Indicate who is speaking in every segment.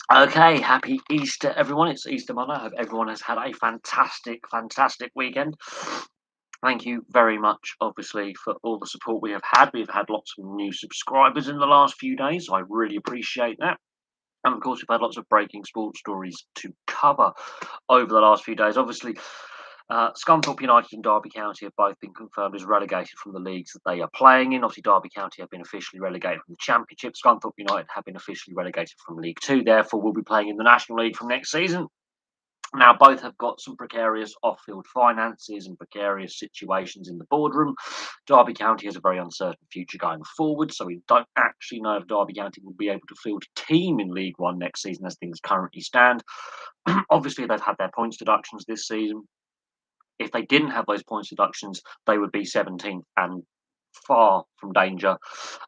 Speaker 1: Okay, happy Easter, everyone. It's Easter Monday. I hope everyone has had a fantastic weekend. Thank you very much, obviously, for all the support we have had. We've had lots of new subscribers in the last few days, so I really appreciate that. And of course, we've had lots of breaking sports stories to cover over the last few days. Obviously, Scunthorpe United and Derby County have both been confirmed as relegated from the leagues that they are playing in. Obviously, Derby County have been officially relegated from the Championship. Scunthorpe United have been officially relegated from League Two. Therefore, will be playing in the National League from next season. Now, both have got some precarious off-field finances and precarious situations in the boardroom. Derby County has a very uncertain future going forward, so we don't actually know if Derby County will be able to field a team in League One next season as things currently stand. Obviously, they've had their points deductions this season. If they didn't have those points deductions, they would be 17th and far from danger.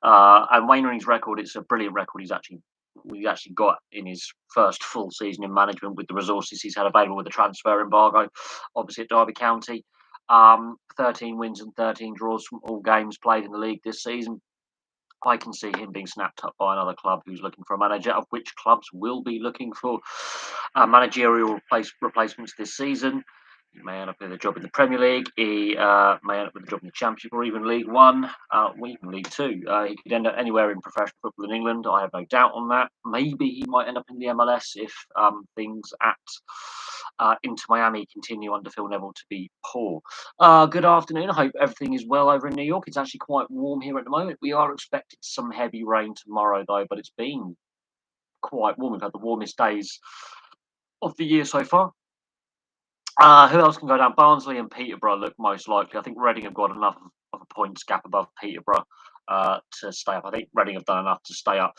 Speaker 1: And Wayne Rooney's record, it's a brilliant record. He's actually got in his first full season in management with the resources he's had available with the transfer embargo, obviously at Derby County. 13 wins and 13 draws from all games played in the league this season. I can see him being snapped up by another club who's looking for a manager, of which clubs will be looking for managerial replacements this season. He may end up with a job in the Premier League. He may end up with a job in the Championship or even League One, or even League Two. He could end up anywhere in professional football in England. I have no doubt on that. Maybe he might end up in the MLS if things at Inter Miami continue under Phil Neville to be poor. Good afternoon. I hope everything is well over in New York. It's actually quite warm here at the moment. We are expecting some heavy rain tomorrow, though, but it's been quite warm. We've had the warmest days of the year so far. Who else can go down? Barnsley and Peterborough look most likely. I think Reading have got enough of a points gap above Peterborough to stay up. I think Reading have done enough to stay up.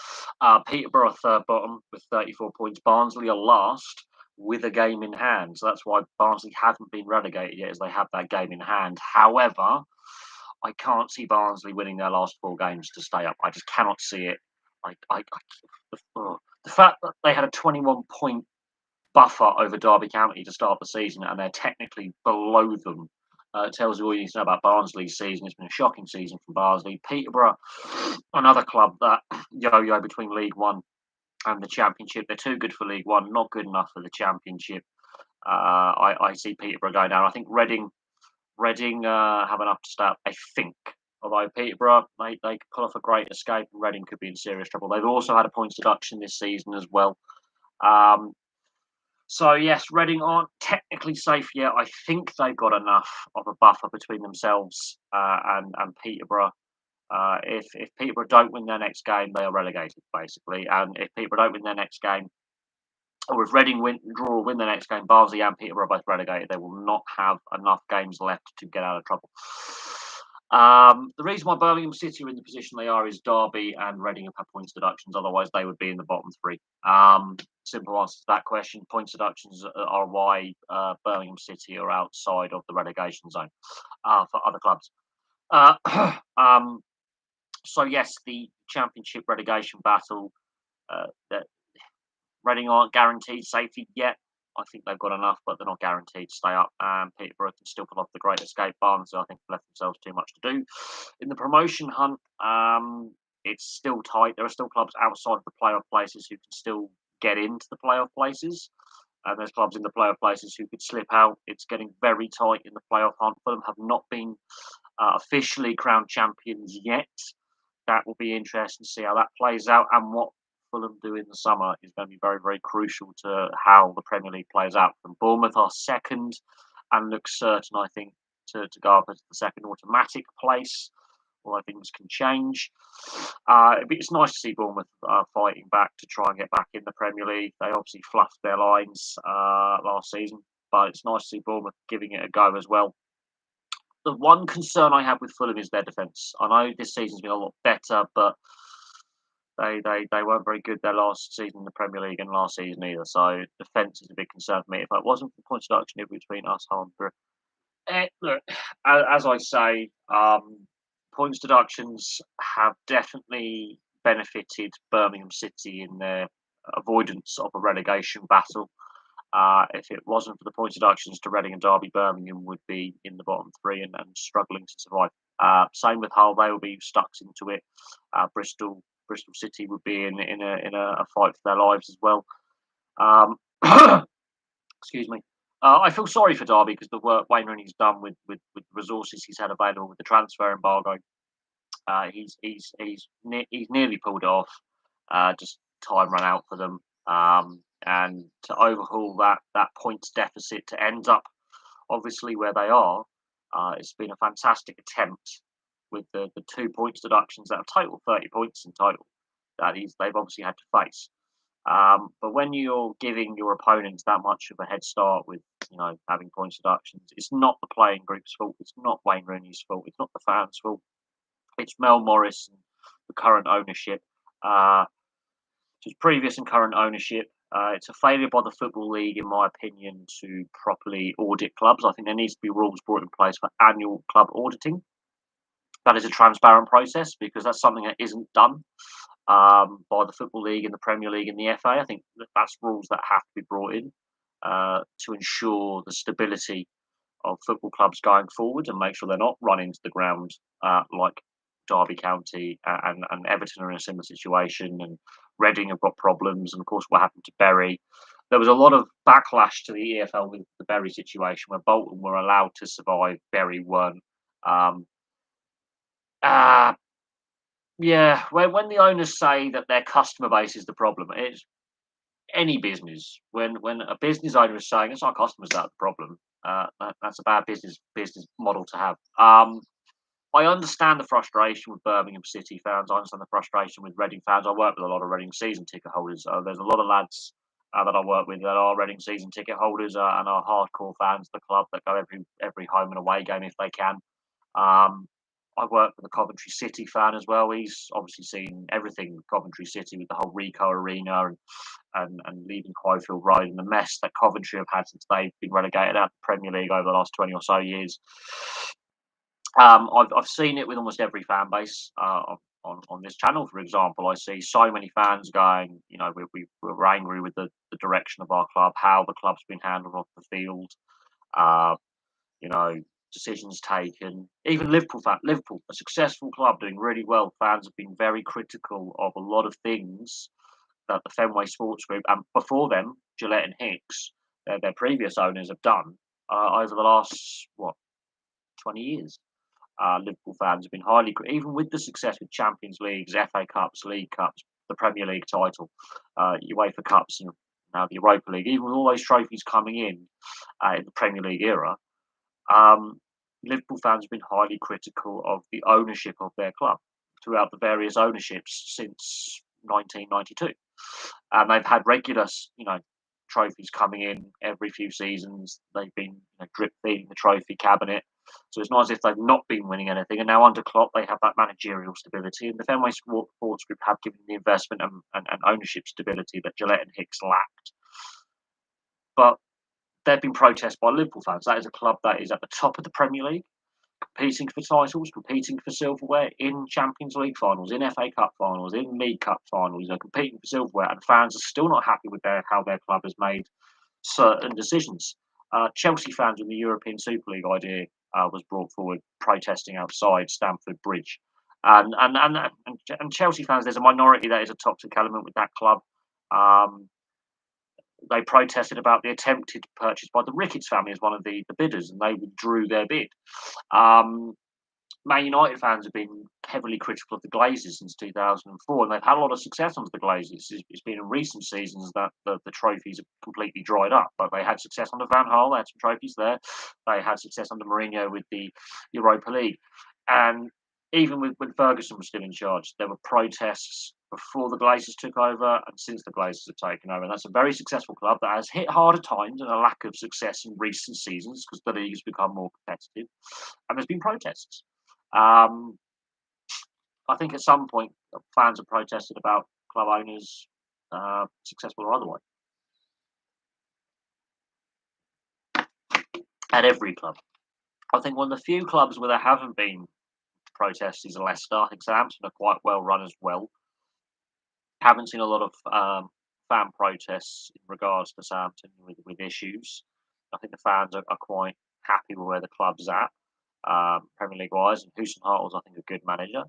Speaker 1: Peterborough are third bottom with 34 points. Barnsley are last with a game in hand. So that's why Barnsley haven't been relegated yet, as they have that game in hand. However, I can't see Barnsley winning their last four games to stay up. I just cannot see it. The fact that they had a 21-point buffer over Derby County to start the season, and they're technically below them. Tells you all you need to know about Barnsley's season. It's been a shocking season for Barnsley. Peterborough, another club that yo-yo between League One and the Championship. They're too good for League One, not good enough for the Championship. I see Peterborough going down. I think Reading have enough to stay up, I think. Although Peterborough, they could pull off a great escape, and Reading could be in serious trouble. They've also had a points deduction this season as well. So yes, Reading aren't technically safe yet. I think they've got enough of a buffer between themselves and Peterborough. If Peterborough don't win their next game, they are relegated basically. And if Peterborough don't win their next game, or if Reading draw or win their next game, Barnsley and Peterborough are both relegated. They will not have enough games left to get out of trouble. The reason why Birmingham City are in the position they are is Derby and Reading have had points deductions. Otherwise, they would be in the bottom three. Simple answer to that question. Points deductions are why Birmingham City are outside of the relegation zone for other clubs. So yes, the Championship relegation battle. That Reading aren't guaranteed safety yet. I think they've got enough, but they're not guaranteed to stay up. And Peterborough can still pull off the great escape. Barnsley, I think, left themselves too much to do. In the promotion hunt, it's still tight. There are still clubs outside of the playoff places who can still get into the playoff places. And there's clubs in the playoff places who could slip out. It's getting very tight in the playoff hunt. Fulham have not been officially crowned champions yet. That will be interesting to see how that plays out, and what Fulham do in the summer is going to be very, very crucial to how the Premier League plays out. And Bournemouth are second and look certain, I think, to go up as the second automatic place. Although things can change. It's nice to see Bournemouth fighting back to try and get back in the Premier League. They obviously fluffed their lines last season, but it's nice to see Bournemouth giving it a go as well. The one concern I have with Fulham is their defence. I know this season's been a lot better, but they weren't very good their last season in the Premier League and last season either. So defence is a big concern for me. If it wasn't for points deduction between us, look, as I say, points deductions have definitely benefited Birmingham City in their avoidance of a relegation battle. If it wasn't for the points deductions to Reading and Derby, Birmingham would be in the bottom three and struggling to survive. Same with Hull; they will be stuck into it. Bristol City would be in a fight for their lives as well. Um, excuse me. I feel sorry for Derby because the work Wayne Rooney's done with resources he's had available with the transfer embargo. He's nearly pulled it off. Just time ran out for them, and to overhaul that points deficit to end up obviously where they are. It's been a fantastic attempt with the 2 points deductions that have total 30 points in total that they've obviously had to face. But when you're giving your opponents that much of a head start with having points deductions, it's not the playing group's fault. It's not Wayne Rooney's fault. It's not the fans' fault. It's Mel Morris and the current ownership. Just previous and current ownership. It's a failure by the Football League, in my opinion, to properly audit clubs. I think there needs to be rules brought in place for annual club auditing. That is a transparent process because that's something that isn't done by the Football League and the Premier League and the FA. I think that's rules that have to be brought in to ensure the stability of football clubs going forward and make sure they're not run into the ground like Derby County and Everton are in a similar situation, and Reading have got problems, and of course what happened to Bury. There was a lot of backlash to the EFL with the Bury situation where Bolton were allowed to survive, Bury weren't. Um, uh, yeah, when the owners say that their customer base is the problem, it's any business. When a business owner is saying it's our customers that are the problem, that's a bad business model to have. I understand the frustration with Birmingham City fans. I understand the frustration with Reading fans. I work with a lot of Reading season ticket holders. There's a lot of lads that I work with that are Reading season ticket holders and are hardcore fans of the club that go every home and away game if they can. Um, I work with a Coventry City fan as well. He's obviously seen everything with Coventry City with the whole Rico Arena and leaving Crowfield Road and the mess that Coventry have had since they've been relegated out of the Premier League over the last 20 or so years. I've seen it with almost every fan base on this channel. For example, I see so many fans going, we're angry with the direction of our club, how the club's been handled off the field, uh, you know, decisions taken. Even Liverpool, a successful club doing really well. Fans have been very critical of a lot of things that the Fenway Sports Group and before them, Gillette and Hicks, their previous owners have done over the last 20 years. Liverpool fans have been even with the success with Champions Leagues, FA Cups, League Cups, the Premier League title, UEFA Cups, and now the Europa League. Even with all those trophies coming in the Premier League era, um, Liverpool fans have been highly critical of the ownership of their club throughout the various ownerships since 1992, and they've had regular, trophies coming in every few seasons. They've been drip feeding the trophy cabinet. So it's not as if they've not been winning anything. And now under Klopp, they have that managerial stability. And the Fenway Sports Group have given the investment and ownership stability that Gillette and Hicks lacked. But there have been protests by Liverpool fans. That is a club that is at the top of the Premier League, competing for titles, competing for silverware in Champions League finals, in FA Cup finals, in League Cup finals. They're competing for silverware, and fans are still not happy with how their club has made certain decisions. Chelsea fans, when the European Super League idea was brought forward, protesting outside Stamford Bridge, and Chelsea fans, there's a minority that is a toxic element with that club. They protested about the attempted purchase by the Ricketts family as one of the bidders, and they withdrew their bid. Man United fans have been heavily critical of the Glazers since 2004, and they've had a lot of success under the Glazers. It's been in recent seasons that the trophies have completely dried up, but they had success under Van Gaal. They had some trophies there. They had success under Mourinho with the Europa League, and even when Ferguson was still in charge, there were protests before the Glazers took over and since the Glazers have taken over. And that's a very successful club that has hit harder times and a lack of success in recent seasons because the league has become more competitive, and there's been protests. I think at some point fans have protested about club owners, successful or otherwise, at every club. I think one of the few clubs where there haven't been protests is Leicester. I think Southampton are quite well run as well. Haven't seen a lot of fan protests in regards to Southampton with issues. I think the fans are quite happy with where the club's at, Premier League wise. And Hussein Hartle's, I think, a good manager.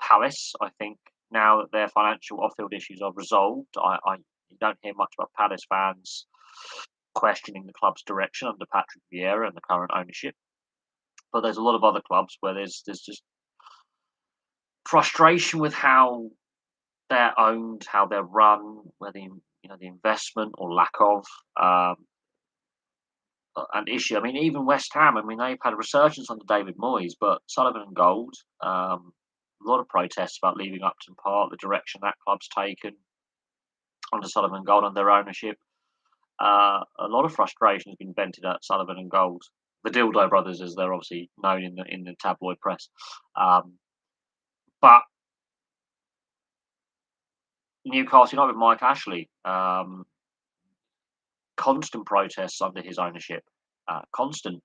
Speaker 1: Palace, I think, now that their financial off-field issues are resolved, You don't hear much about Palace fans questioning the club's direction under Patrick Vieira and the current ownership. But there's a lot of other clubs where there's just frustration with how they're owned, how they're run, where the investment or lack of an issue. I mean, even West Ham. I mean, they've had a resurgence under David Moyes, but Sullivan and Gold. A lot of protests about leaving Upton Park, the direction that club's taken under Sullivan and Gold and their ownership. A lot of frustration has been vented at Sullivan and Gold, the Dildo brothers, as they're obviously known in the tabloid press. But Newcastle United with Mike Ashley, constant protests under his ownership, constant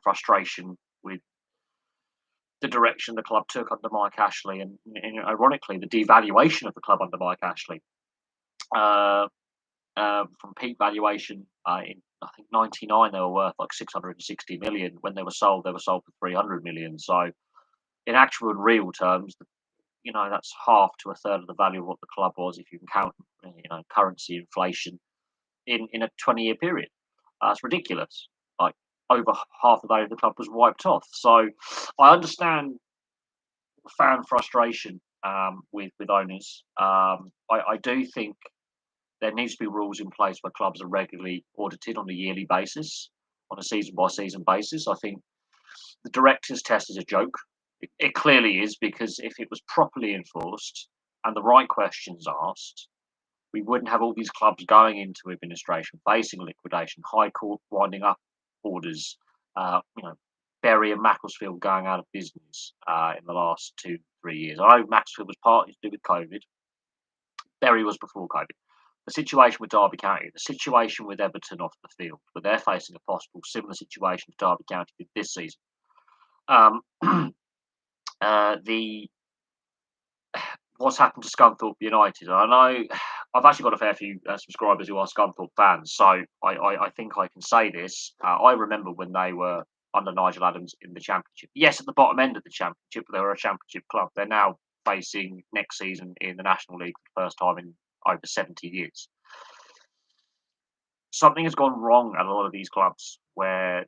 Speaker 1: frustration with the direction the club took under Mike Ashley, and ironically, the devaluation of the club under Mike Ashley. From peak valuation in I think '99, they were worth like 660 million. When they were sold for 300 million. So, in actual and real terms, that's half to a third of the value of what the club was if you can count, currency inflation in a 20-year period. It's ridiculous. Like over half the value of the club was wiped off. So, I understand fan frustration with owners. I do think there needs to be rules in place where clubs are regularly audited on a yearly basis, on a season by season basis. I think the directors' test is a joke. It clearly is, because if it was properly enforced and the right questions asked, we wouldn't have all these clubs going into administration, facing liquidation, High Court winding up orders, uh, you know, Bury and Macclesfield going out of business in the last 2, 3 years. I know Macclesfield was partly to do with COVID. Bury was before COVID. The situation with Derby County, the situation with Everton off the field, where they're facing a possible similar situation to Derby County did this season. Um, the What's happened to Scunthorpe United? I know I've actually got a fair few subscribers who are Scunthorpe fans, so I think I can say this. I remember when they were under Nigel Adams in the Championship. Yes, at the bottom end of the Championship, but they were a Championship club. They're now facing next season in the National League for the first time in over 70 years. Something has gone wrong at a lot of these clubs where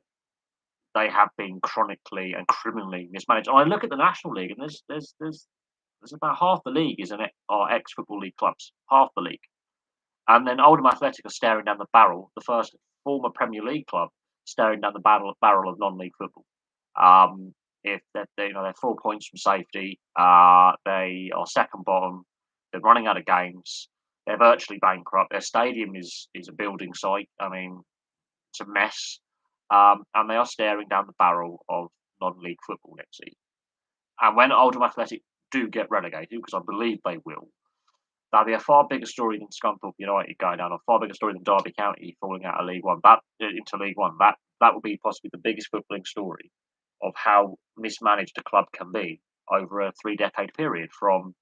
Speaker 1: they have been chronically and criminally mismanaged. And I look at the National League, and there's about half the league are ex-Football League clubs, half the league. And then Oldham Athletic are staring down the barrel, the first former Premier League club staring down the barrel of non-league football. If they're 4 points from safety, they are second bottom. They're running out of games. They're virtually bankrupt. Their stadium is a building site. I mean, it's a mess. And they are staring down the barrel of non-league football next season. And when Oldham Athletic do get relegated, because I believe they will, that'll be a far bigger story than Scunthorpe United going down, a far bigger story than Derby County falling out of League One. Into League One. That will be possibly the biggest footballing story of how mismanaged a club can be over a 3-decade period, from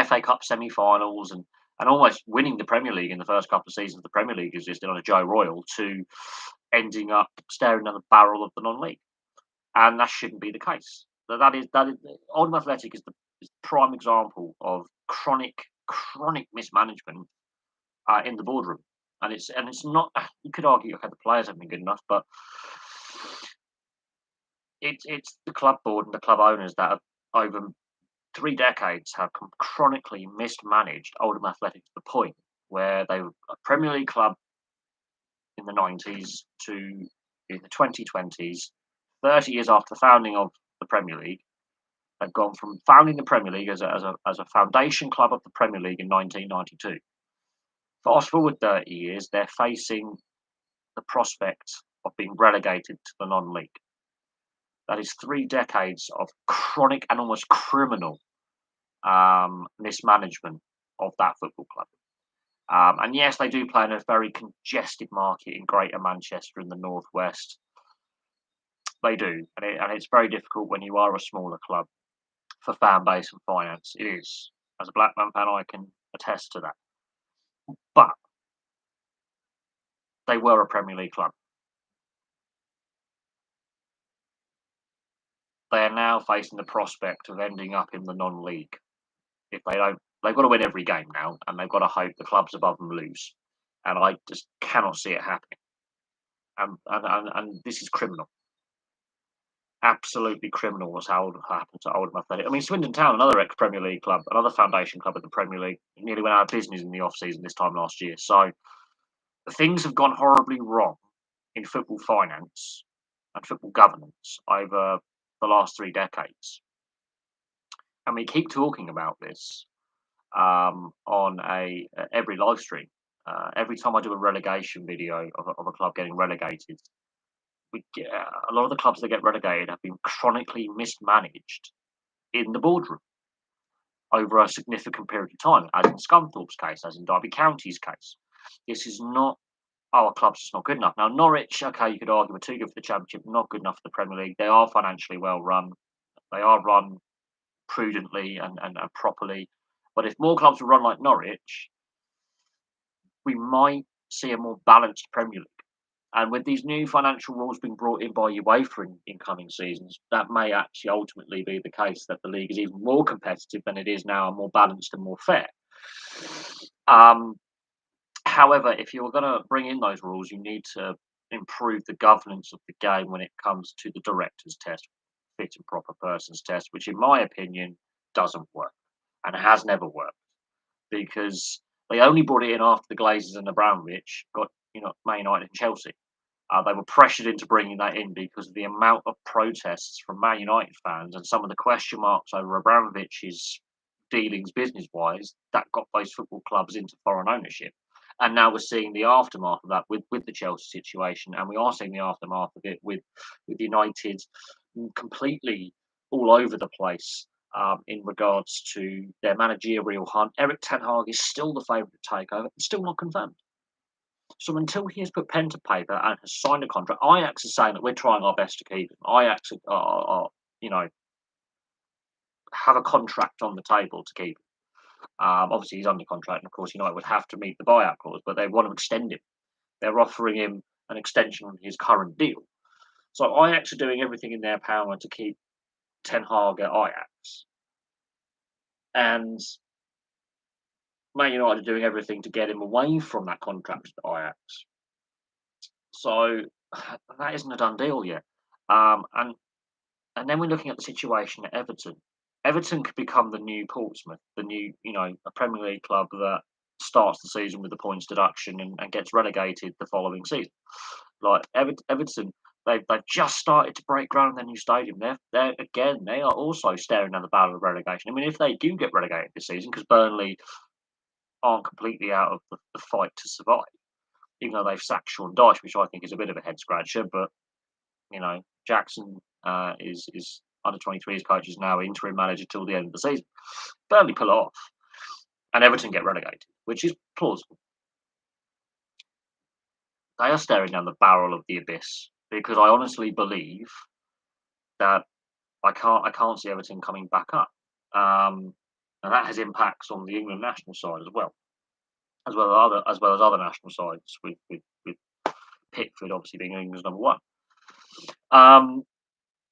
Speaker 1: FA Cup semi-finals and almost winning the Premier League in the first couple of seasons the Premier League existed under Joe Royle, to ending up staring down the barrel of the non-league. And that shouldn't be the case. That is Oldham Athletic is the prime example of chronic mismanagement in the boardroom. And it's not. You could argue, okay, the players haven't been good enough, but it's the club board and the club owners that have, over 3 decades, have chronically mismanaged Oldham Athletic to the point where they were a Premier League club in the 90s to in the 2020s, 30 years after the founding of the Premier League. They've gone from founding the Premier League as a foundation club of the Premier League in 1992. Fast forward 30 years, they're facing the prospect of being relegated to the non-league. That is 3 decades of chronic and almost criminal mismanagement of that football club. And yes, they do play in a very congested market in Greater Manchester in the northwest. They do, and it's very difficult when you are a smaller club for fan base and finance. It is. As a Blackburn fan, I can attest to that. But they were a Premier League club. They are now facing the prospect of ending up in the non-league if they don't They've got to win every game now, and they've got to hope the clubs above them lose. And I just cannot see it happening. And this is criminal. Absolutely criminal what's happened to Oldham Athletic. I mean, Swindon Town, another ex-Premier League club, another foundation club in the Premier League, nearly went out of business in the off-season this time last year. So things have gone horribly wrong in football finance and football governance over the last 3 decades. And we keep talking about this on every live stream. Every time I do a relegation video of a club getting relegated, a lot of the clubs that get relegated have been chronically mismanaged in the boardroom over a significant period of time, as in Scunthorpe's case, as in Derby County's case. This is not our club's just not good enough. Now Norwich, okay, you could argue are too good for the Championship, not good enough for the Premier League. They are financially well run. They are run prudently and properly. But if more clubs were run like Norwich, we might see a more balanced Premier League. And with these new financial rules being brought in by UEFA in coming seasons, that may actually ultimately be the case that the league is even more competitive than it is now, and more balanced and more fair. However, if you're going to bring in those rules, you need to improve the governance of the game when it comes to the director's test, fit and proper persons test, which, in my opinion, doesn't work and has never worked, because they only brought it in after the Glazers and Abramovich got, Man United and Chelsea. They were pressured into bringing that in because of the amount of protests from Man United fans and some of the question marks over Abramovich's dealings business-wise that got those football clubs into foreign ownership. And now we're seeing the aftermath of that with the Chelsea situation, and we are seeing the aftermath of it with United completely all over the place in regards to their managerial hunt. Eric Ten Hag is still the favourite to take over, still not confirmed. So until he has put pen to paper and has signed a contract, Ajax is saying that we're trying our best to keep him. Ajax are have a contract on the table to keep him. Obviously, he's under contract, and of course, United would have to meet the buyout clause, but they want to extend him. They're offering him an extension on his current deal. So Ajax are doing everything in their power to keep Ten Hag at Ajax, and Man United are doing everything to get him away from that contract at Ajax. So that isn't a done deal yet. And then we're looking at the situation at Everton. Everton could become the new Portsmouth, the new, a Premier League club that starts the season with the points deduction and gets relegated the following season. Like Everton, they've just started to break ground in their new stadium. They are also staring down the barrel of relegation. I mean, if they do get relegated this season, because Burnley aren't completely out of the fight to survive, even though they've sacked Sean Dyche, which I think is a bit of a head scratcher. But Jackson is under 23's coach, is now interim manager till the end of the season. Burnley pull it off, and Everton get relegated, which is plausible. They are staring down the barrel of the abyss, because I honestly believe that I can't see Everton coming back up, and that has impacts on the England national side as well as other national sides with Pickford obviously being England's number one.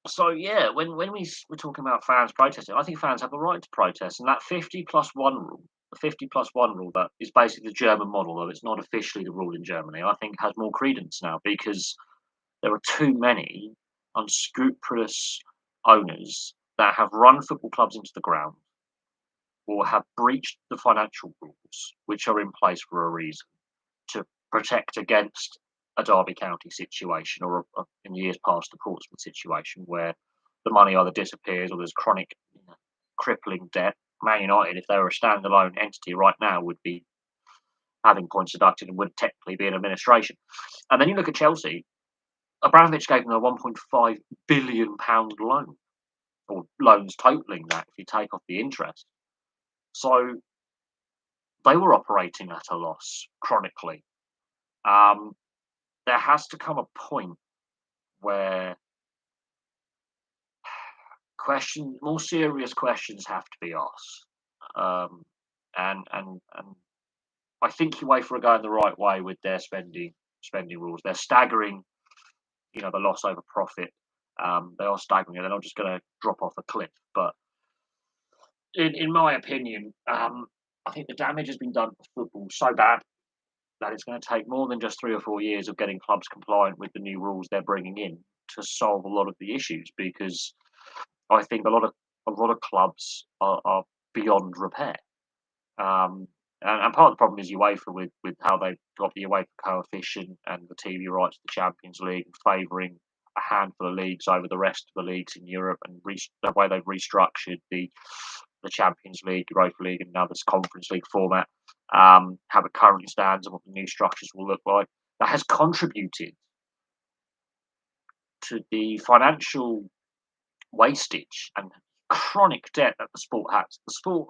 Speaker 1: So yeah, when we're talking about fans protesting, I think fans have the right to protest, and that 50+1 rule, the 50+1 rule that is basically the German model, though it's not officially the rule in Germany, I think has more credence now, because there are too many unscrupulous owners that have run football clubs into the ground or have breached the financial rules, which are in place for a reason, to protect against a Derby County situation, or in years past, the Portsmouth situation, where the money either disappears or there's chronic, crippling debt. Man United, if they were a standalone entity right now, would be having points deducted and would technically be in administration. And then you look at Chelsea. Abramovich gave them a £1.5 billion loan, or loans totaling that if you take off the interest. So they were operating at a loss chronically. There has to come a point where more serious questions have to be asked, and I think UEFA are going the right way with their spending rules. They're staggering, the loss over profit. They are staggering it. They're not just going to drop off a cliff. But in my opinion, I think the damage has been done to football so bad that it's going to take more than just 3 or 4 years of getting clubs compliant with the new rules they're bringing in to solve a lot of the issues. Because I think a lot of clubs are beyond repair. Um, and part of the problem is UEFA with how they've got the UEFA coefficient and the TV rights to the Champions League, favouring a handful of leagues over the rest of the leagues in Europe, and the way they've restructured the Champions League, Europa League, and now this Conference League format, how it currently stands and what the new structures will look like. That has contributed to the financial wastage and chronic debt that the sport has. The sport,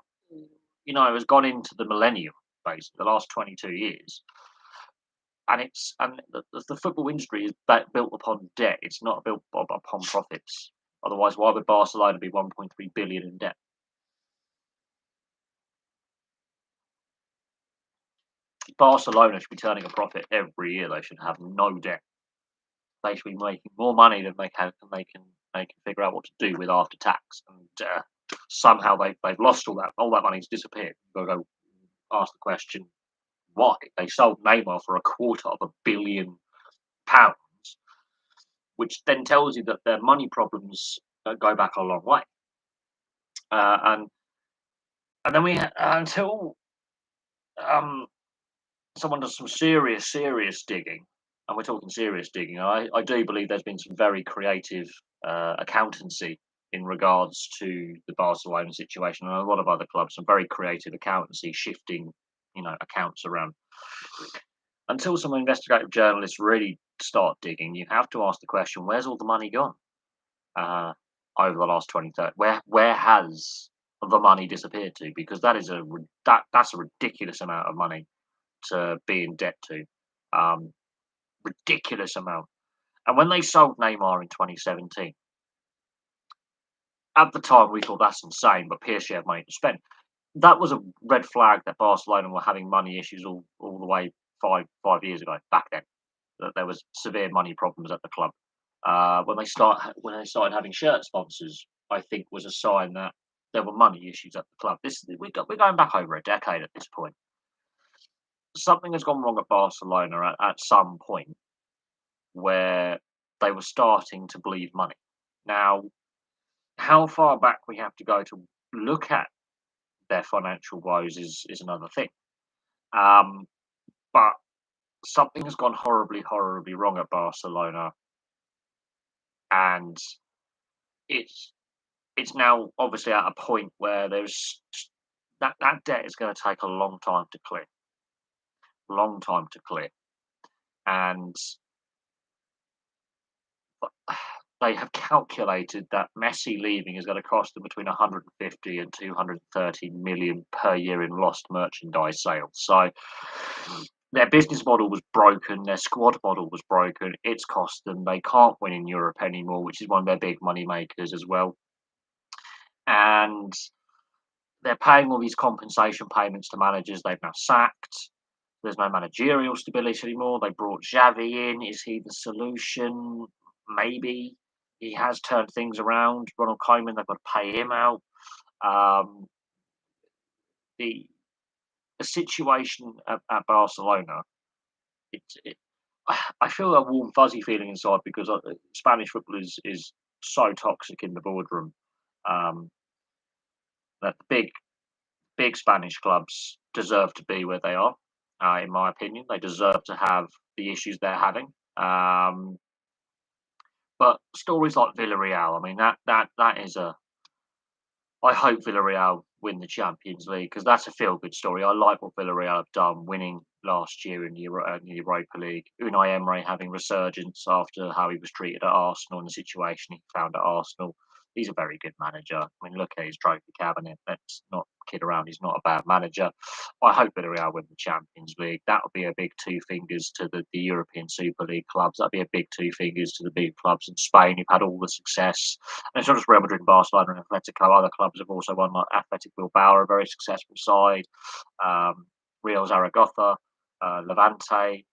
Speaker 1: has gone into the millennium, basically, the last 22 years. And the football industry is built upon debt. It's not built upon profits. Otherwise, why would Barcelona be 1.3 billion in debt? Barcelona should be turning a profit every year. They should have no debt. They should be making more money than they can figure out what to do with after tax. And somehow they've lost all that. All that money's disappeared. You've got to go ask the question why. They sold Neymar for £250 million, which then tells you that their money problems go back a long way. And then until um, someone does some serious digging, and we're talking serious digging. I do believe there's been some very creative accountancy in regards to the Barcelona situation, and a lot of other clubs. Some very creative accountancy, shifting, accounts around. Until some investigative journalists really start digging, you have to ask the question: where's all the money gone over the last 20, 30? Where has the money disappeared to? Because that's a ridiculous amount of money to be in debt to. Um, Ridiculous amount. And when they sold Neymar in 2017, at the time we thought that's insane, but PSG have money to spend. That was a red flag that Barcelona were having money issues all the way five years ago. Back then, that there was severe money problems at the club. When they started having shirt sponsors, I think was a sign that there were money issues at the club. We're going back over a decade at this point. Something has gone wrong at Barcelona at some point where they were starting to bleed money. Now, how far back we have to go to look at their financial woes is another thing. Um, but something has gone horribly, horribly wrong at Barcelona, and it's it's now obviously at a point where there's that debt is going to take a long time to clear, and they have calculated that Messi leaving is going to cost them between 150 and 230 million per year in lost merchandise sales. So their business model was broken, their squad model was broken. It's cost them. They can't win in Europe anymore, which is one of their big money makers as well. And they're paying all these compensation payments to managers they've now sacked. There's no managerial stability anymore. They brought Xavi in. Is he the solution? Maybe. He has turned things around. Ronald Koeman, they've got to pay him out. Um, the the situation at Barcelona, it I feel a warm fuzzy feeling inside because Spanish football is so toxic in the boardroom, um, that the big Spanish clubs deserve to be where they are. In my opinion, they deserve to have the issues they're having. But stories like Villarreal, I mean, that is a. I hope Villarreal win the Champions League because that's a feel-good story. I like what Villarreal have done, winning last year in the Europa League. Unai Emery having resurgence after how he was treated at Arsenal and the situation he found at Arsenal. He's a very good manager. I mean, look at his trophy cabinet. Let's not kid around. He's not a bad manager. I hope Villarreal win the Champions League. That would be a big two fingers to the European Super League clubs. That'd be a big two fingers to the big clubs in Spain who've had all the success. And it's not just Real Madrid and Barcelona and Atletico. Other clubs have also won, like Athletic Bilbao, a very successful side. Real Zaragoza, Levante,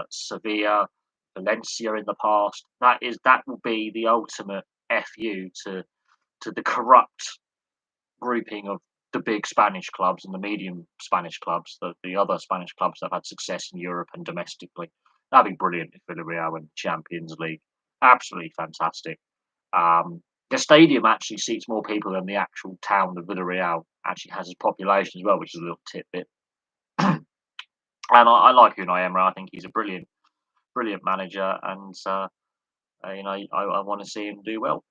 Speaker 1: Sevilla, Valencia in the past. That will be the ultimate FU to the corrupt grouping of the big Spanish clubs and the medium Spanish clubs, the other Spanish clubs that have had success in Europe and domestically. That'd be brilliant if Villarreal went Champions League. Absolutely fantastic. The stadium actually seats more people than the actual town of Villarreal actually has as population as well, which is a little tidbit. And I like Unai Emery. I think he's a brilliant manager, and I want to see him do well.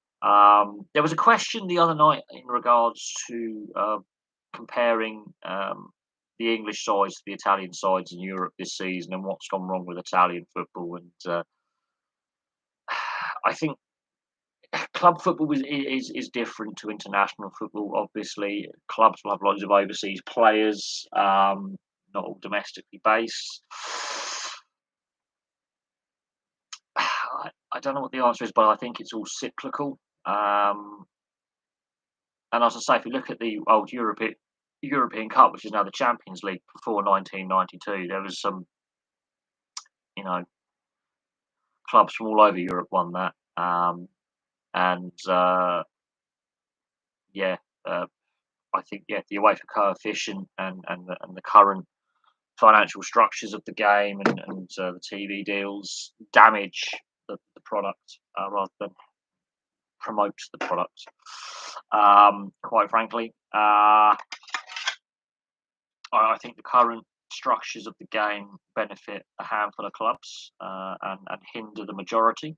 Speaker 1: There was a question the other night in regards to comparing the English sides to the Italian sides in Europe this season and what's gone wrong with Italian football. And I think club football is different to international football. Obviously, clubs will have loads of overseas players, not all domestically based. I don't know what the answer is, but I think it's all cyclical. And as I say, if you look at the old European Cup, which is now the Champions League, before 1992, there was some, you know, clubs from all over Europe won that. And yeah, I think the UEFA coefficient and the current financial structures of the game and the TV deals damage the product rather than promote the product. Quite frankly, I think the current structures of the game benefit a handful of clubs and hinder the majority.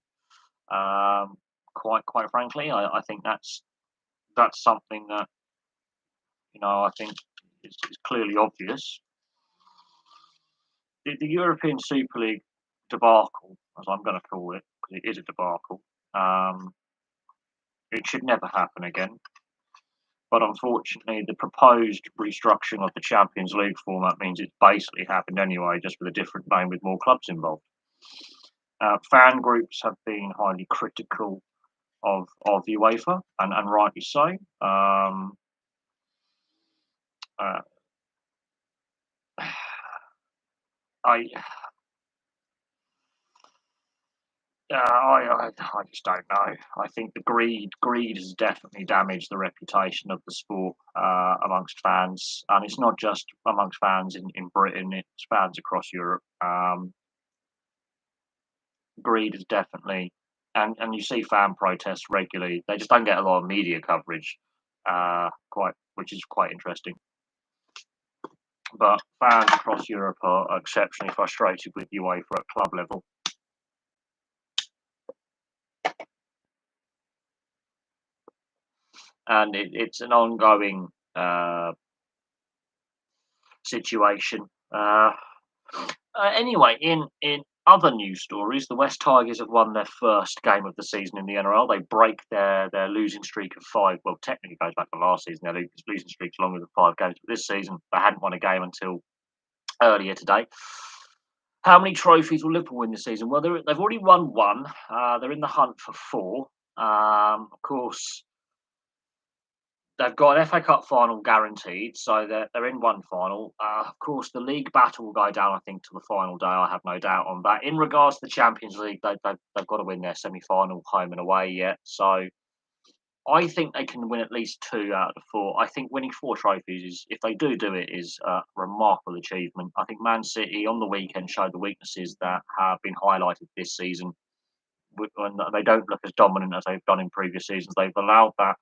Speaker 1: Quite frankly, I think that's something that I think is clearly obvious. The European Super League debacle, as I'm going to call it, because it is a debacle. It should never happen again. But unfortunately, the proposed restructuring of the Champions League format means it's basically happened anyway, just with a different name with more clubs involved. Fan groups have been highly critical of UEFA, and rightly so. I just don't know. I think the greed has definitely damaged the reputation of the sport amongst fans, and it's not just amongst fans in Britain; it's fans across Europe. Greed is definitely, and you see fan protests regularly. They just don't get a lot of media coverage, which is quite interesting. But fans across Europe are exceptionally frustrated with UEFA at club level. And it's an ongoing situation. Anyway, in other news stories, the West Tigers have won their first game of the season in the NRL. They break their losing streak of 5. Well, technically goes back to last season. Their losing streak's longer than 5 games, but this season they hadn't won a game until earlier today. How many trophies will Liverpool win this season? Well, they've already won 1. They're in the hunt for 4. Of course, they've got an FA Cup final guaranteed, so they're in one final. Of course, the league battle will go down, I think, to the final day. I have no doubt on that. In regards to the Champions League, they've got to win their semi-final home and away yet. So I think they can win at least 2 out of the 4. I think winning 4 trophies if they do it, is a remarkable achievement. I think Man City on the weekend showed the weaknesses that have been highlighted this season. When they don't look as dominant as they've done in previous seasons, they've allowed that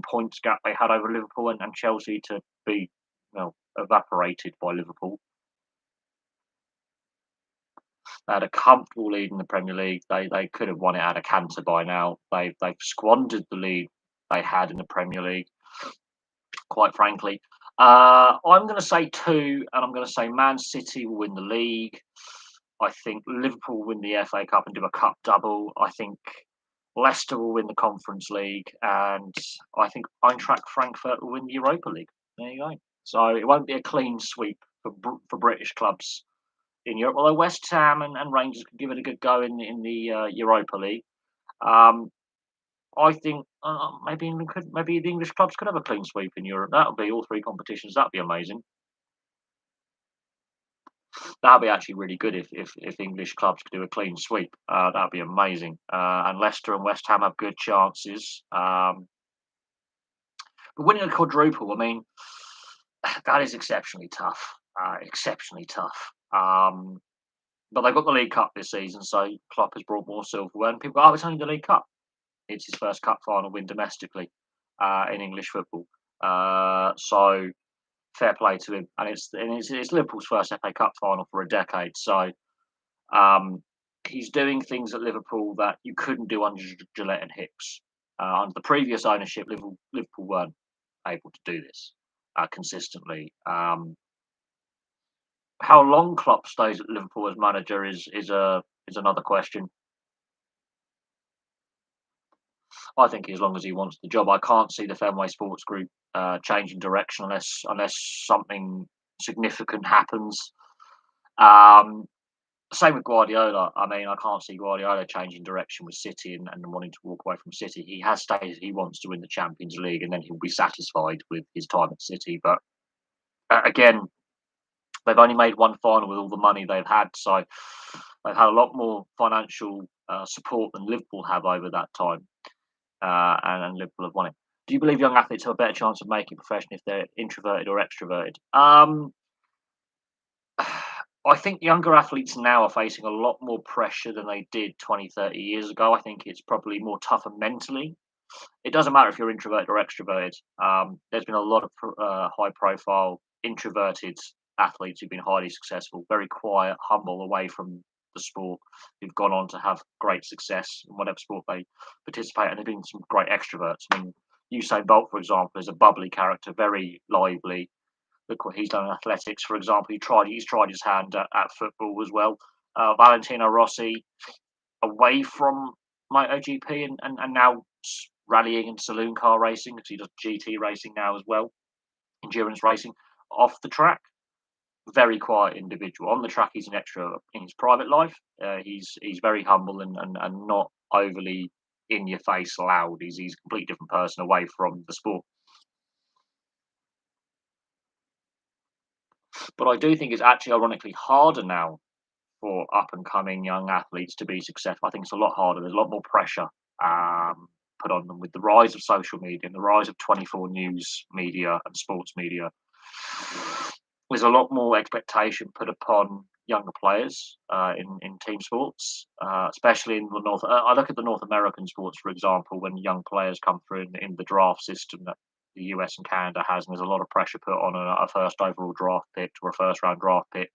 Speaker 1: points gap they had over Liverpool and Chelsea to be evaporated by Liverpool. They had a comfortable lead in the Premier League. They could have won it out of canter by now. They've squandered the lead they had in the Premier League, quite frankly. I'm going to say 2, and I'm going to say Man City will win the league. I think Liverpool will win the FA Cup and do a cup double. I think Leicester will win the Conference League, and I think Eintracht Frankfurt will win the Europa League. There you go. So it won't be a clean sweep for British clubs in Europe, although West Ham and Rangers could give it a good go in the Europa League. I think maybe the English clubs could have a clean sweep in Europe. That would be all 3 competitions. That'd be amazing. That'd be actually really good if English clubs could do a clean sweep. That'd be amazing. And Leicester and West Ham have good chances. But winning a quadruple, I mean, that is exceptionally tough. Exceptionally tough. But they got the League Cup this season, so Klopp has brought more silverware. And people go, oh, it's only the League Cup. It's his first cup final win domestically in English football. So fair play to him. And it's Liverpool's first FA Cup final for a decade. So um, he's doing things at Liverpool that you couldn't do under Gillette and Hicks. Under the previous ownership, Liverpool weren't able to do this consistently. How long Klopp stays at Liverpool as manager is another question. I think as long as he wants the job, I can't see the Fenway Sports Group changing direction unless something significant happens. Um, Same with Guardiola. I mean, I can't see Guardiola changing direction with City and wanting to walk away from City. He has stated he wants to win the Champions League, and then he'll be satisfied with his time at City. But again, they've only made one final with all the money they've had, so they've had a lot more financial support than Liverpool have over that time, and Liverpool have won it. Do you believe young athletes have a better chance of making profession if they're introverted or extroverted? I think younger athletes now are facing a lot more pressure than they did 20, 30 years ago. I think it's probably more tougher mentally. It doesn't matter if you're introverted or extroverted. There's been a lot of high profile introverted athletes who've been highly successful, very quiet, humble, away from the sport, who've gone on to have great success in whatever sport they participate. And there've been some great extroverts. I mean, Usain Bolt, for example, is a bubbly character, very lively. Look what he's done in athletics, for example. He's tried his hand at football as well. Valentino Rossi, away from MotoGP and now rallying and saloon car racing, because he does GT racing now as well, endurance racing. Off the track, very quiet individual. On the track, he's an extra in his private life. He's very humble and not overly in your face loud. He's a completely different person away from the sport. But I do think it's actually ironically harder now for up and coming young athletes to be successful. I think it's a lot harder. There's a lot more pressure put on them with the rise of social media and the rise of 24 news media and sports media. There's a lot more expectation put upon younger players in team sports, especially in the North. I look at the North American sports, for example, when young players come through in the draft system that the US and Canada has, and there's a lot of pressure put on a first overall draft pick or a first round draft pick,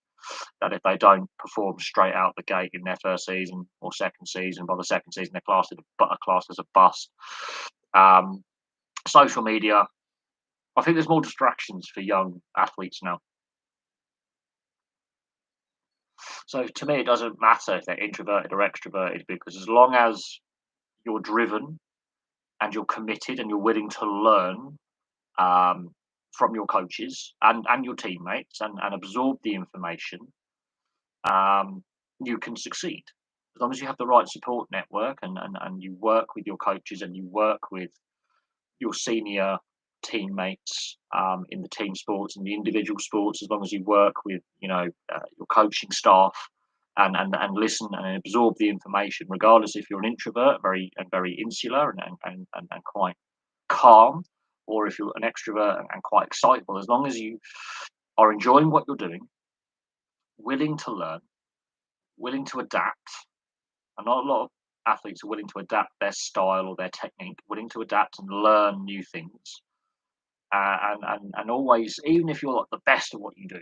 Speaker 1: that if they don't perform straight out the gate in their first season or second season, by the second season they're classed as a bust. Social media, I think there's more distractions for young athletes now. So to me, it doesn't matter if they're introverted or extroverted, because as long as you're driven and you're committed and you're willing to learn um, from your coaches and your teammates and absorb the information, you can succeed. As long as you have the right support network and you work with your coaches and you work with your senior teammates in the team sports and the individual sports, as long as you work with your coaching staff and listen and absorb the information, regardless if you're an introvert, very insular and quite calm, or if you're an extrovert and quite excitable, as long as you are enjoying what you're doing, willing to learn, willing to adapt. And not a lot of athletes are willing to adapt their style or their technique, willing to adapt and learn new things. And always, even if you're like the best at what you do,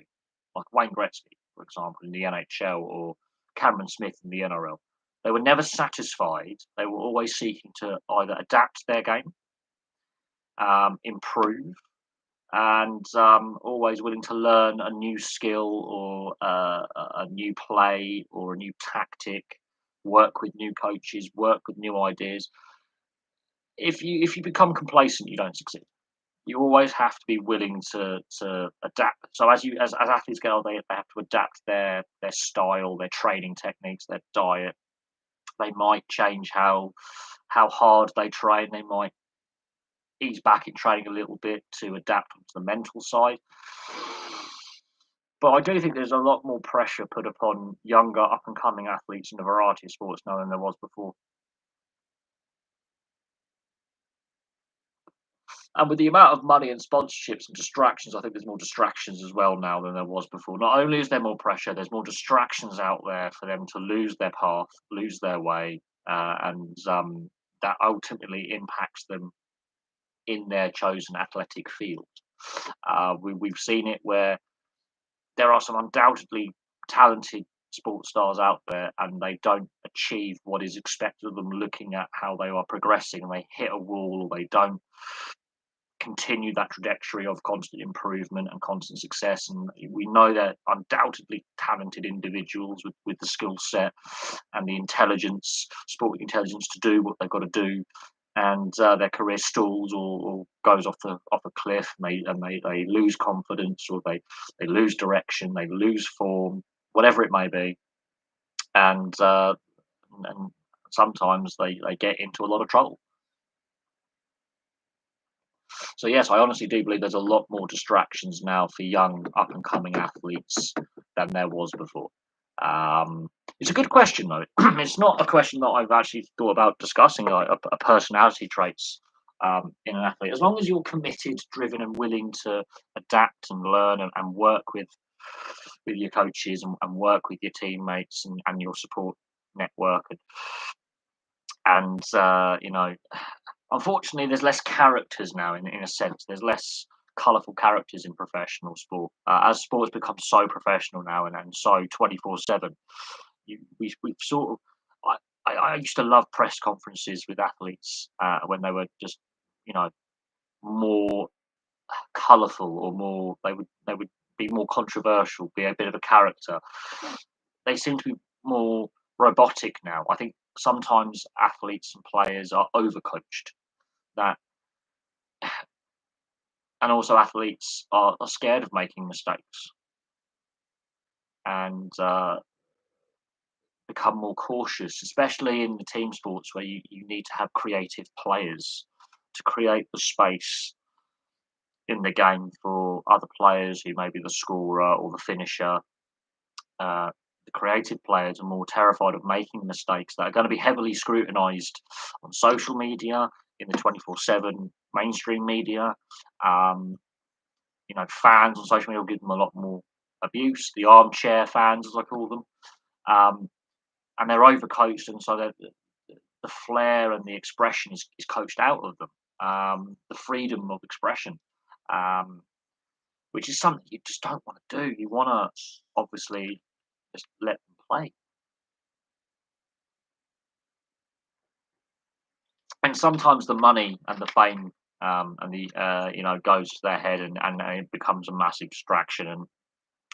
Speaker 1: like Wayne Gretzky, for example, in the NHL, or Cameron Smith in the NRL, they were never satisfied. They were always seeking to either adapt their game, improve, and always willing to learn a new skill or a new play or a new tactic, work with new coaches, work with new ideas. If you become complacent, you don't succeed. You always have to be willing to adapt. So as athletes get older, they have to adapt their style, their training techniques, their diet. They might change how hard they train. They might ease back in training a little bit to adapt to the mental side. But I do think there's a lot more pressure put upon younger up and coming athletes in a variety of sports now than there was before. And with the amount of money and sponsorships and distractions, I think there's more distractions as well now than there was before. Not only is there more pressure, there's more distractions out there for them to lose their path, lose their way, and that ultimately impacts them in their chosen athletic field. We've seen it where there are some undoubtedly talented sports stars out there, and they don't achieve what is expected of them looking at how they are progressing, and they hit a wall, or they don't continue that trajectory of constant improvement and constant success. And we know that undoubtedly talented individuals with the skill set and the intelligence, sporting intelligence to do what they've got to do, and their career stalls or goes off a cliff, and they lose confidence, or they lose direction, they lose form, whatever it may be, and sometimes they get into a lot of trouble. So yes, I honestly do believe there's a lot more distractions now for young up and coming athletes than there was before. Um, it's a good question though. It's not a question that I've actually thought about discussing, like a personality traits in an athlete. As long as you're committed, driven, and willing to adapt and learn and work with your coaches and work with your teammates and your support network and unfortunately, there's less characters now. In a sense, there's less colourful characters in professional sport. As sports become so professional now and so 24/7, we've sort of. I used to love press conferences with athletes when they were just you know more colourful, or more they would be more controversial, be a bit of a character. They seem to be more robotic now. I think sometimes athletes and players are overcoached. That and also athletes are scared of making mistakes and become more cautious, especially in the team sports where you need to have creative players to create the space in the game for other players who may be the scorer or the finisher. The creative players are more terrified of making mistakes that are going to be heavily scrutinized on social media, in the 24/7 mainstream media. Um, fans on social media will give them a lot more abuse, the armchair fans, as I call them. And they're overcoached, and so the flair and the expression is coached out of them. The freedom of expression, um, which is something you just don't want to do. You want to obviously just let them play. And sometimes the money and the fame and the goes to their head, and it becomes a massive distraction. And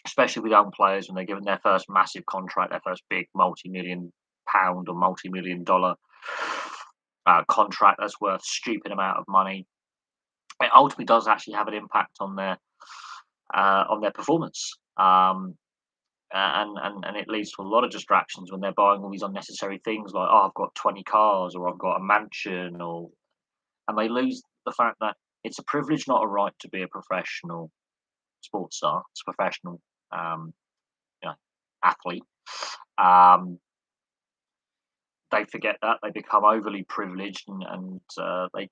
Speaker 1: especially with young players when they're given their first massive contract, their first big multi-million pound or multi-million dollar contract that's worth stupid amount of money, it ultimately does actually have an impact on their performance. And it leads to a lot of distractions when they're buying all these unnecessary things like, oh, I've got 20 cars, or I've got a mansion, and they lose the fact that it's a privilege, not a right, to be a professional sports star. It's a professional um, you know, athlete. Um, they forget that, they become overly privileged, and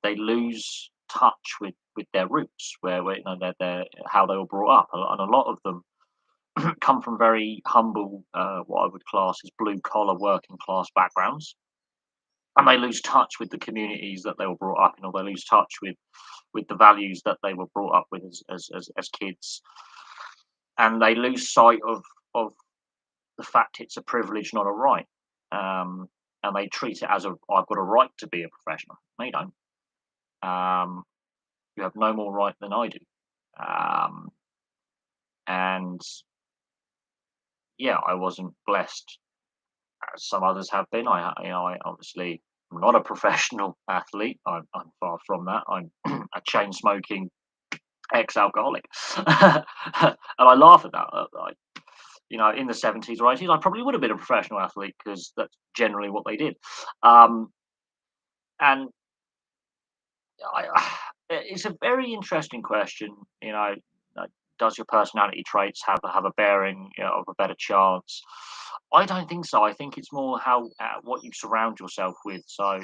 Speaker 1: they lose touch with their roots, where they're how they were brought up, and a lot of them come from very humble, what I would class as blue collar working class backgrounds, and they lose touch with the communities that they were brought up in, or they lose touch with the values that they were brought up with as kids, and they lose sight of the fact it's a privilege, not a right. Um, and they treat it as I've got a right to be a professional. They don't. Um, you have no more right than I do. Um, and yeah, I wasn't blessed as some others have been. I obviously am not a professional athlete. I'm far from that. I'm a chain smoking ex-alcoholic, and I laugh at that. In the 70s or 80s, I probably would have been a professional athlete, because that's generally what they did. Um, and it's a very interesting question. Like, does your personality traits have a bearing, of a better chance? I don't think so. I think it's more how what you surround yourself with. So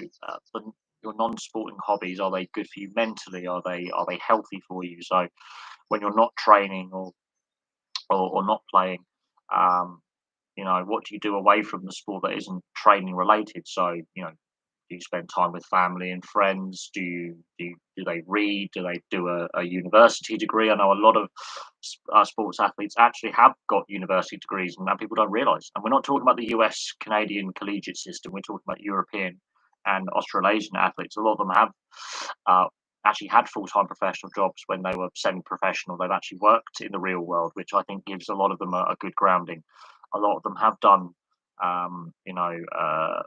Speaker 1: your non-sporting hobbies, are they good for you mentally? Are they healthy for you? So when you're not training or not playing, um, what do you do away from the sport that isn't training related? So, do you spend time with family and friends? Do they read? Do they do a university degree? I know a lot of sports athletes actually have got university degrees, and that people don't realise. And we're not talking about the US Canadian collegiate system. We're talking about European and Australasian athletes. A lot of them have uh, actually had full time professional jobs when they were semi professional. They've actually worked in the real world, which I think gives a lot of them a good grounding. A lot of them have done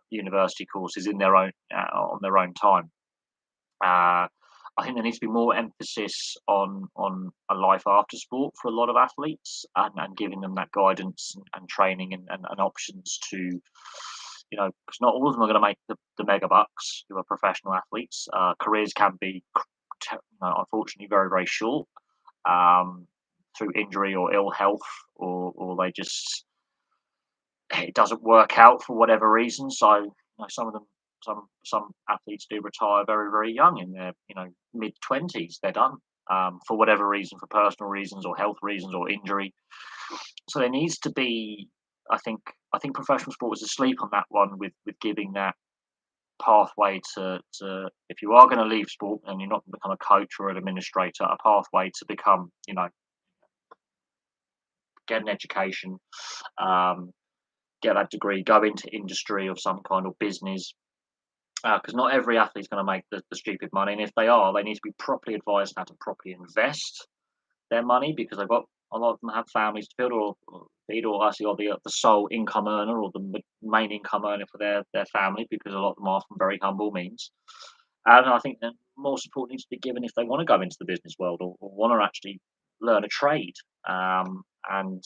Speaker 1: university courses in their own on their own time. Uh, I think there needs to be more emphasis on a life after sport for a lot of athletes, and giving them that guidance and training and options to, because not all of them are going to make the mega bucks who are professional athletes. Careers can be, unfortunately, very, very short, um, through injury or ill health, or they just it doesn't work out for whatever reason. So, some of them, some athletes do retire very, very young in their mid 20s. They're done, for whatever reason, for personal reasons or health reasons or injury. So there needs to be, I think, professional sport is asleep on that one with giving that pathway to if you are going to leave sport and you're not going to become a coach or an administrator, a pathway to become, get an education, um, get that degree, go into industry of some kind or business, because not every athlete's going to make the stupid money, and if they are, they need to be properly advised how to properly invest their money, because they've got a lot of them have families to feed, or feed, or actually are the sole income earner or the main income earner for their family, because a lot of them are from very humble means. And I think that more support needs to be given if they want to go into the business world, or want to actually learn a trade. And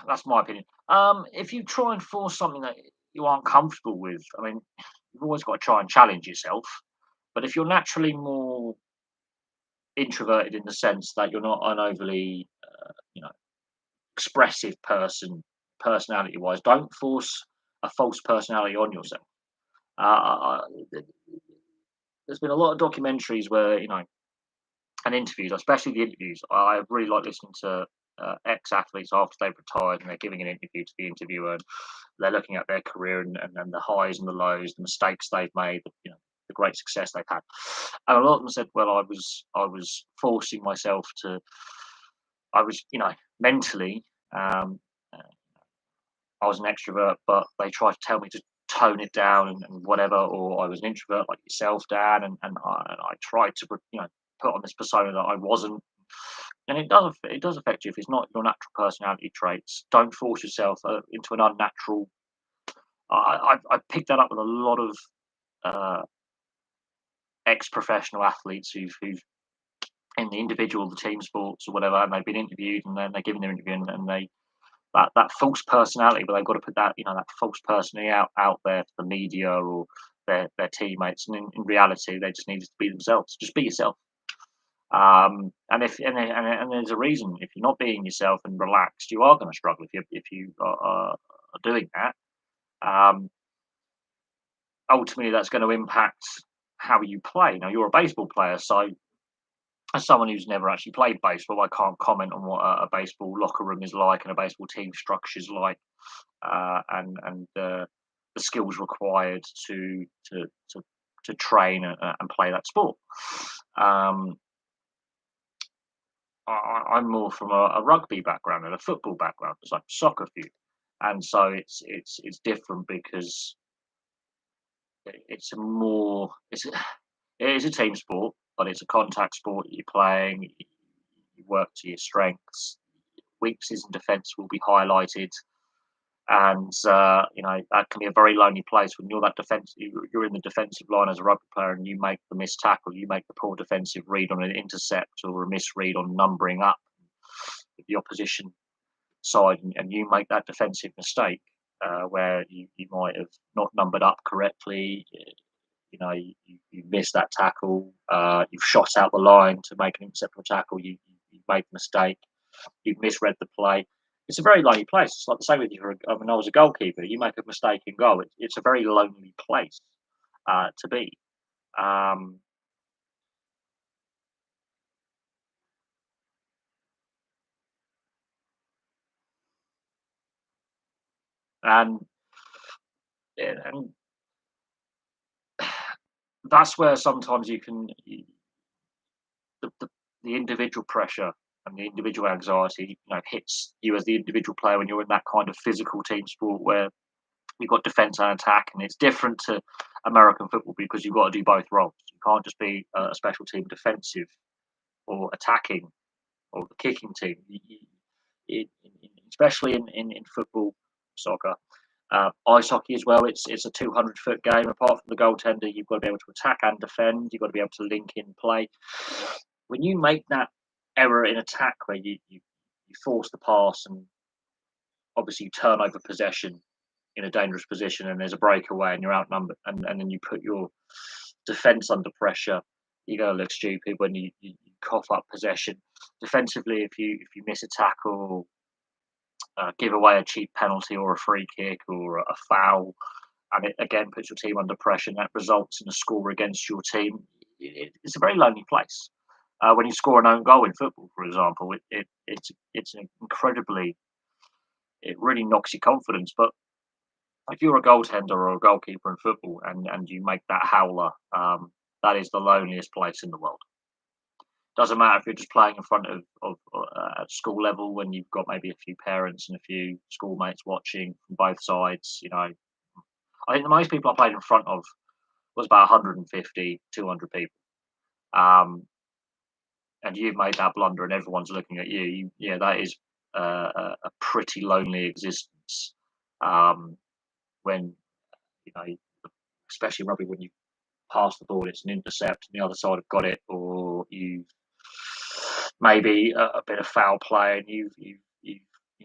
Speaker 1: that's my opinion. If you try and force something that you aren't comfortable with, I mean, you've always got to try and challenge yourself. But if you're naturally more introverted in the sense that you're not an overly, expressive person, personality wise, don't force a false personality on yourself. There's been a lot of documentaries where, and interviews, especially the interviews. I really like listening to ex athletes after they've retired and they're giving an interview to the interviewer, and they're looking at their career and the highs and the lows, the mistakes they've made, the great success they've had. And a lot of them said, "Well, I was forcing myself to. I was, mentally, um, uh, I was an extrovert, but they tried to tell me to tone it down and whatever, or I was an introvert like yourself, Dan, and I tried to, put on this persona that I wasn't." And it does affect you if it's not your natural personality traits. Don't force yourself into an unnatural. I picked that up with a lot of uh, ex-professional athletes who've in the individual, the team sports or whatever, and they've been interviewed, and then they're giving their interview, and they that false personality, but they've got to put that false personality out there for the media or their teammates, and in reality, they just need to be themselves. Just be yourself. And there's a reason, if you're not being yourself and relaxed, you are going to struggle if you are doing that. Um, Ultimately, that's going to impact how you play. Now, you're a baseball player, so as someone who's never actually played baseball, I can't comment on what a baseball locker room is like and a baseball team structure is like, and the skills required to train and play that sport. Um, I'm more from a rugby background and a football background, because I'm soccer for you, and so it's different because it's a more it is a team sport, but it's a contact sport. You're playing, you work to your strengths. Weaknesses and defence will be highlighted, and that can be a very lonely place when you're that defense. You're in the defensive line as a rugby player, and you make the missed tackle, you make the poor defensive read on an intercept or a misread on numbering up the opposition side, and you make that defensive mistake, where you might have not numbered up correctly. You missed that tackle. You've shot out the line to make an intercept or tackle. You've made a mistake. You've misread the play. it's a very lonely place. It's like the same with you. When I was a goalkeeper, you make a mistake in goal. It's a very lonely place to be. Um, and and that's where sometimes the, the, the individual pressure and the individual anxiety, hits you as the individual player when you're in that kind of physical team sport where you've got defence and attack, and it's different to American football because you've got to do both roles. You can't just be a special team defensive or attacking or the kicking team. Especially in football, soccer, ice hockey as well. It's a 200-foot game. Apart from the goaltender, you've got to be able to attack and defend. You've got to be able to link in play. When you make that error in attack where you force the pass and obviously you turn over possession in a dangerous position and there's a breakaway and you're outnumbered and then you put your defence under pressure, you're going to look stupid when you cough up possession. Defensively, if you miss a tackle, give away a cheap penalty or a free kick or a foul, and it again puts your team under pressure, and that results in a score against your team. It's a very lonely place. When you score an own goal in football, for example, it's incredibly, it really knocks your confidence. But if you're a goaltender or a goalkeeper in football and you make that howler, that is the loneliest place in the world. Doesn't matter if you're just playing in front of at school level when you've got maybe a few parents and a few schoolmates watching from both sides. I think the most people I played in front of was about 150, 200 people. Um, and you've made that blunder and everyone's looking at you. Yeah, that is a pretty lonely existence. Um, when, you know, especially rugby, when you pass the ball, it's an intercept and the other side have got it, or you maybe a bit of foul play and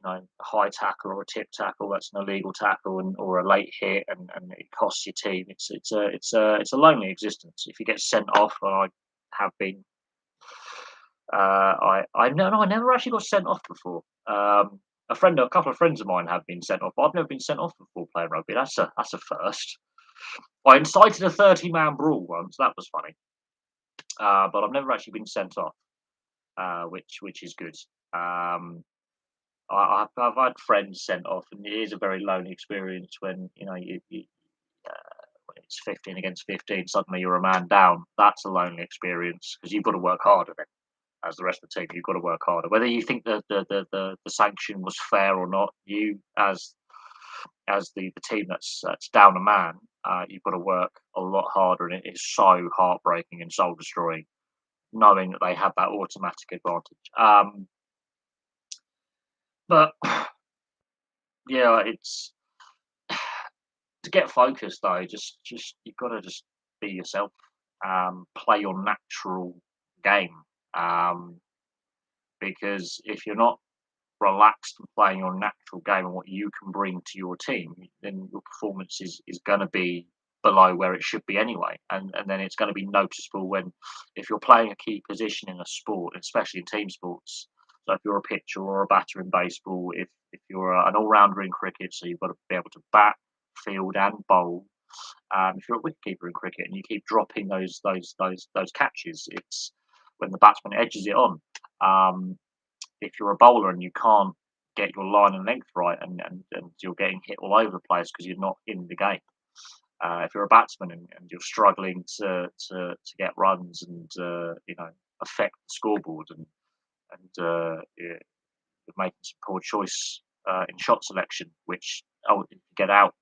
Speaker 1: a high tackle or a tip tackle that's an illegal tackle or a late hit and it costs your team. It's a lonely existence. If you get sent off, and I have been, I no, I never actually got sent off before. A couple of friends of mine have been sent off, but I've never been sent off before playing rugby. That's a first. I incited a 30-man brawl once. That was funny, but I've never actually been sent off, which is good. Um, I've had friends sent off, and it is a very lonely experience when when it's 15 against 15. Suddenly you're a man down. That's a lonely experience because you've got to work harder then, as the rest of the team. You've got to work harder, whether you think the sanction was fair or not. You as the team that's down a man, you've got to work a lot harder, and it is so heartbreaking and soul destroying knowing that they have that automatic advantage. But yeah, it's to get focused though. Just you've got to just be yourself. Play your natural game. Um, because if you're not relaxed and playing your natural game and what you can bring to your team, then your performance is going to be below where it should be anyway. And then it's going to be noticeable when, if you're playing a key position in a sport, especially in team sports. So if you're a pitcher or a batter in baseball, if you're an all-rounder in cricket, so you've got to be able to bat, field, and bowl. If you're a wicketkeeper in cricket and you keep dropping those catches, it's when the batsman edges it on. If you're a bowler and you can't get your line and length right and you're getting hit all over the place because you're not in the game. If you're a batsman and you're struggling to get runs and affect the scoreboard you're making some poor choice in shot selection, which if you get out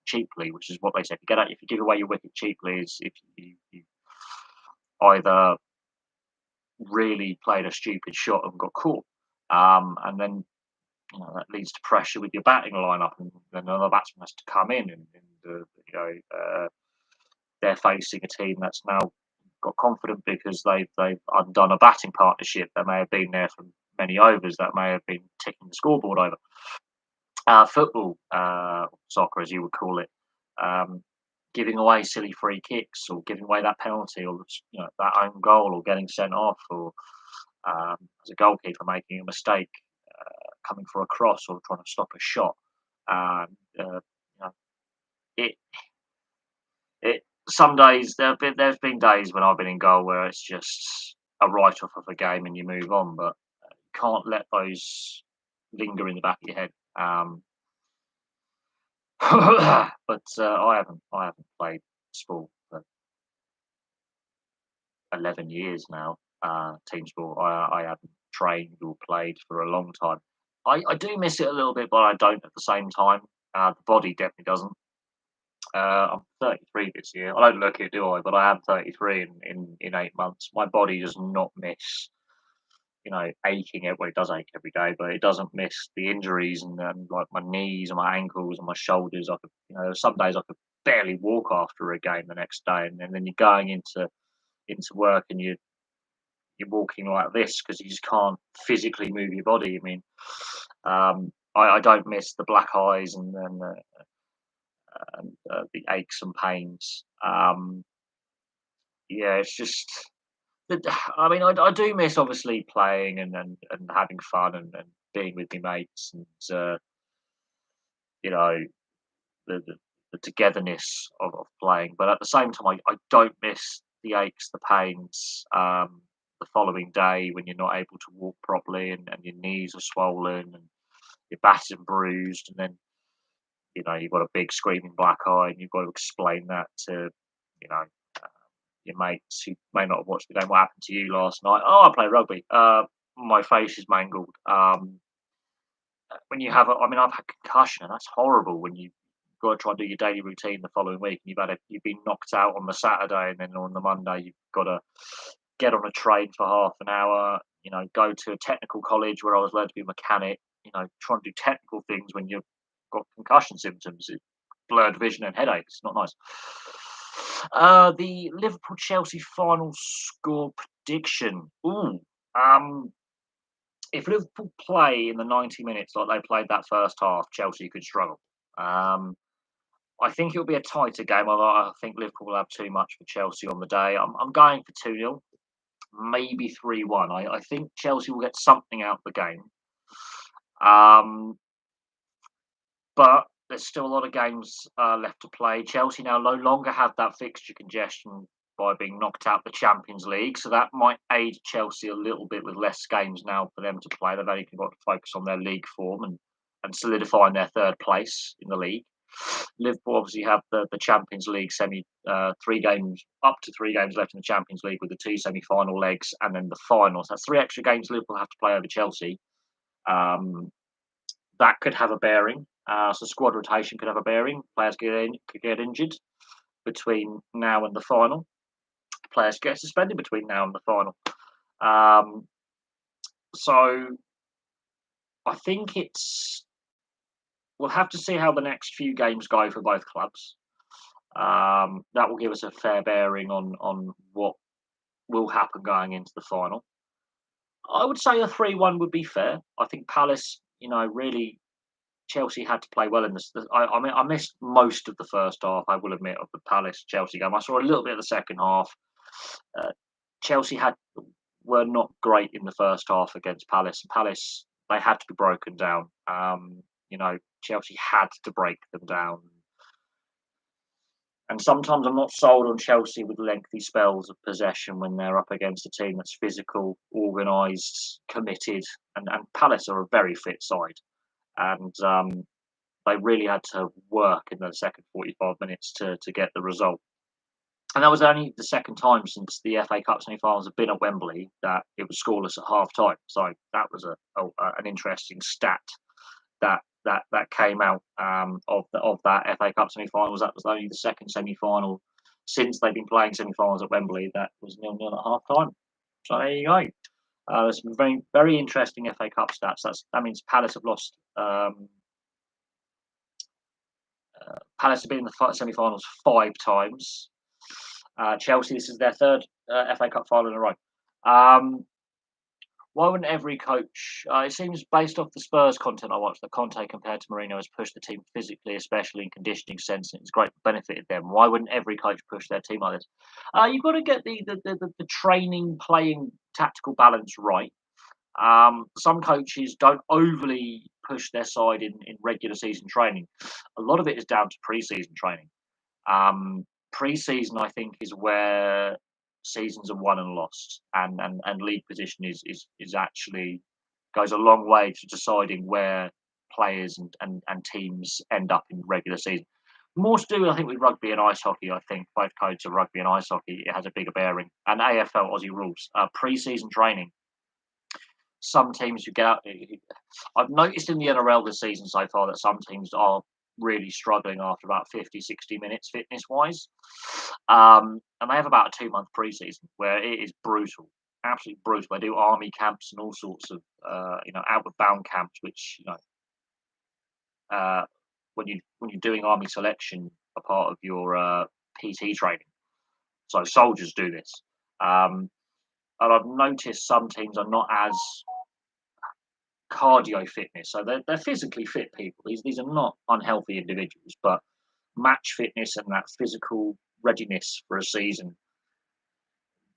Speaker 1: cheaply, which is what they say, if you give away your wicket cheaply, is if you either really played a stupid shot and got caught, and then that leads to pressure with your batting lineup, and then another batsman has to come in, they're facing a team that's now got confident because they've undone a batting partnership that may have been there for many overs that may have been ticking the scoreboard over. Football, soccer as you would call it, um, giving away silly free kicks or giving away that penalty or that own goal or getting sent off or as a goalkeeper making a mistake. coming for a cross or trying to stop a shot. And you know, it it some days there's been days when I've been in goal where it's just a write off of a game and you move on, but you can't let those linger in the back of your head. But I haven't played sport for 11 years now. Team sport. I haven't trained or played for a long time. I do miss it a little bit, but I don't at the same time. The body definitely doesn't. I'm 33 this year. I don't look it, do I? But I am 33 in 8 months. My body does not miss, aching. Well, it does ache every day, but it doesn't miss the injuries and like my knees and my ankles and my shoulders. I could, some days I could barely walk after a game the next day, and then you're going into work and you're walking like this because you just can't physically move your body. I mean, I don't miss the black eyes and the aches and pains. Yeah, it's just. I mean, I do miss obviously playing and having fun and being with my mates and you know the the togetherness of playing. But at the same time, I don't miss the aches, the pains, the following day when you're not able to walk properly and your knees are swollen and you're battered and bruised, and then you've got a big screaming black eye and you've got to explain that to you know your mates who may not have watched the game. What happened to you last night? Oh, I play rugby. My face is mangled. When you have, I mean, I've had concussion, and that's horrible. When you got to try and do your daily routine the following week, and you've been knocked out on the Saturday, and then on the Monday you've got to get on a train for half an hour. Go to a technical college where I was learned to be a mechanic. Try and do technical things when you've got concussion symptoms, blurred vision and headaches. Not nice. The Liverpool Chelsea final score prediction. Ooh, if Liverpool play in the 90 minutes like they played that first half, Chelsea could struggle. Um, I think it'll be a tighter game. I think Liverpool will have too much for Chelsea on the day. I'm going for 2-0, maybe 3-1. I think Chelsea will get something out of the game. But there's still a lot of games left to play. Chelsea now no longer have that fixture congestion by being knocked out the Champions League, so that might aid Chelsea a little bit with less games now for them to play. They've only got to focus on their league form and solidifying their third place in the league. Liverpool obviously have the Champions League up to 3 games left in the Champions League with the 2 semi-final legs and then the finals. That's 3 extra games Liverpool have to play over Chelsea. That could have a bearing. So squad rotation could have a bearing. Players could get injured between now and the final. Players get suspended between now and the final. So I think we'll have to see how the next few games go for both clubs. That will give us a fair bearing on what will happen going into the final. I would say a 3-1 would be fair. I think Palace, really Chelsea had to play well in this. I mean, I missed most of the first half, I will admit, of the Palace Chelsea game. I saw a little bit of the second half. Chelsea were not great in the first half against Palace. Palace, they had to be broken down. Chelsea had to break them down. And sometimes I'm not sold on Chelsea with lengthy spells of possession when they're up against a team that's physical, organised, committed. And Palace are a very fit side. And they really had to work in the second 45 minutes to get the result. And that was only the second time since the FA Cup semi-finals have been at Wembley that it was scoreless at half time. So that was an interesting stat that came out of that FA Cup semi-finals. That was only the second semi-final since they've been playing semi-finals at Wembley that was 0-0 at half time. So there you go. There's some very, very interesting FA Cup stats. That means Palace have lost. Palace have been in the semi-finals 5 times. Chelsea, this is their third FA Cup final in a row. Why wouldn't every coach? It seems based off the Spurs content I watched that Conte compared to Mourinho has pushed the team physically, especially in conditioning sense, and it's great benefited them. Why wouldn't every coach push their team like this? You've got to get the training, playing, tactical balance right. Some coaches don't overly push their side in regular season training. A lot of it is down to pre-season training. Pre-season, I think, is where seasons are won and lost, and league position is actually goes a long way to deciding where players and teams end up in regular season. More to do, I think, with rugby and ice hockey. I think both codes of rugby and ice hockey it has a bigger bearing. And AFL Aussie rules, pre-season training. Some teams you get out. I've noticed in the NRL this season so far that some teams are really struggling after about 50, 60 minutes fitness wise. And they have about a 2 month preseason where it is brutal, absolutely brutal. They do army camps and all sorts of, outward bound camps, which, when you're doing army selection, a part of your PT training. So soldiers do this. And I've noticed some teams are not as cardio fitness. So they're physically fit people. These are not unhealthy individuals, but match fitness and that physical readiness for a season,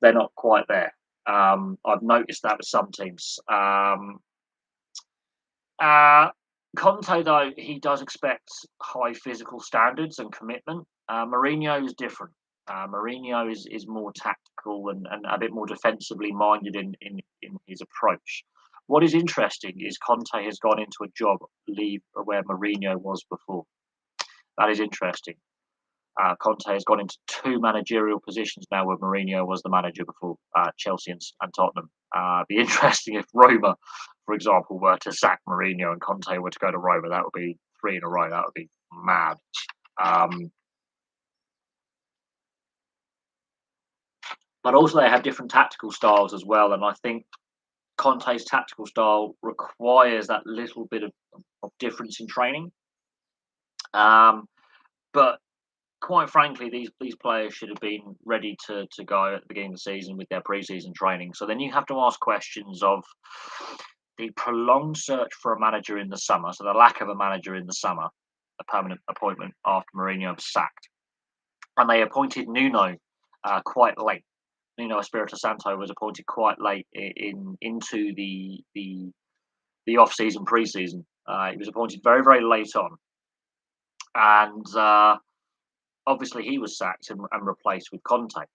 Speaker 1: they're not quite there. I've noticed that with some teams. Uh, Conte, though, he does expect high physical standards and commitment. Mourinho is different. Mourinho is more tactical and a bit more defensively minded in his approach. What is interesting is Conte has gone into a job leave where Mourinho was before. That is interesting. Conte has gone into two managerial positions now where Mourinho was the manager before, Chelsea and Tottenham. It'd be interesting if Roma, for example, were to sack Mourinho and Conte were to go to Roma. That would be three in a row. That would be mad. But also they have different tactical styles as well, and I think Conte's tactical style requires that little bit of difference in training. But quite frankly, these players should have been ready to go at the beginning of the season with their preseason training. So then you have to ask questions of the prolonged search for a manager in the summer, so the lack of a manager in the summer, a permanent appointment after Mourinho was sacked, and they appointed Nuno quite late. Nuno Espirito Santo was appointed quite late into the off season preseason. He was appointed very very late on, and obviously he was sacked and replaced with Conte.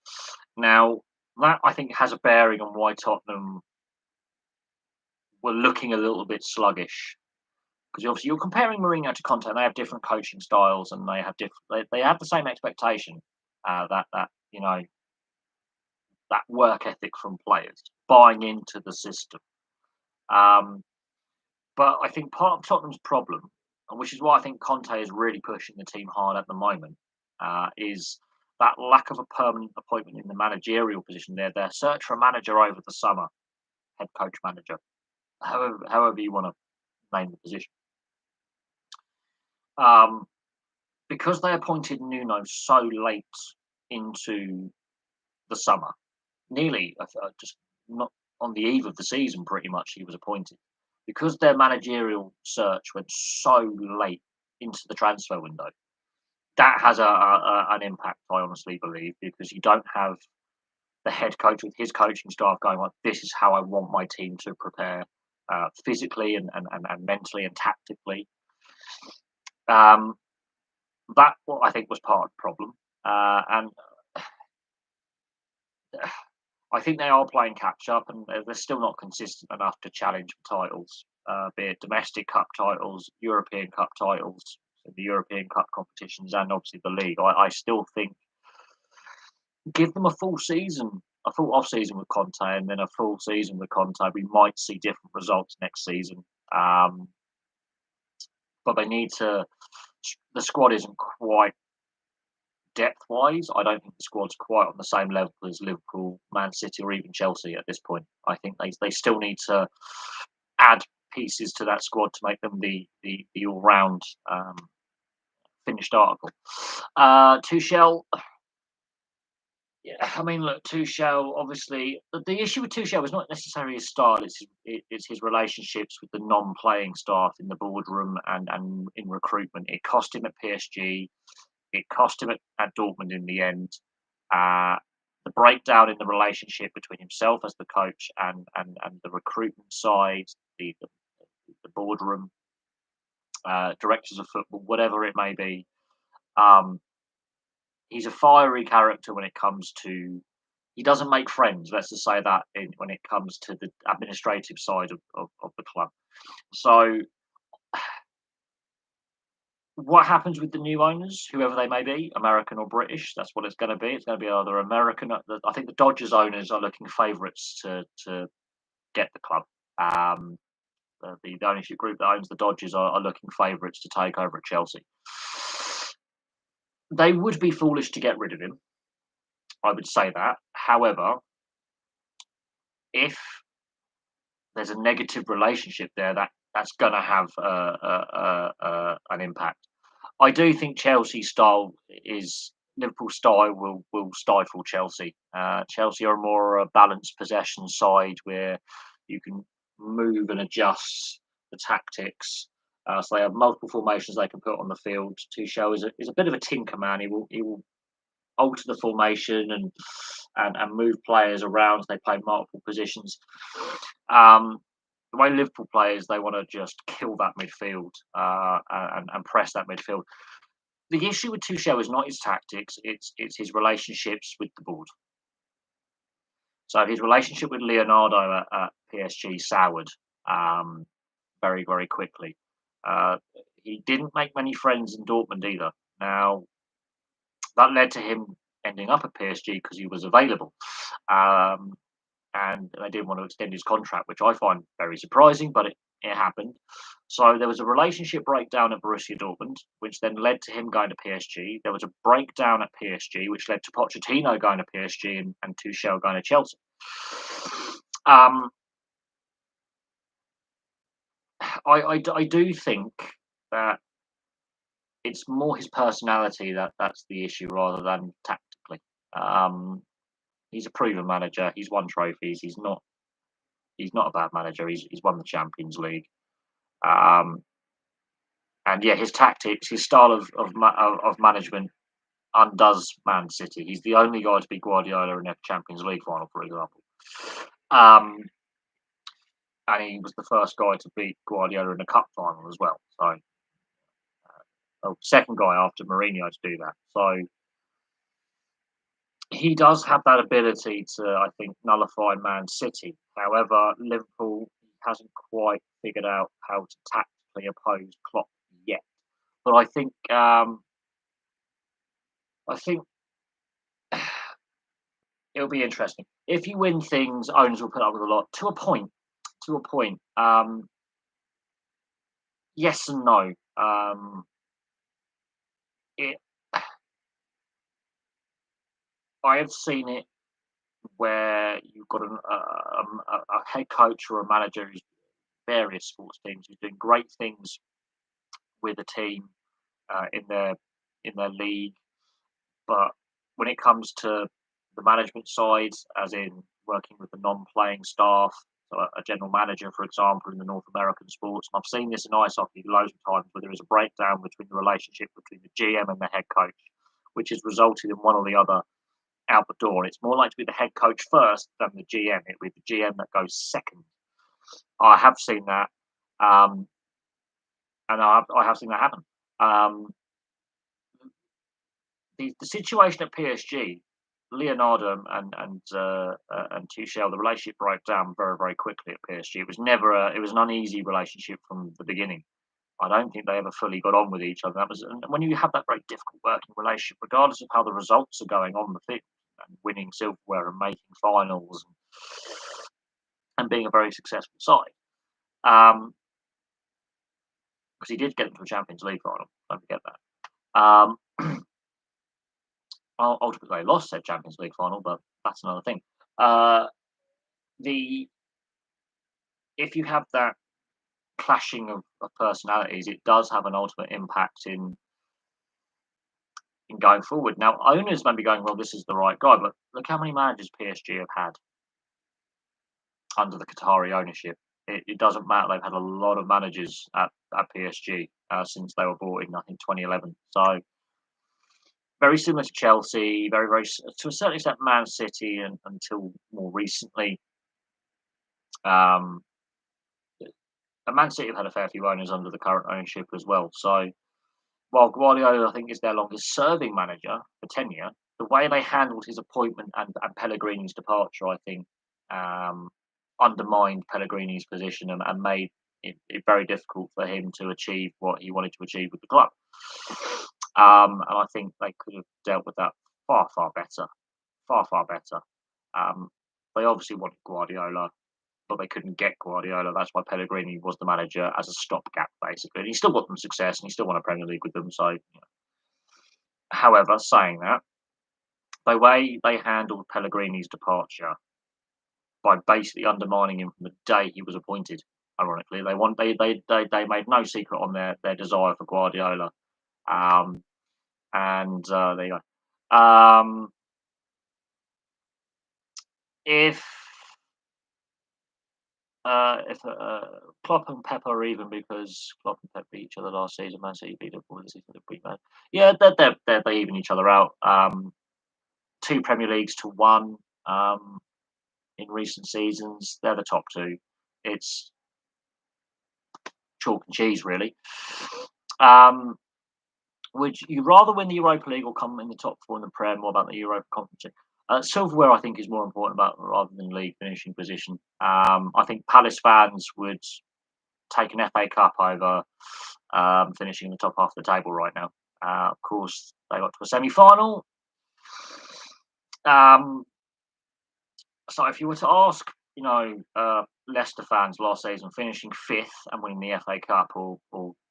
Speaker 1: Now that I think has a bearing on why Tottenham were looking a little bit sluggish, because obviously you're comparing Mourinho to Conte, and they have different coaching styles, and they have different. They have the same expectation that that work ethic from players buying into the system. Um, but I think part of Tottenham's problem, and which is why I think Conte is really pushing the team hard at the moment, is that lack of a permanent appointment in the managerial position. Their search for a manager over the summer, head coach manager, however you want to name the position. Because they appointed Nuno so late into the summer, nearly just not on the eve of the season, pretty much he was appointed. Because their managerial search went so late into the transfer window, that has an impact, I honestly believe, because you don't have the head coach with his coaching staff going like, this is how I want my team to prepare physically and mentally and tactically. That what I think was part of the problem, and I think they are playing catch up, and they're still not consistent enough to challenge for titles, be it domestic cup titles, European Cup titles, the European Cup competitions, and obviously the league. I still think give them a full season, a full off season with Conte, and then a full season with Conte. We might see different results next season, but they need to. The squad isn't quite depth wise. I don't think the squad's quite on the same level as Liverpool, Man City, or even Chelsea at this point. I think they still need to add pieces to that squad to make them the all round finished article. Tuchel. Yeah, I mean, look, Tuchel. Obviously, the issue with Tuchel is not necessarily his style; it's his relationships with the non-playing staff in the boardroom and in recruitment. It cost him at PSG. It cost him at Dortmund in the end. the breakdown in the relationship between himself as the coach and the recruitment side, the boardroom, directors of football, whatever it may be. Um, he's a fiery character when it comes to. He doesn't make friends. Let's just say that when it comes to the administrative side of the club. So, what happens with the new owners, whoever they may be, American or British? That's what it's going to be. It's going to be either American. I think the Dodgers owners are looking favourites to get the club. Um, the ownership group that owns the Dodgers are looking favourites to take over at Chelsea. They would be foolish to get rid of him. I would say that. However, if there's a negative relationship there, that's going to have an impact. I do think Chelsea style is Liverpool style will stifle Chelsea. Chelsea are more a balanced possession side where you can move and adjust the tactics. So they have multiple formations they can put on the field. Tuchel is a bit of a tinker man. He will alter the formation and move players around. So they play multiple positions. The way Liverpool players, they want to just kill that midfield and press that midfield. The issue with Tuchel is not his tactics; it's his relationships with the board. So his relationship with Leonardo at PSG soured very, very quickly. Uh, he didn't make many friends in Dortmund either. Now that led to him ending up at PSG because he was available. Um, and they didn't want to extend his contract, which I find very surprising, but it happened. So there was a relationship breakdown at Borussia Dortmund, which then led to him going to PSG. There was a breakdown at PSG, which led to Pochettino going to PSG and Tuchel going to Chelsea. Um, I do think that it's more his personality that's the issue rather than tactically. He's a proven manager. He's won trophies. He's not a bad manager. He's won the Champions League. Um, and yeah, his tactics, his style of management undoes Man City. He's the only guy to beat Guardiola in a Champions League final, for example. Um, and he was the first guy to beat Guardiola in a cup final as well. So, second guy after Mourinho to do that. So he does have that ability to, I think, nullify Man City. However, Liverpool hasn't quite figured out how to tactically oppose Klopp yet. But I think it'll be interesting. If you win things, owners will put up with a lot to a point. To a point. Yes and no. It, I have seen it where you've got a head coach or a manager who's various sports teams who's doing great things with a team in their league, but when it comes to the management side, as in working with the non-playing staff, so a general manager, for example, in the North American sports, and I've seen this in ice hockey loads of times, where there is a breakdown between the relationship between the GM and the head coach, which has resulted in one or the other out the door. It's more like to be the head coach first than the GM. It will be the GM that goes second. I have seen that, and I have seen that happen. The situation at PSG, Leonardo and Tuchel, the relationship broke down very, very quickly at PSG. It was it was an uneasy relationship from the beginning. I don't think they ever fully got on with each other. And when you have that very difficult working relationship, regardless of how the results are going on the field, and winning silverware and making finals and being a very successful side, because he did get into a Champions League final. Don't forget that. Ultimately, they lost their Champions League final, but that's another thing. The If you have that clashing of personalities, it does have an ultimate impact in going forward. Now, owners may be going, well, this is the right guy, but look how many managers PSG have had under the Qatari ownership. It doesn't matter. They've had a lot of managers at PSG since they were bought in, I think, 2011. So very similar to Chelsea, to a certain extent Man City, and until more recently. Um, and Man City have had a fair few owners under the current ownership as well. So while Guardiola, I think, is their longest serving manager for tenure, the way they handled his appointment and Pellegrini's departure, I think, um, undermined Pellegrini's position and made it very difficult for him to achieve what he wanted to achieve with the club. And I think they could have dealt with that far better, far better. Um, they obviously wanted Guardiola, but they couldn't get Guardiola. That's why Pellegrini was the manager as a stopgap, basically. And he still got them success, and he still won a Premier League with them. So, however, saying that, the way they handled Pellegrini's departure by basically undermining him from the day he was appointed. Ironically, they made no secret on their desire for Guardiola. Um, and there you go. If Klopp and Pep are even because Klopp and Pep beat each other last season. Man City beat Liverpool this season. Beat Man. Yeah, they even each other out. Two Premier Leagues to one in recent seasons. They're the top two. It's chalk and cheese, really. Um, would you rather win the Europa League or come in the top four in the Prem? More about the Europa Conference League? Silverware, I think, is more important about rather than league finishing position. I think Palace fans would take an FA Cup over finishing in the top half of the table right now. Of course, they got to a semi-final. So if you were to ask, Leicester fans last season finishing fifth and winning the FA Cup or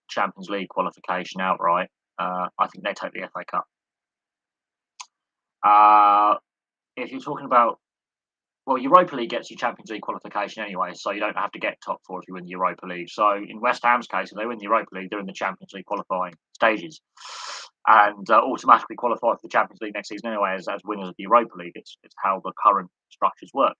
Speaker 1: Champions League qualification outright, I think they take the FA Cup. If you're talking about, well, Europa League gets you Champions League qualification anyway, so you don't have to get top four if you win the Europa League. So in West Ham's case, if they win the Europa League, they're in the Champions League qualifying stages and automatically qualify for the Champions League next season anyway as winners of the Europa League. It's how the current structures work.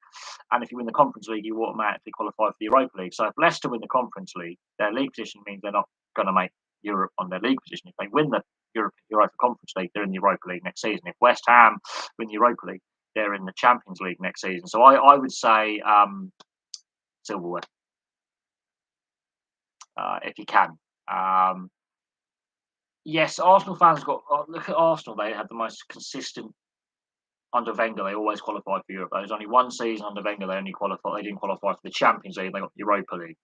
Speaker 1: And if you win the Conference League, you automatically qualify for the Europa League. So if Leicester win the Conference League, their league position means they're not going to make Europe on their league position. If they win the Europa Conference League, they're in the Europa League next season. If West Ham win the Europa League, they're in the Champions League next season. So I would say silverware, if you can. Yes, Arsenal fans got look at Arsenal. They had the most consistent under Wenger. They always qualified for Europe. There was only one season under Wenger they only qualified. They didn't qualify for the Champions League. They got the Europa League.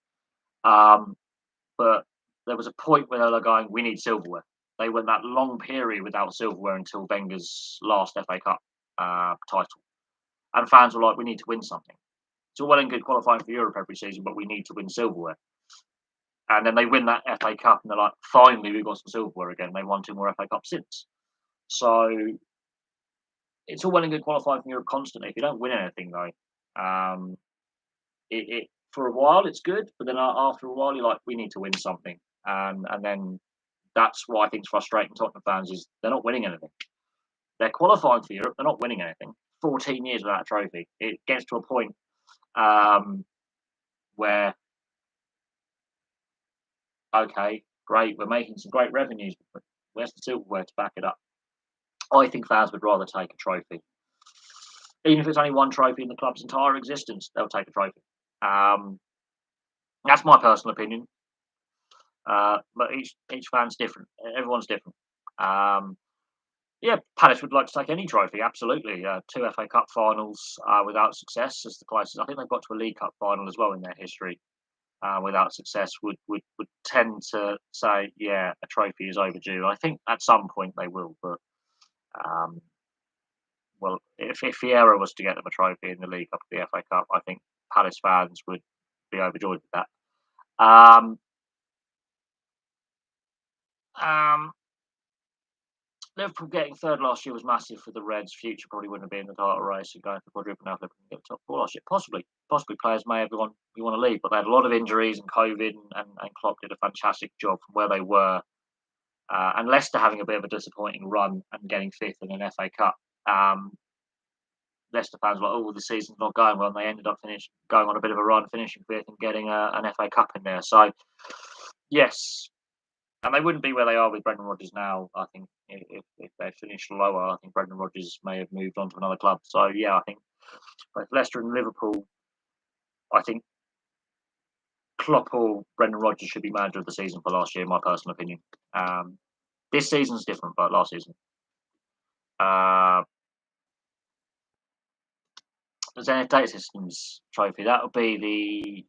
Speaker 1: But there was a point where they were going, we need silverware. They went that long period without silverware until Wenger's last FA Cup title. And fans were like, we need to win something. It's all well and good qualifying for Europe every season, but we need to win silverware. And then they win that FA Cup, and they're like, finally, we've got some silverware again. They won two more FA Cups since. So it's all well and good qualifying for Europe constantly. If you don't win anything, though, it for a while it's good, but then after a while, you're like, we need to win something. And then that's what I think is frustrating Tottenham fans is they're not winning anything. They're qualifying for Europe, they're not winning anything. 14 years without a trophy. It gets to a point where, okay, great, we're making some great revenues, but where's the silverware to back it up? I think fans would rather take a trophy. Even if it's only one trophy in the club's entire existence, they'll take a trophy. That's my personal opinion. But each fan's different. Everyone's different. Yeah, Palace would like to take any trophy, absolutely. Two FA Cup finals without success is the closest. I think they've got to a League Cup final as well in their history. Without success, would tend to say, yeah, a trophy is overdue. I think at some point they will, but well, if Vieira was to get them a trophy in the League Cup, the FA Cup, I think Palace fans would be overjoyed with that. Liverpool getting third last year was massive for the Reds. Future probably wouldn't have been in the title race and going for quadruple now. Liverpool get the top four last year. Possibly players may have want to leave, but they had a lot of injuries and COVID, and Klopp did a fantastic job from where they were. And Leicester having a bit of a disappointing run and getting fifth in an FA Cup. Leicester fans were like, oh, the season's not going well, and they ended up going on a bit of a run, finishing fifth and getting an FA Cup in there. So, yes. And they wouldn't be where they are with Brendan Rodgers now, I think, if they finished lower. I think Brendan Rodgers may have moved on to another club. So yeah, I think both Leicester and Liverpool. I think Klopp or Brendan Rodgers should be manager of the season for last year, in my personal opinion. Um, this season's different, but last season. Uh, the Zenith Data Systems trophy. That would be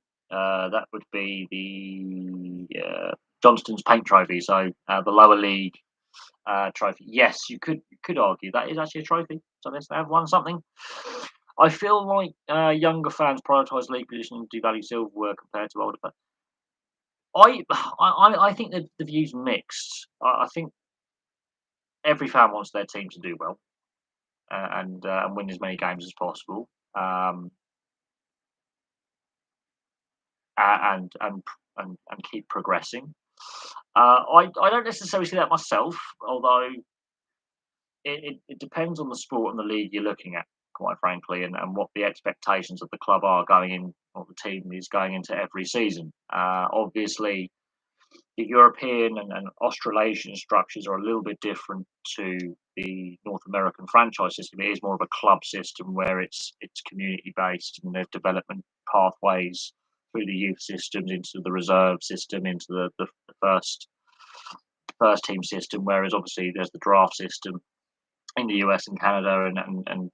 Speaker 1: the Johnston's Paint Trophy. So the lower league trophy. Yes, you could argue that is actually a trophy. So they have won something. I feel like younger fans prioritise league position and devalue silverware compared to older fans. I think the view's mixed. I think every fan wants their team to do well and win as many games as possible, and keep progressing. I don't necessarily see that myself, although it depends on the sport and the league you're looking at, quite frankly, and what the expectations of the club are going in, or the team is going into every season. Obviously, the European and Australasian structures are a little bit different to the North American franchise system. It is more of a club system where it's community based, and there's development pathways through the youth systems into the reserve system into the first team system. Whereas obviously there's the draft system in the US and Canada and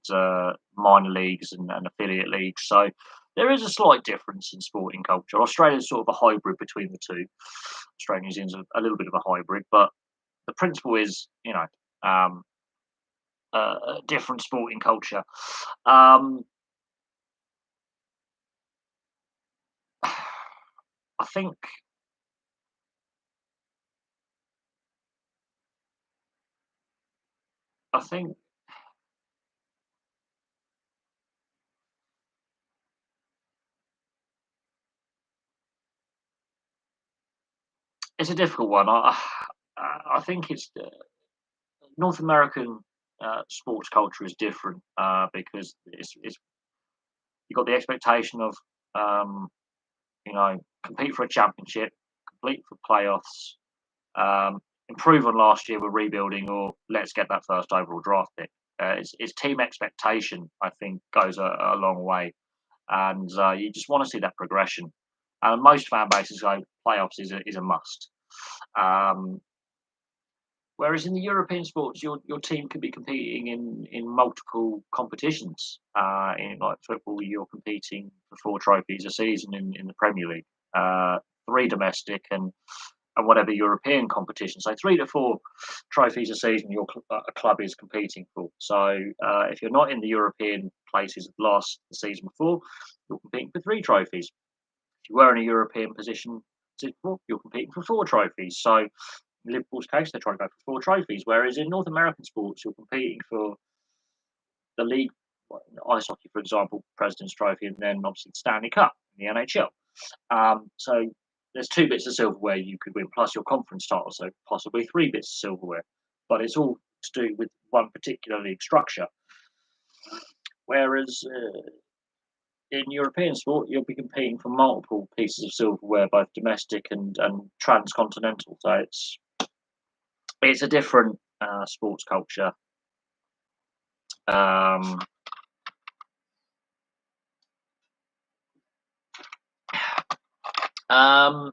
Speaker 1: minor leagues and affiliate leagues. So there is a slight difference in sporting culture. Australia's sort of a hybrid between the two. Australia and New Zealand's a little bit of a hybrid, but the principle is, um, a different sporting culture. Um, I think I think it's a difficult one. I think it's North American sports culture is different because it's you've got the expectation of um, compete for a championship, complete for playoffs, improve on last year. We're rebuilding, or let's get that first overall draft pick. It's team expectation. I think goes a long way, and you just want to see that progression. And most fan bases go playoffs is a must. Um, Whereas in the European sports, your team could be competing in multiple competitions. In like football, you're competing for 4 trophies a season in the Premier League, uh, 3 domestic and whatever European competition. So 3 to 4 trophies a season a club is competing for. So if you're not in the European places last the season before, you're competing for 3 trophies. If you were in a European position before, you're competing for 4 trophies. So in Liverpool's case, they're trying to go for 4 trophies. Whereas in North American sports, you're competing for the league, ice hockey, for example, President's Trophy, and then obviously the Stanley Cup in the NHL. So there's 2 bits of silverware you could win, plus your conference title, so possibly 3 bits of silverware. But it's all to do with one particular league structure. Whereas in European sport, you'll be competing for multiple pieces of silverware, both domestic and transcontinental. So it's a different sports culture. Um, um,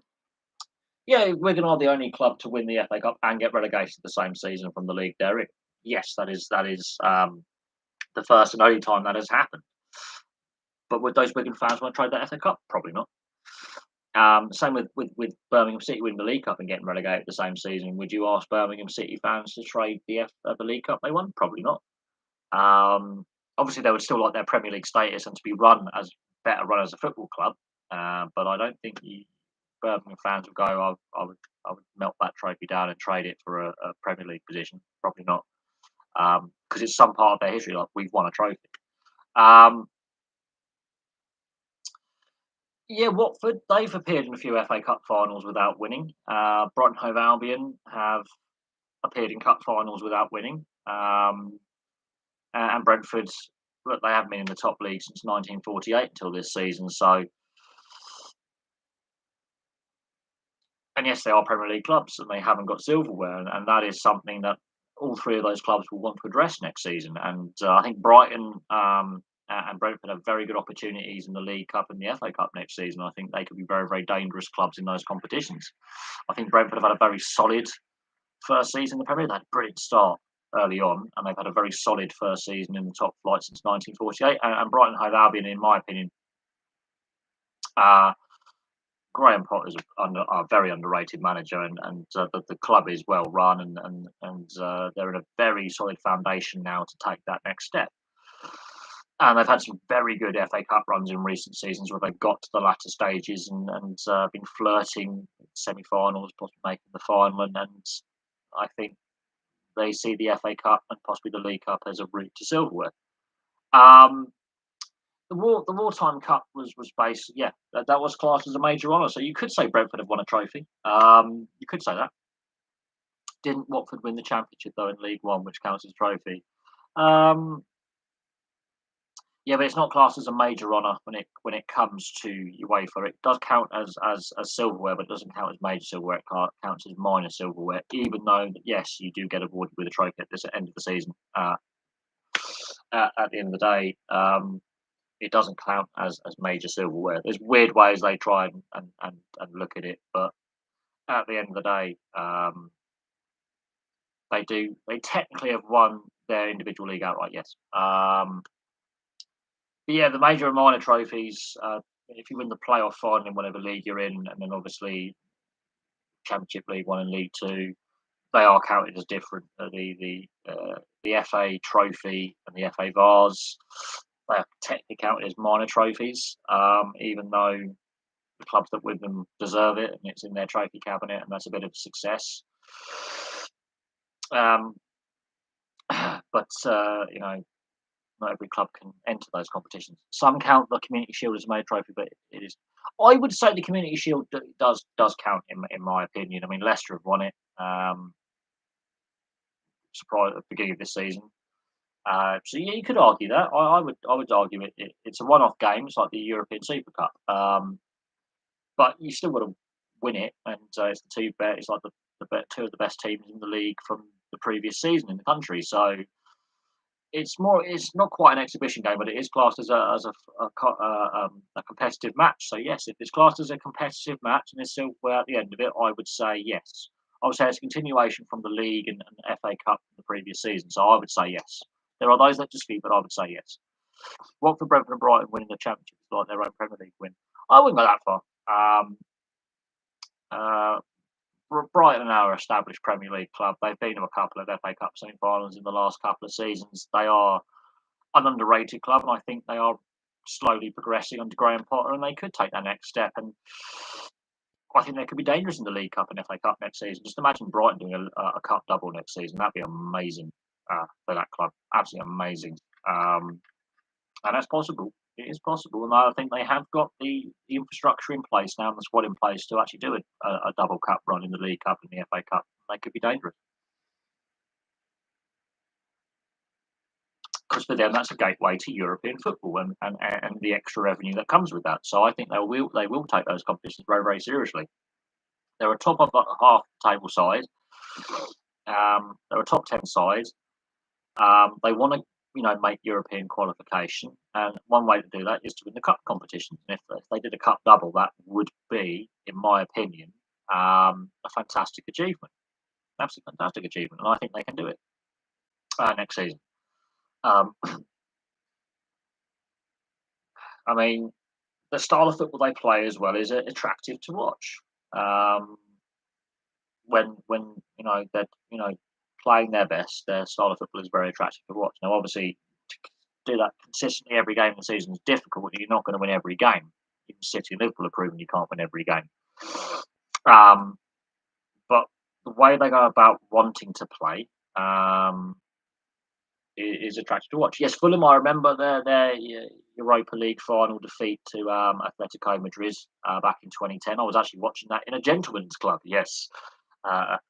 Speaker 1: yeah, Wigan are the only club to win the FA Cup and get relegated the same season from the league they're in. Yes, that is the first and only time that has happened. But would those Wigan fans want to trade that FA Cup? Probably not. Same with Birmingham City winning the League Cup and getting relegated the same season. Would you ask Birmingham City fans to trade the League Cup they won? Probably not. Obviously, they would still like their Premier League status and to be better run as a football club. But I don't think Birmingham fans would go. I would melt that trophy down and trade it for a Premier League position. Probably not, because it's some part of their history. Like we've won a trophy. Um, Yeah, Watford, they've appeared in a few FA Cup finals without winning. Brighton Hove Albion have appeared in cup finals without winning. And Brentford, look, they haven't been in the top league since 1948 until this season. So, and yes, they are Premier League clubs and they haven't got silverware. And that is something that all three of those clubs will want to address next season. And I think Brighton and Brentford have very good opportunities in the League Cup and the FA Cup next season. I think they could be very, very dangerous clubs in those competitions. I think Brentford have had a very solid first season in the Premier League. They had a brilliant start early on, and they've had a very solid first season in the top flight since 1948. And Brighton Hove Albion, in my opinion, Graham Potter is a very underrated manager, and the club is well run, and they're in a very solid foundation now to take that next step. And they've had some very good FA Cup runs in recent seasons where they've got to the latter stages and been flirting semi-finals, possibly making the final. And I think they see the FA Cup and possibly the League Cup as a route to silverware. The wartime cup was based, that was classed as a major honour. So you could say Brentford have won a trophy. You could say that. Didn't Watford win the championship though in League One, which counts as a trophy? Yeah, but it's not classed as a major honour when it comes to UEFA. It does count as silverware, but it doesn't count as major silverware. It counts as minor silverware, even though yes, you do get awarded with a trophy at the end of the season. At the end of the day, it doesn't count as major silverware. There's weird ways they try and look at it, but at the end of the day, they technically have won their individual league outright. Yes. But yeah, the major and minor trophies. If you win the playoff final in whatever league you're in, and then obviously Championship League One and League Two, they are counted as different. The FA Trophy and the FA Vase, they are technically counted as minor trophies, even though the clubs that win them deserve it, and it's in their trophy cabinet, and that's a bit of a success. But not every club can enter those competitions. Some count the Community Shield as a major trophy, but it is. I would say the Community Shield does count in my opinion. I mean, Leicester have won it. Surprise at the beginning of this season. So yeah, you could argue that. I would argue it's a one-off game. It's like the European Super Cup. But you still got to win it, and it's it's like the two of the best teams in the league from the previous season in the country. So it's not quite an exhibition game, but it is classed as a competitive match. So yes, if it's classed as a competitive match and there's silverware at the end of it, I would say yes. I would say it's a continuation from the league and the FA Cup from the previous season. So I would say yes. There are those that dispute, but I would say yes. Watford, Brentford, and Brighton winning the championship is like their own Premier League win. I wouldn't go that far. Brighton are an established Premier League club. They've been to a couple of FA Cup semi-finals in the last couple of seasons. They are an underrated club, and I think they are slowly progressing under Graham Potter, and they could take that next step. And I think they could be dangerous in the League Cup and FA Cup next season. Just imagine Brighton doing a cup double next season. That'd be amazing for that club. Absolutely amazing. And that's possible. It is possible, and I think they have got the infrastructure in place now and the squad in place to actually do a double cup run in the League Cup and the FA Cup. They could be dangerous because for them that's a gateway to European football and the extra revenue that comes with that. So I think they will take those competitions very, very seriously. They're a top of half table side. They're a top 10 side. They want to make European qualification, and one way to do that is to win the cup competition. And if they did a cup double, that would be, in my opinion, a fantastic achievement. Absolutely fantastic achievement, and I think they can do it next season. I mean, the style of football they play as well is attractive to watch. When they're playing their best, their style of football is very attractive to watch. Now, obviously, to do that consistently every game of the season is difficult. You're not going to win every game. Even City and Liverpool have proven you can't win every game. But the way they go about wanting to play is attractive to watch. Yes, Fulham, I remember their Europa League final defeat to Atletico Madrid back in 2010. I was actually watching that in a gentleman's club. Yes. A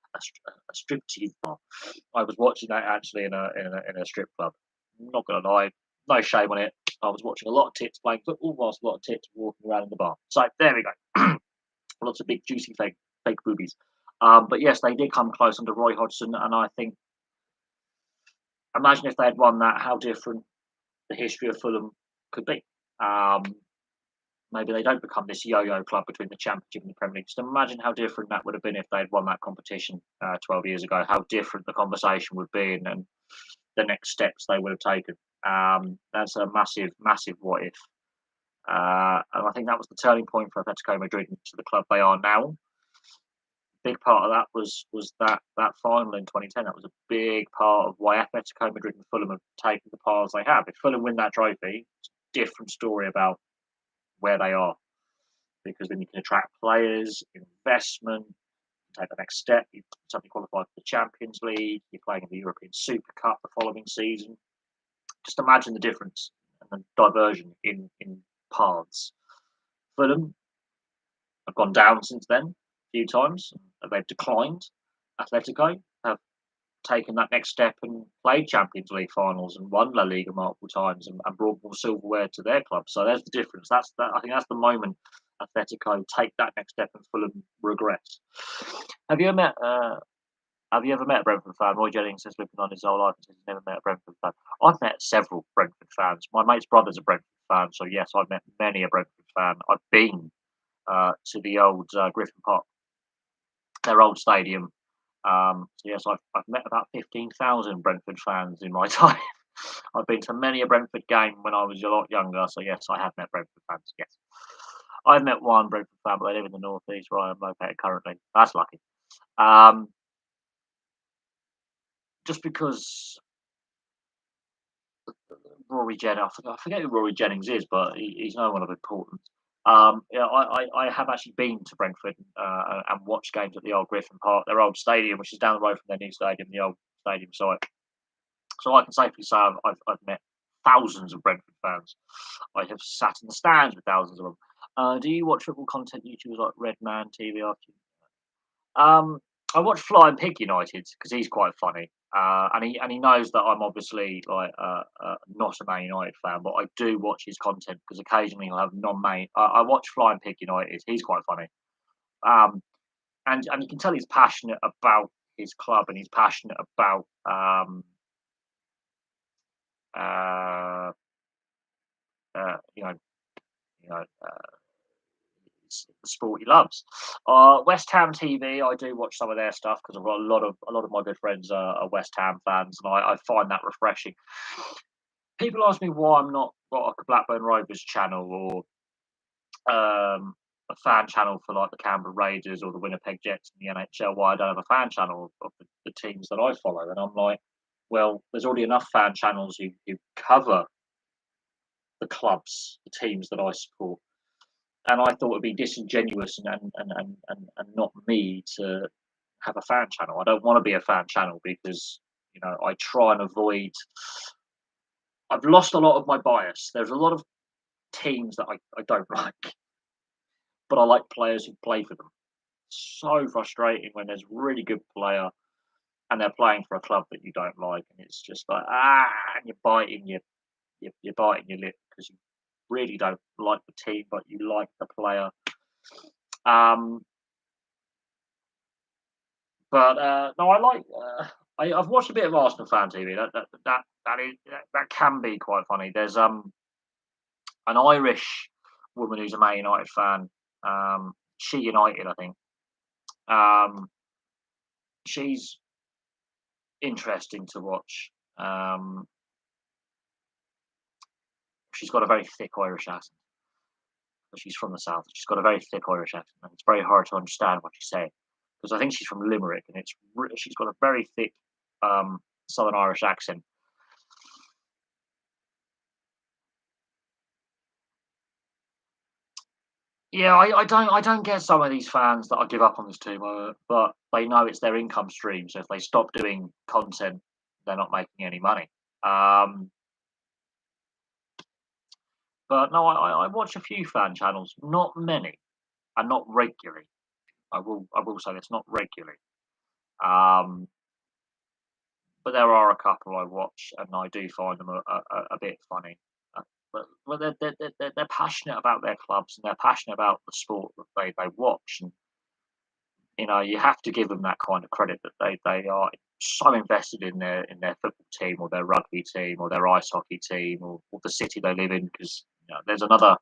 Speaker 1: striptease bar. I was watching that actually in a strip club. I'm not gonna lie, no shame on it. I was watching a lot of tits playing football, whilst a lot of tits walking around in the bar. So there we go. Lots of big juicy fake boobies. But yes, they did come close under Roy Hodgson, and I think Imagine if they had won that, how different the history of Fulham could be. Um, Maybe they don't become this yo-yo club between the Championship and the Premier League. Just imagine how different that would have been if they'd won that competition 12 years ago. How different the conversation would be, and the next steps they would have taken. That's a massive, massive what if. And I think that was the turning point for Atletico Madrid to the club they are now. Big part of that was that final in 2010. That was a big part of why Atletico Madrid and Fulham have taken the paths they have. If Fulham win that trophy, it's a different story about where they are, because then you can attract players, investment, take the next step. You suddenly qualify for the Champions League. You're playing in the European Super Cup the following season. Just imagine the difference and the diversion in paths. Fulham have gone down since then a few times. They've declined. Atletico have taken that next step and played Champions League finals and won La Liga multiple times, and brought more silverware to their club. So there's the difference. I think that's the moment Atletico take that next step and Fulham regress. Have you ever met? Have you ever met a Brentford fan? Roy Jennings has lived on his whole life and says he's never met a Brentford fan. I've met several Brentford fans. My mate's brother's a Brentford fan, so yes, I've met many a Brentford fan. I've been to the old Griffin Park, their old stadium. So yes, I've met about 15,000 Brentford fans in my time. I've been to many a Brentford game when I was a lot younger. So yes, I have met Brentford fans. Yes, I've met one Brentford fan, but they live in the northeast where I am located currently. That's lucky. Um, just because Rory Jennings, I forget who Rory Jennings is, but he's no one of importance. Yeah, I have actually been to Brentford and watched games at the old Griffin Park, their old stadium, which is down the road from their new stadium, the old stadium site. So I can safely say I've met thousands of Brentford fans. I have sat in the stands with thousands of them. Do you watch football content YouTubers like Redman TV after? I watch Flying Pig United because he's quite funny, and he knows that I'm obviously like not a Man United fan, but I do watch his content because occasionally he'll have non-main. I watch Flying Pig United. He's quite funny, um, and you can tell he's passionate about his club and he's passionate about uh, you know you know. The sport he loves. West Ham TV, I do watch some of their stuff because I've got a lot of my good friends are West Ham fans, and I find that refreshing. People ask me why I'm not got like a Blackburn Rovers channel or a fan channel for like the Canberra Raiders or the Winnipeg Jets in the NHL. Why I don't have a fan channel of the teams that I follow, and I'm like, well, there's already enough fan channels who cover the clubs, the teams that I support. And I thought it'd be disingenuous and not me to have a fan channel. I don't want to be a fan channel because I try and avoid. I've lost a lot of my bias. There's a lot of teams that I don't like, but I like players who play for them. So frustrating when there's a really good player and they're playing for a club that you don't like, and it's just like and you're biting your lip because you really don't like the team, but you like the player. Um, But no, I like. I've watched a bit of Arsenal fan TV. That can be quite funny. There's an Irish woman who's a Man United fan. She United, I think. Um, she's interesting to watch. She's got a very thick Irish accent. She's from the south. She's got a very thick Irish accent, and it's very hard to understand what she's saying because I think she's from Limerick, and she's got a very thick Southern Irish accent. Yeah, I don't get some of these fans that I give up on this team, but they know it's their income stream. So if they stop doing content, they're not making any money. Um, but no, I watch a few fan channels, not many, and not regularly. I will say it's not regularly. Um, but there are a couple I watch, and I do find them a bit funny. But they're passionate about their clubs and they're passionate about the sport that they watch, and you have to give them that kind of credit that they are so invested in their football team or their rugby team or their ice hockey team or the city they live in because there's another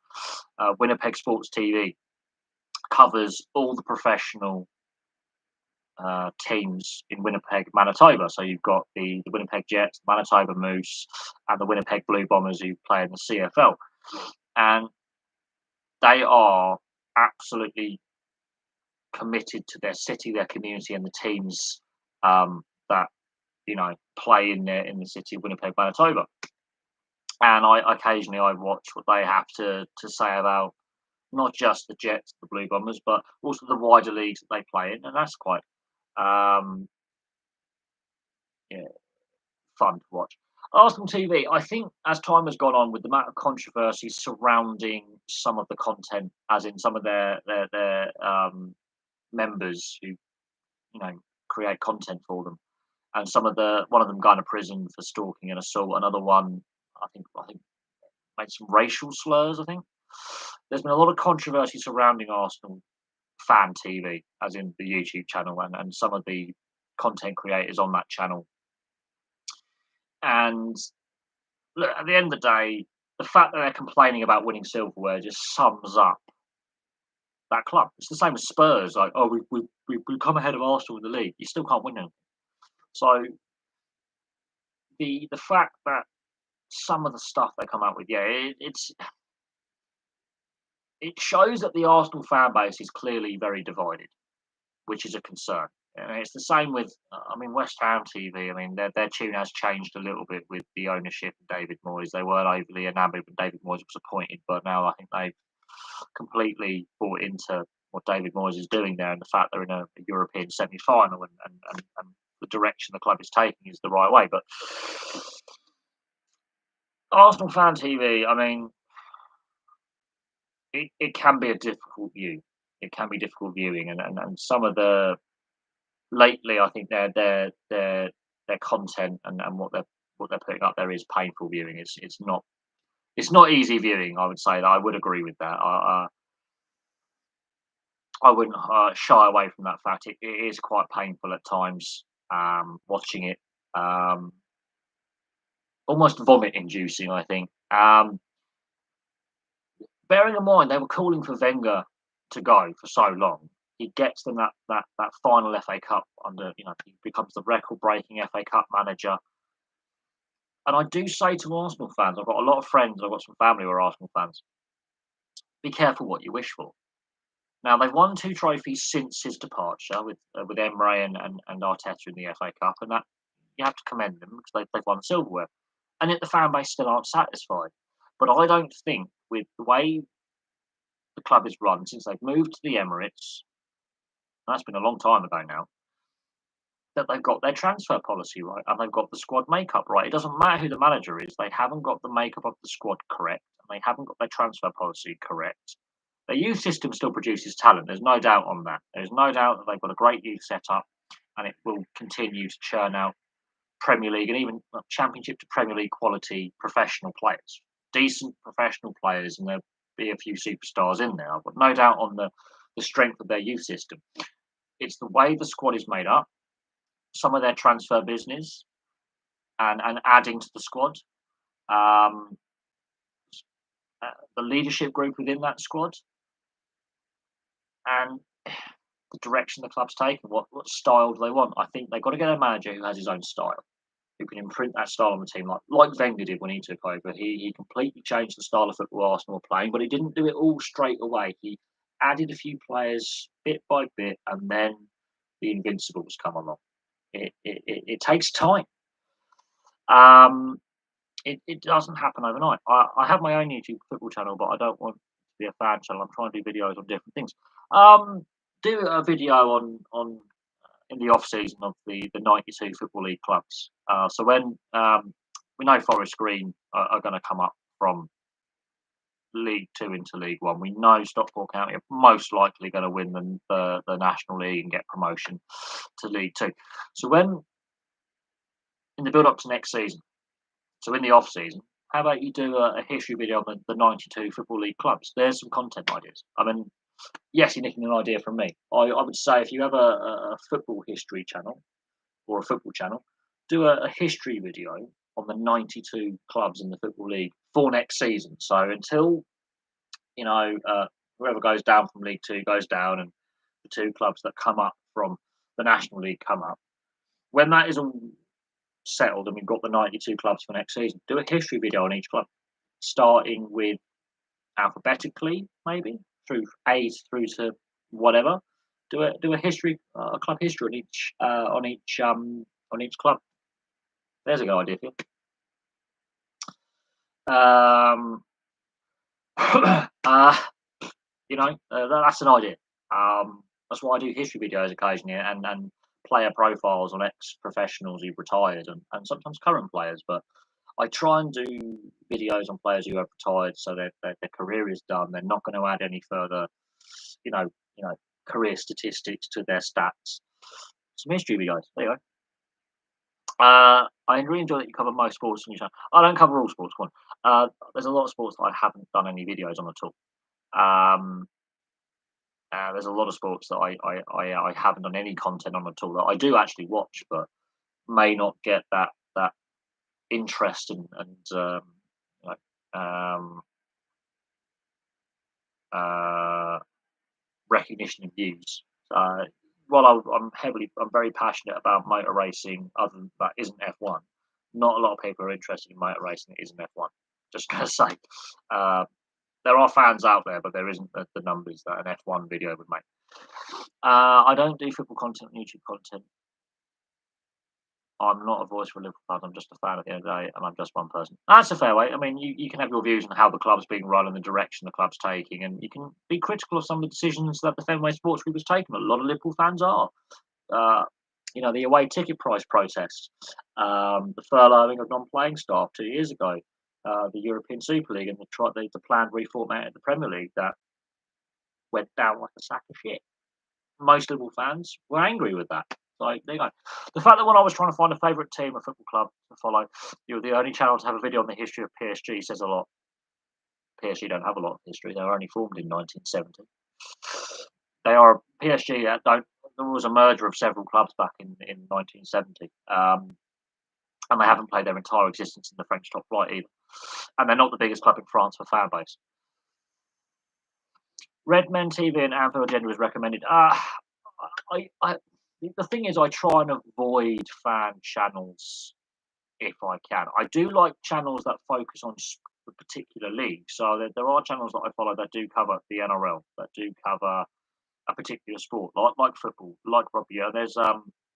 Speaker 1: Winnipeg Sports TV covers all the professional teams in Winnipeg, Manitoba. So you've got the Winnipeg Jets, the Manitoba Moose, and the Winnipeg Blue Bombers who play in the CFL, and they are absolutely committed to their city, their community, and the teams that play in the city of Winnipeg, Manitoba. And I occasionally I watch what they have to say about not just the Jets, the Blue Bombers, but also the wider leagues that they play in, and that's quite um, yeah, fun to watch. Arsenal TV, I think as time has gone on, with the amount of controversy surrounding some of the content, as in some of their members who create content for them, and one of them gone to prison for stalking and assault. Another one, I think made some racial slurs. I think there's been a lot of controversy surrounding Arsenal fan TV, as in the YouTube channel and some of the content creators on that channel. And look, at the end of the day, the fact that they're complaining about winning silverware just sums up that club. It's the same as Spurs. Like, oh, we come ahead of Arsenal in the league. You still can't win anything. So the fact that some of the stuff they come out with, it shows that the Arsenal fan base is clearly very divided, which is a concern. And it's the same with, West Ham TV. I mean, their tune has changed a little bit with the ownership of David Moyes. They weren't overly enamoured when David Moyes was appointed, but now I think they've completely bought into what David Moyes is doing there, and the fact they're in a European semi-final, and the direction the club is taking is the right way. But Arsenal fan TV, I mean, it can be a difficult view. It can be difficult viewing, and some of the lately, I think their content and what they're putting up there is painful viewing. It's not easy viewing. I would say that I would agree with that. I wouldn't shy away from that fact. It is quite painful at times watching it. Almost vomit inducing, I think. Bearing in mind they were calling for Wenger to go for so long, he gets them that final FA Cup under. He becomes the record-breaking FA Cup manager. And I do say to Arsenal fans, I've got a lot of friends, I've got some family who are Arsenal fans. Be careful what you wish for. Now they've won 2 trophies since his departure with Emre and Arteta in the FA Cup, and that you have to commend them because they've won silverware. And yet the fan base still aren't satisfied. But I don't think, with the way the club is run since they've moved to the Emirates, that's been a long time ago now, that they've got their transfer policy right and they've got the squad makeup right. It doesn't matter who the manager is; they haven't got the makeup of the squad correct, and they haven't got their transfer policy correct. Their youth system still produces talent. There's no doubt on that. There's no doubt that they've got a great youth setup, and it will continue to churn out Premier League and even Championship to Premier League quality professional players, decent professional players, and there'll be a few superstars in there. I've got no doubt on the strength of their youth system. It's the way the squad is made up, some of their transfer business, and adding to the squad, um, the leadership group within that squad, and the direction the club's taken. What style do they want? I think they've got to get a manager who has his own style, who can imprint that style on the team, like Wenger did when he took over. He completely changed the style of football Arsenal were playing, but he didn't do it all straight away. He added a few players bit by bit, and then the Invincibles come along. It takes time. It doesn't happen overnight. I have my own YouTube football channel, but I don't want to be a fan channel. I'm trying to do videos on different things. Do a video on in the off season of the 92 Football League clubs. So when we know Forest Green are going to come up from League Two into League One, we know Stockport County are most likely going to win the National League and get promotion to League Two. So when in the build up to next season, so in the off season, how about you do a history video on the 92 Football League clubs? There's some content ideas. Yes, you're nicking an idea from me. I would say if you have a football history channel or a football channel, do a history video on the 92 clubs in the Football League for next season. So until, you know, whoever goes down from League Two goes down and the two clubs that come up from the National League come up. When that is all settled and we've got the 92 clubs for next season, do a history video on each club, starting with alphabetically, maybe through A's through to whatever. Do a history, a club history on each club. There's a good idea for you. That's an idea. That's why I do history videos occasionally and player profiles on ex-professionals who've retired and sometimes current players. But I try and do videos on players who have retired, so their career is done. They're not going to add any further, you know, career statistics to their stats. Some history videos. There you go. I really enjoy that you cover most sports on your channel. I don't cover all sports. Come on. There's a lot of sports that I haven't done any videos on at all. There's a lot of sports that I haven't done any content on at all that I do actually watch, but may not get that interest and recognition and views. While I'm very passionate about motor racing, other than that isn't F1. Not a lot of people are interested in motor racing that isn't F1. Just gonna say, there are fans out there, but there isn't the numbers that an F1 video would make. I don't do football content, YouTube content. I'm not a voice for Liverpool fans. I'm just a fan at the end of the day, and I'm just one person. That's a fair way. I mean, you can have your views on how the club's being run and the direction the club's taking, and you can be critical of some of the decisions that the Fenway Sports Group has taken. A lot of Liverpool fans are. The away ticket price protest, the furloughing of non-playing staff 2 years ago, the European Super League, and the planned reformat of the Premier League that went down like a sack of shit. Most Liverpool fans were angry with that. Like, there you go. The fact that when I was trying to find a favourite team or football club to follow, you were the only channel to have a video on the history of PSG says a lot. PSG don't have a lot of history. They were only formed in 1970. They are PSG. There was a merger of several clubs back in 1970, and they haven't played their entire existence in the French top flight either. And they're not the biggest club in France for fan base. Red Men TV and Anfield Agenda is recommended. The thing is, I try and avoid fan channels if I can. I do like channels that focus on the particular league. So there are channels that I follow that do cover the NRL, that do cover a particular sport, like football, like rugby. Yeah, there's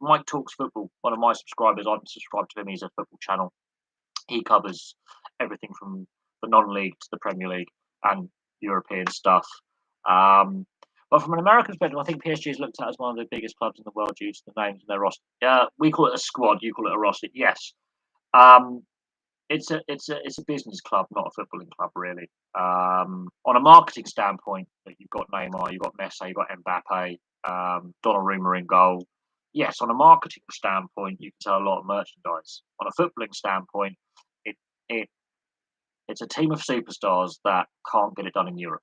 Speaker 1: Mike Talks Football. One of my subscribers, I'm subscribed to him. He's a football channel. He covers everything from the non-league to the Premier League and European stuff. But from an American perspective, I think PSG is looked at as one of the biggest clubs in the world due to the names in their roster. We call it a squad. You call it a roster. Yes. It's a business club, not a footballing club, really. On a marketing standpoint, you've got Neymar, you've got Messi, you've got Mbappe, Donnarumma in goal. Yes, on a marketing standpoint, you can sell a lot of merchandise. On a footballing standpoint, it's a team of superstars that can't get it done in Europe,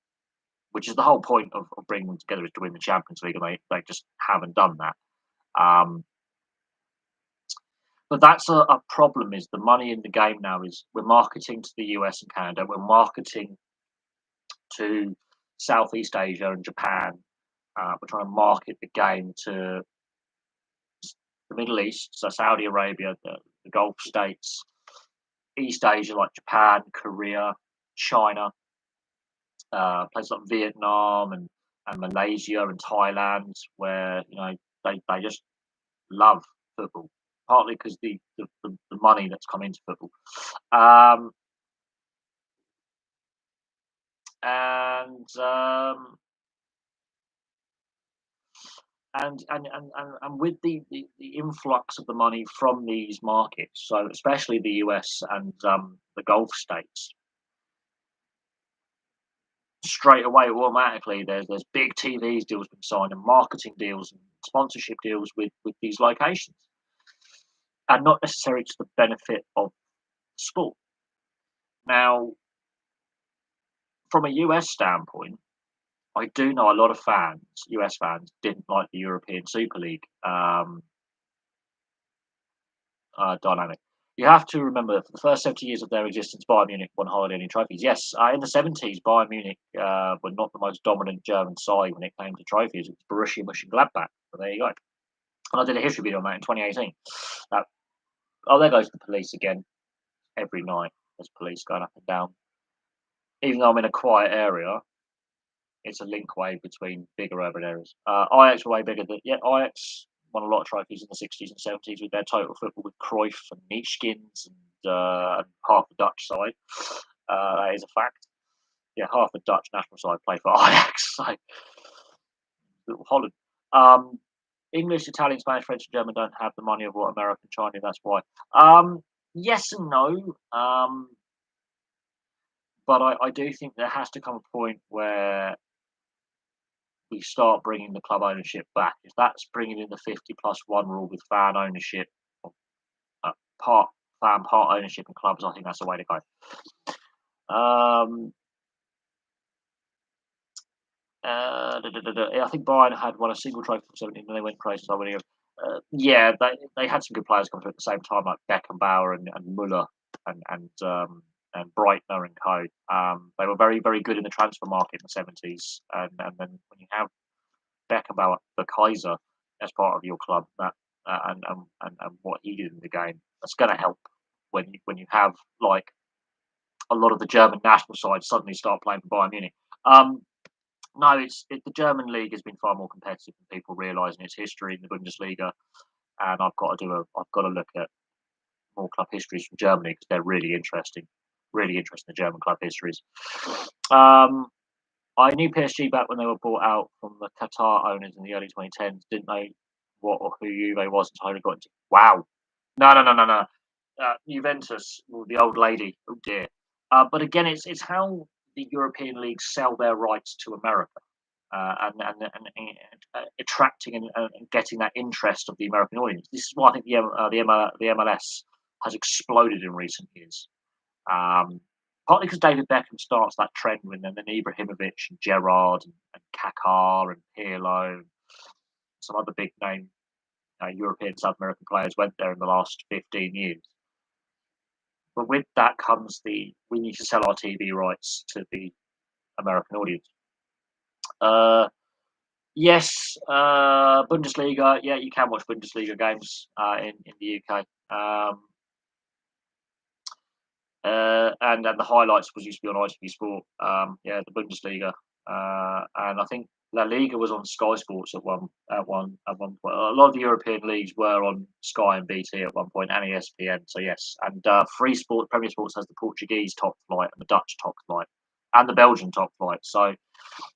Speaker 1: which is the whole point of bringing them together, is to win the Champions League, and they just haven't done that. But that's a problem. Is the money in the game now is we're marketing to the US and Canada, we're marketing to Southeast Asia and Japan. We're trying to market the game to the Middle East, so Saudi Arabia, the Gulf states, East Asia like Japan, Korea, China, places like Vietnam and Malaysia and Thailand, where they just love football, partly because the money that's come into football, and with the influx of the money from these markets, so especially the US and the Gulf states, straight away automatically there's big TV deals been signed and marketing deals and sponsorship deals with these locations, and not necessarily to the benefit of sport. Now, from a US standpoint, I do know a lot of US fans, didn't like the European Super League. dynamic. You have to remember, for the first 70 years of their existence, Bayern Munich won hardly any trophies. Yes, in the 70s, Bayern Munich were not the most dominant German side when it came to trophies. It was Borussia Mönchengladbach. So there you go. And I did a history video on that in 2018. That, oh, there goes the police again. Every night, there's police going up and down. Even though I'm in a quiet area, it's a linkway between bigger urban areas. Ajax were way bigger than Ajax won a lot of trophies in the 60s and 70s with their total football with Cruyff and Neeskins and half the Dutch side. That is a fact. Yeah, half the Dutch national side play for Ajax. So, little Holland. English, Italian, Spanish, French, and German don't have the money of what American, China. That's why. Yes and no. But I do think there has to come a point where we start bringing the club ownership back. If that's bringing in the 50+1 rule with fan ownership, part fan, part ownership in clubs, I think that's the way to go. I think Bayern had won a single trophy for 17 and they went crazy. So yeah, they had some good players come through at the same time, like Beckenbauer and Muller and Breitner and co. They were very, very good in the transfer market in the 70s. And then when you have Beckenbauer, the Kaiser, as part of your club, and what he did in the game, that's going to help when you have like a lot of the German national side suddenly start playing for Bayern Munich. No, the German league has been far more competitive than people realise in its history in the Bundesliga, and I've got to look at more club histories from Germany because they're really interesting, the German club histories. I knew PSG back when they were bought out from the Qatar owners in the early 2010s. Didn't know what or who Juve was until I got into. Wow, no. Juventus, the old lady. Oh dear. But again, it's how the European leagues sell their rights to America, and attracting and getting that interest of the American audience. This is why I think the MLS has exploded in recent years. Partly because David Beckham starts that trend when then Ibrahimovic and Gerrard and Kaká and Pirlo, and some other big name European South American players went there in the last 15 years. But with that comes we need to sell our TV rights to the American audience. Yes, Bundesliga. Yeah, you can watch Bundesliga games in the UK. And the highlights used to be on ITV Sport. Yeah, the Bundesliga, and I think La Liga was on Sky Sports at one point. A lot of the European leagues were on Sky and BT at one point, and ESPN. So yes, and Free Sport, Premier Sports has the Portuguese top flight and the Dutch top flight and the Belgian top flight. So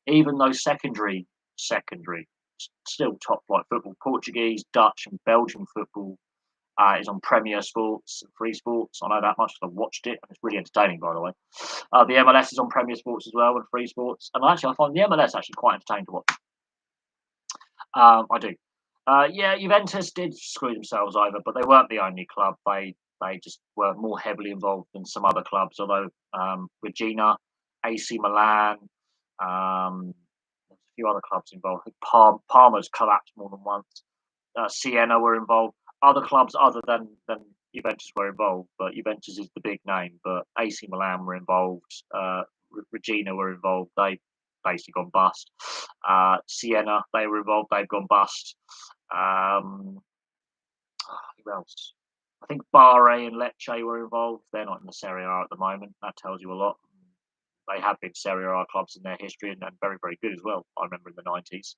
Speaker 1: even though secondary, still top flight football, Portuguese, Dutch, and Belgian football is on Premier Sports and Free Sports. I know that much because I've watched it, and it's really entertaining, by the way. The MLS is on Premier Sports as well and Free Sports. And actually, I find the MLS actually quite entertaining to watch. I do. Yeah, Juventus did screw themselves over, but they weren't the only club. They just were more heavily involved than some other clubs. Although Regina, AC Milan, there's a few other clubs involved. I think Parma's collapsed more than once. Siena were involved. Other clubs other than Juventus were involved, but Juventus is the big name. But AC Milan were involved. Regina were involved. They basically gone bust. Siena, they were involved. They've gone bust. Who else? I think Bari and Lecce were involved. They're not in the Serie A at the moment. That tells you a lot. They have been Serie A clubs in their history and very, very good as well. I remember in the 90s.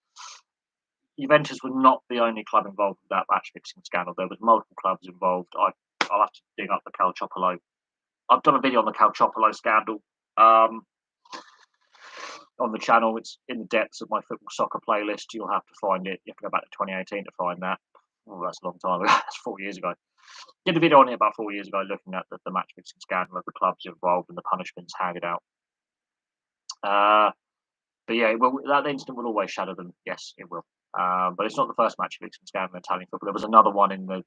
Speaker 1: Juventus were not the only club involved with that match fixing scandal. There was multiple clubs involved. I'll have to dig up the Calciopolo. I've done a video on the Calciopolo scandal on the channel. It's in the depths of my football soccer playlist. You'll have to find it. You have to go back to 2018 to find that. Oh, that's a long time ago. That's 4 years ago. Did a video on it about 4 years ago looking at the match fixing scandal of the clubs involved and the punishments handed out. But yeah, that incident will always shadow them. Yes, it will. But it's not the first match fixing scandal in Italian football. There was another one in the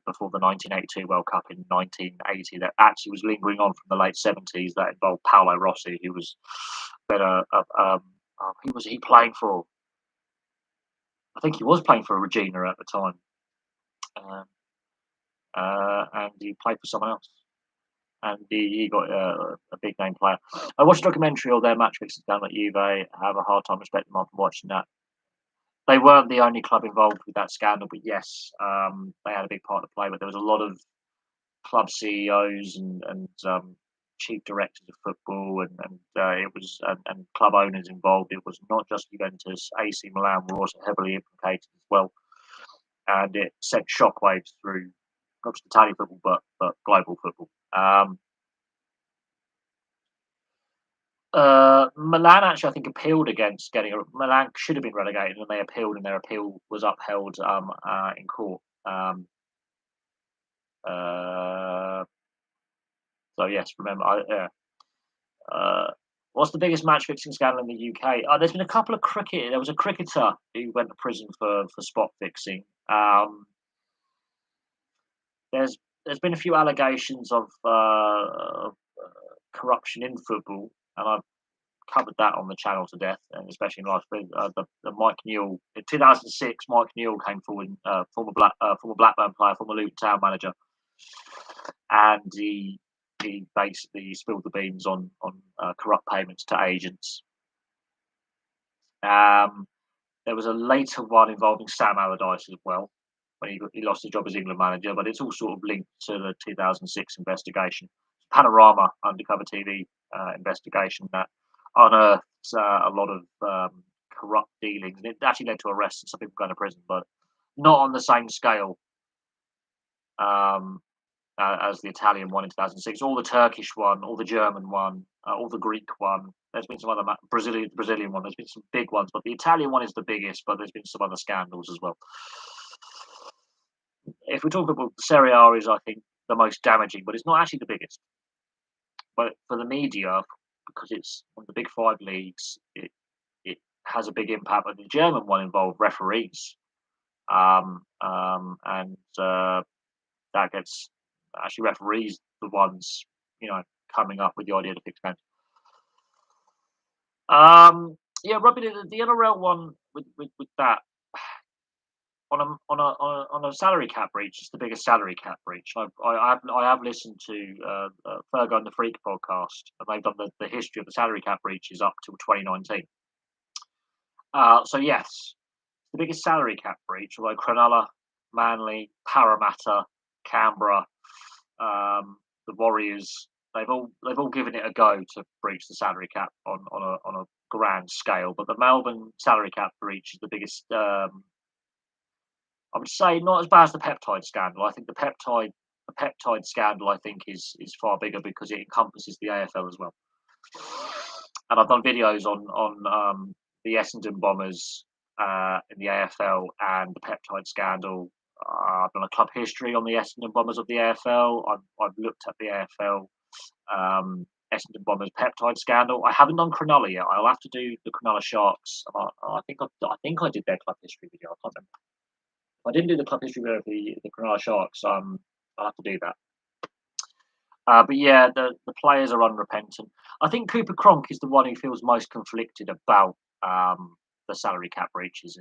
Speaker 1: before the 1982 World Cup in 1980 that actually was lingering on from the late 70s. That involved Paolo Rossi, who was who was he playing for? I think he was playing for Regina at the time. and he played for someone else. And he got a big name player. I watched a documentary of their match fixing down at Juve. I have a hard time respecting them after watching that. They weren't the only club involved with that scandal, but yes, they had a big part to play. But there was a lot of club CEOs and chief directors of football, and it was and club owners involved. It was not just Juventus. AC Milan were also heavily implicated as well, and it sent shockwaves through not just Italian football but global football. Milan actually, I think, appealed against getting. Milan should have been relegated, and they appealed, and their appeal was upheld in court. Uh, so yes, remember, what's the biggest match fixing scandal in the UK? There's been a couple of cricket. There was a cricketer who went to prison for spot fixing. There's there's been a few allegations of corruption in football, and I've covered that on the channel to death, and especially in last week. The Mike Newell in 2006, Mike Newell came forward, former Blackburn player, former Luton Town manager, and he basically spilled the beans on corrupt payments to agents. There was a later one involving Sam Allardyce as well, when he lost his job as England manager, but it's all sort of linked to the 2006 investigation. Panorama undercover TV investigation that unearthed a lot of corrupt dealings, and it actually led to arrests and some people going to prison, but not on the same scale um, as the Italian one in 2006, or the Turkish one, or the German one, or the Greek one. There's been some other Brazilian one. There's been some big ones, but the Italian one is the biggest. But there's been some other scandals as well. If we talk about Serie A, is I think the most damaging, but it's not actually the biggest. But for the media, because it's one of the big five leagues, it has a big impact. But the German one involved referees, and that gets actually referees the ones coming up with the idea to fix games. Yeah, rugby, the NRL one with that on a salary cap breach. It's the biggest salary cap breach. I have listened to Fergo and the Freak podcast, and they've done the history of the salary cap breaches up till 2019. So yes, the biggest salary cap breach. Although Cronulla, Manly, Parramatta, Canberra, the Warriors, they've all given it a go to breach the salary cap on a grand scale. But the Melbourne salary cap breach is the biggest. I would say not as bad as the peptide scandal. I think the peptide scandal, I think, is far bigger because it encompasses the AFL as well. And I've done videos on the Essendon Bombers in the AFL and the peptide scandal. I've done a club history on the Essendon Bombers of the AFL. I've looked at the AFL Essendon Bombers peptide scandal. I haven't done Cronulla yet. I'll have to do the Cronulla Sharks. I think I did their club history video. I can't remember. I didn't do the club history video of the Cronulla Sharks. I'll have to do that. But yeah, the players are unrepentant. I think Cooper Cronk is the one who feels most conflicted about the salary cap breaches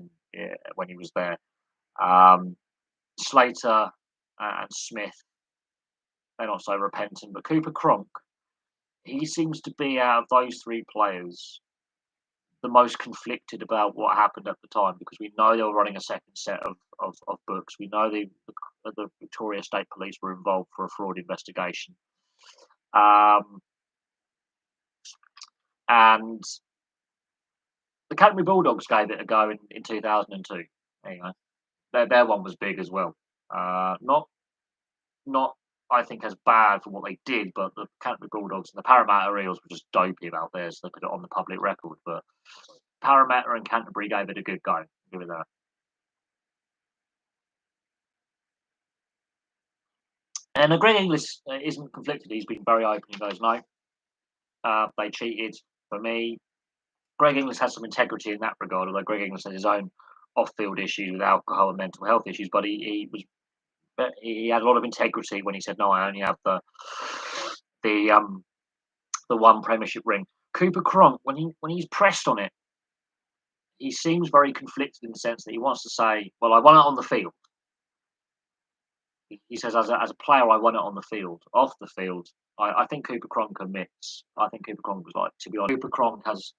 Speaker 1: when he was there. Slater and Smith, they're not so repentant. But Cooper Cronk, he seems to be, out of those three players, the most conflicted about what happened at the time, because we know they were running a second set of books. We know the Victoria State Police were involved for a fraud investigation. And the Canterbury Bulldogs gave it a go in 2002. There you go. Their one was big as well. Not I think as bad for what they did, but the Canterbury Bulldogs and the Parramatta Eels were just dopey about theirs. They put it on the public record, but Parramatta and Canterbury gave it a good go. Give it that. And Greg Inglis isn't conflicted. He's been very open. He goes, no, they cheated. For me, Greg Inglis has some integrity in that regard, although Greg Inglis has his own off-field issues with alcohol and mental health issues. But he had a lot of integrity when he said, no, I only have the one Premiership ring. Cooper Cronk, when he's pressed on it, he seems very conflicted in the sense that he wants to say, well, I won it on the field. He says, as a player, I won it on the field. Off the field, I think Cooper Cronk commits. I think Cooper Cronk was like, to be honest, Cooper Cronk has.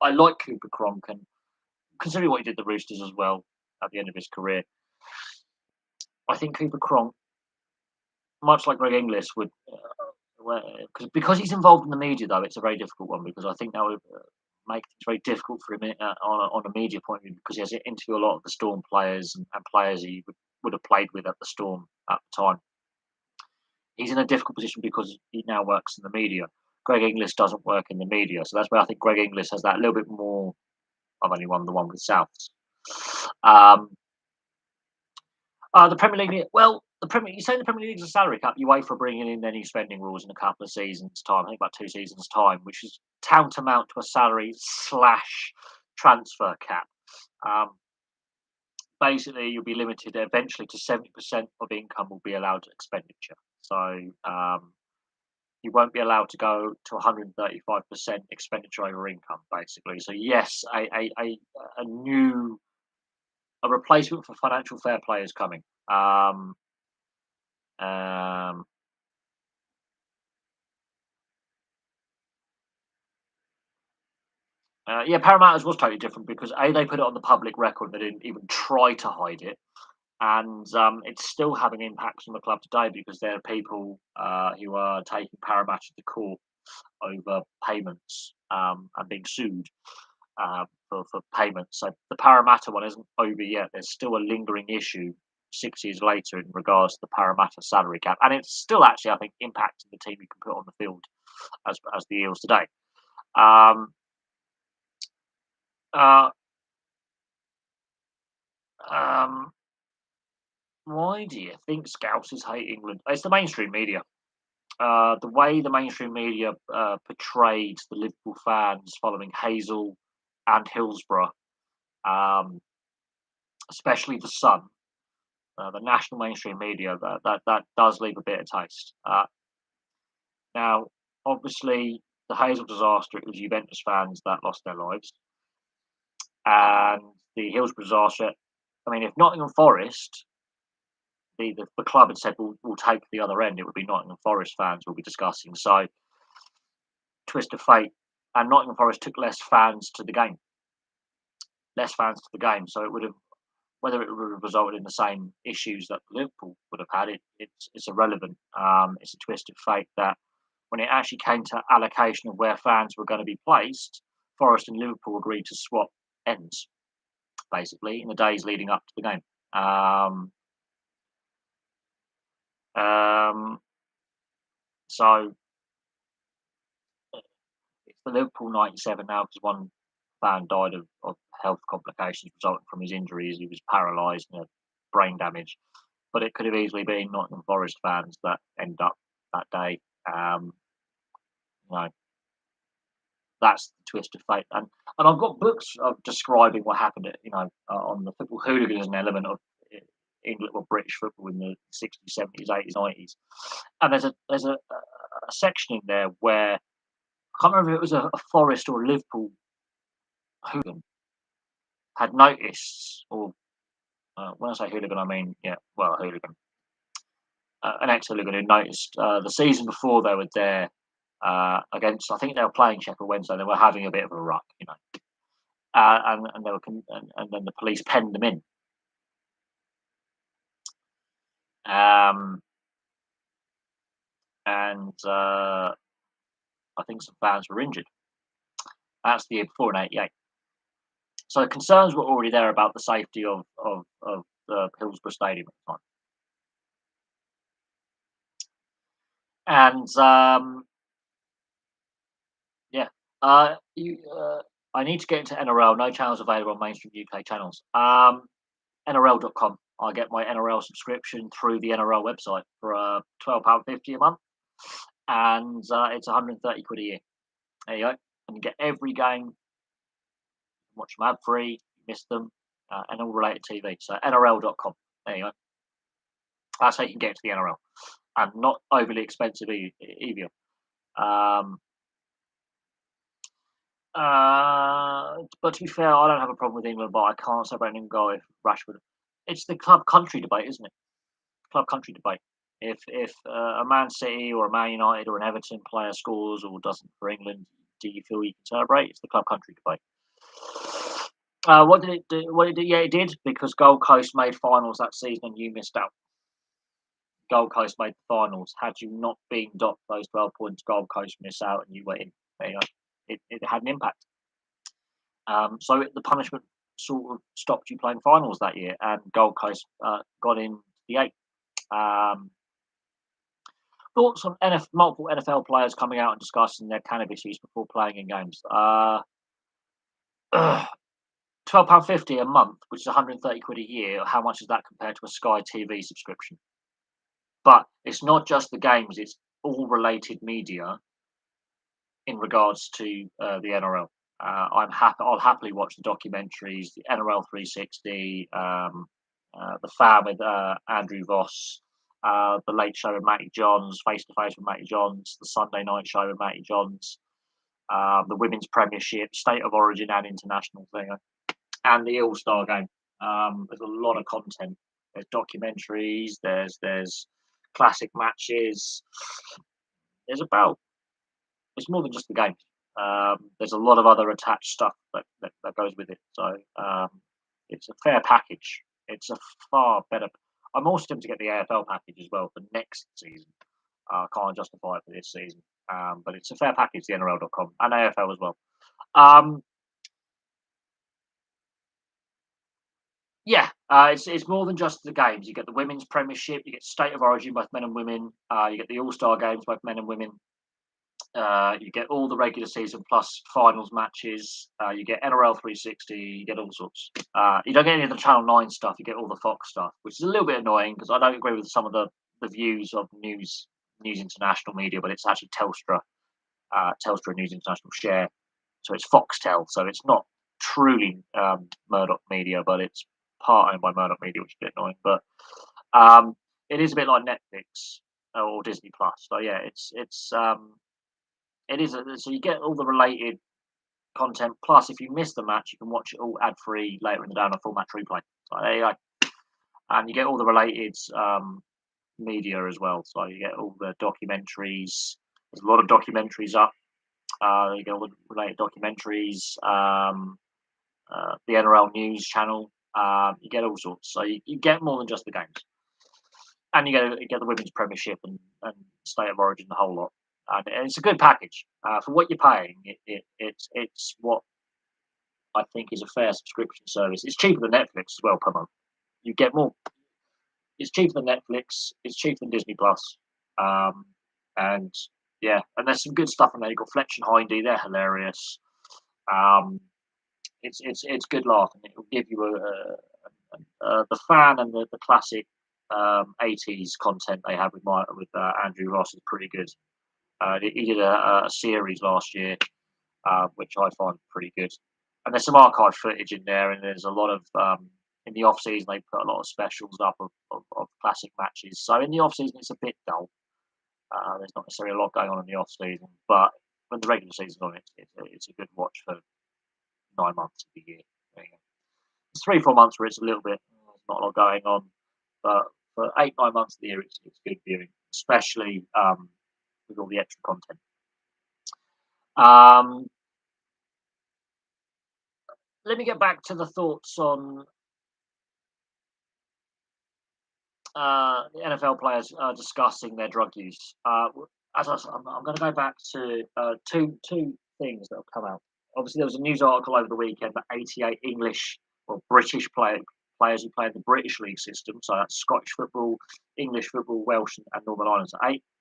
Speaker 1: I like Cooper Cronk, and considering what he did the Roosters as well at the end of his career, I think Cooper Cronk, much like Greg Inglis, would. Because he's involved in the media, though, it's a very difficult one because I think that would make things very difficult for him on a media point of view because he has to interview a lot of the Storm players and players he would have played with at the Storm at the time. He's in a difficult position because he now works in the media. Greg Inglis doesn't work in the media, so that's where I think Greg Inglis has that little bit more. I've only won the one with Souths. Um, the Premier League, well, you say the Premier League is a salary cap. You wait for bringing in any spending rules in a couple of seasons' time. I think about 2 seasons' time, which is tantamount to a salary / transfer cap. Basically, you'll be limited eventually to 70% of income will be allowed to expenditure. So you won't be allowed to go to 135% expenditure over income, basically. So yes, a replacement for financial fair play is coming. Yeah, Parramatta's was totally different because they put it on the public record. They didn't even try to hide it, and it's still having impacts on the club today because there are people who are taking Parramatta to court over payments and being sued for payments. So the Parramatta one isn't over yet. There's still a lingering issue 6 years later in regards to the Parramatta salary cap, and it's still actually, I think, impacting the team you can put on the field as the Eels today. Um, uh, um, why do you think Scousers hate England? It's the mainstream media. The way the mainstream media portrayed the Liverpool fans following Hazel and Hillsborough, um, especially the Sun, the national mainstream media, that does leave a bit of taste. Now, obviously, the Hazel disaster, it was Juventus fans that lost their lives, and the Hillsborough disaster. I mean, if Nottingham Forest, the club had said we'll take the other end, it would be Nottingham Forest fans we'll be discussing. So, twist of fate, and Nottingham Forest took less fans to the game. So it would have, whether it would have resulted in the same issues that Liverpool would have had, it's irrelevant. It's a twist of fate that when it actually came to allocation of where fans were going to be placed, Forest and Liverpool agreed to swap ends, basically, in the days leading up to the game. So it's the Liverpool 97 now because one fan died of health complications resulting from his injuries. He was paralysed and had brain damage. But it could have easily been Nottingham Forest fans that end up that day. You know, that's the twist of fate. And I've got books of describing what happened. On the football hooligan as an element of England or British football in the 60s, 70s, 80s, 90s. And there's a section in there where I can't remember if it was a Forest or a Liverpool hooligan had noticed, or when I say hooligan, I mean a hooligan, an ex-hooligan who noticed the season before they were there against. I think they were playing Sheffield Wednesday. They were having a bit of a ruck, and they were, and then the police penned them in. And I think some fans were injured. That's the year before in '88. So concerns were already there about the safety of the Hillsborough Stadium at the time. And I need to get into NRL. No channels available on mainstream UK channels. NRL.com. I get my NRL subscription through the NRL website for £12.50 a month, and it's 130 quid a year. There you go, and you get every game. Watch them ad free, miss them, and all related TV. So NRL.com. There you go. That's how you can get to the NRL, and not overly expensive either. But to be fair, I don't have a problem with England, but I can't celebrate an England goal if Rashford. It's the club country debate, isn't it? club country debate. If a Man City or a Man United or an Everton player scores or doesn't for England, do you feel you can celebrate? It's the club country debate. What did it do? What did it do? Yeah, it did because Gold Coast made finals that season and you missed out. Gold Coast made the finals. Had you not been docked those 12 points, Gold Coast miss out and you went in. There you go. It had an impact. The punishment sort of stopped you playing finals that year, and Gold Coast got in the eight. Um, Thoughts on multiple NFL players coming out and discussing their cannabis use before playing in games? £12.50 a month, which is 130 quid a year. How much is that compared to a Sky TV subscription? But it's not just the games; it's all related media in regards to the NRL. I'll happily watch the documentaries, the NRL 360, the Fan with Andrew Voss, the Late Show with Matty Johns, Face to Face with Matty Johns, the Sunday Night Show with Matty Johns, the Women's Premiership, State of Origin and International thing, and the All Star Game. There's a lot of content. There's documentaries. There's classic matches. There's about It's more than just the games. There's a lot of other attached stuff that goes with it. So it's a fair package. It's a far better. I'm also tempted to get the AFL package as well for next season. Can't justify it for this season. But it's a fair package, the NRL.com and AFL as well. Um, yeah, it's more than just the games. You get the Women's Premiership, you get State of Origin, both men and women. You get the All Star Games, both men and women. You get all the regular season plus finals matches. You get NRL 360. You get all sorts. You don't get any of the Channel 9 stuff. You get all the Fox stuff, which is a little bit annoying because I don't agree with some of the views of News International media, but it's actually Telstra News International share. So it's Foxtel. So it's not truly Murdoch media, but it's part owned by Murdoch media, which is a bit annoying. But it is a bit like Netflix or Disney Plus. So yeah, it is. So you get all the related content. Plus, if you miss the match, you can watch it all ad free later in the day on a full match replay. So there you go. And you get all the related media as well. So you get all the documentaries. There's a lot of documentaries up. You get all the related documentaries. The NRL News channel. You get all sorts. So you get more than just the games. And you get the Women's Premiership and State of Origin, the whole lot. And it's a good package for what you're paying. It's what I think is a fair subscription service. It's cheaper than Netflix as well per month. You get more. It's cheaper than Netflix. It's cheaper than Disney Plus. And yeah, and there's some good stuff in there. You've got Fletch and Hindy. They're hilarious. It's good laugh, and it will give you the Fan and the classic 80s content they have with Andrew Ross is pretty good. He did a series last year, which I find pretty good. And there's some archive footage in there, and there's a lot of in the off season they put a lot of specials up of classic matches. So in the off season it's a bit dull. There's not necessarily a lot going on in the off season, but when the regular season's on, it's a good watch for 9 months of the year. It's 3-4 months where it's a little bit there's not a lot going on, but for 8-9 months of the year it's good viewing, especially with all the extra content. Let me get back to the thoughts on the NFL players discussing their drug use. I'm going to go back to two things that have come out. Obviously, there was a news article over the weekend that 88 English or British players who play in the British league system, so that's Scottish football, English football, Welsh, and Northern Ireland. So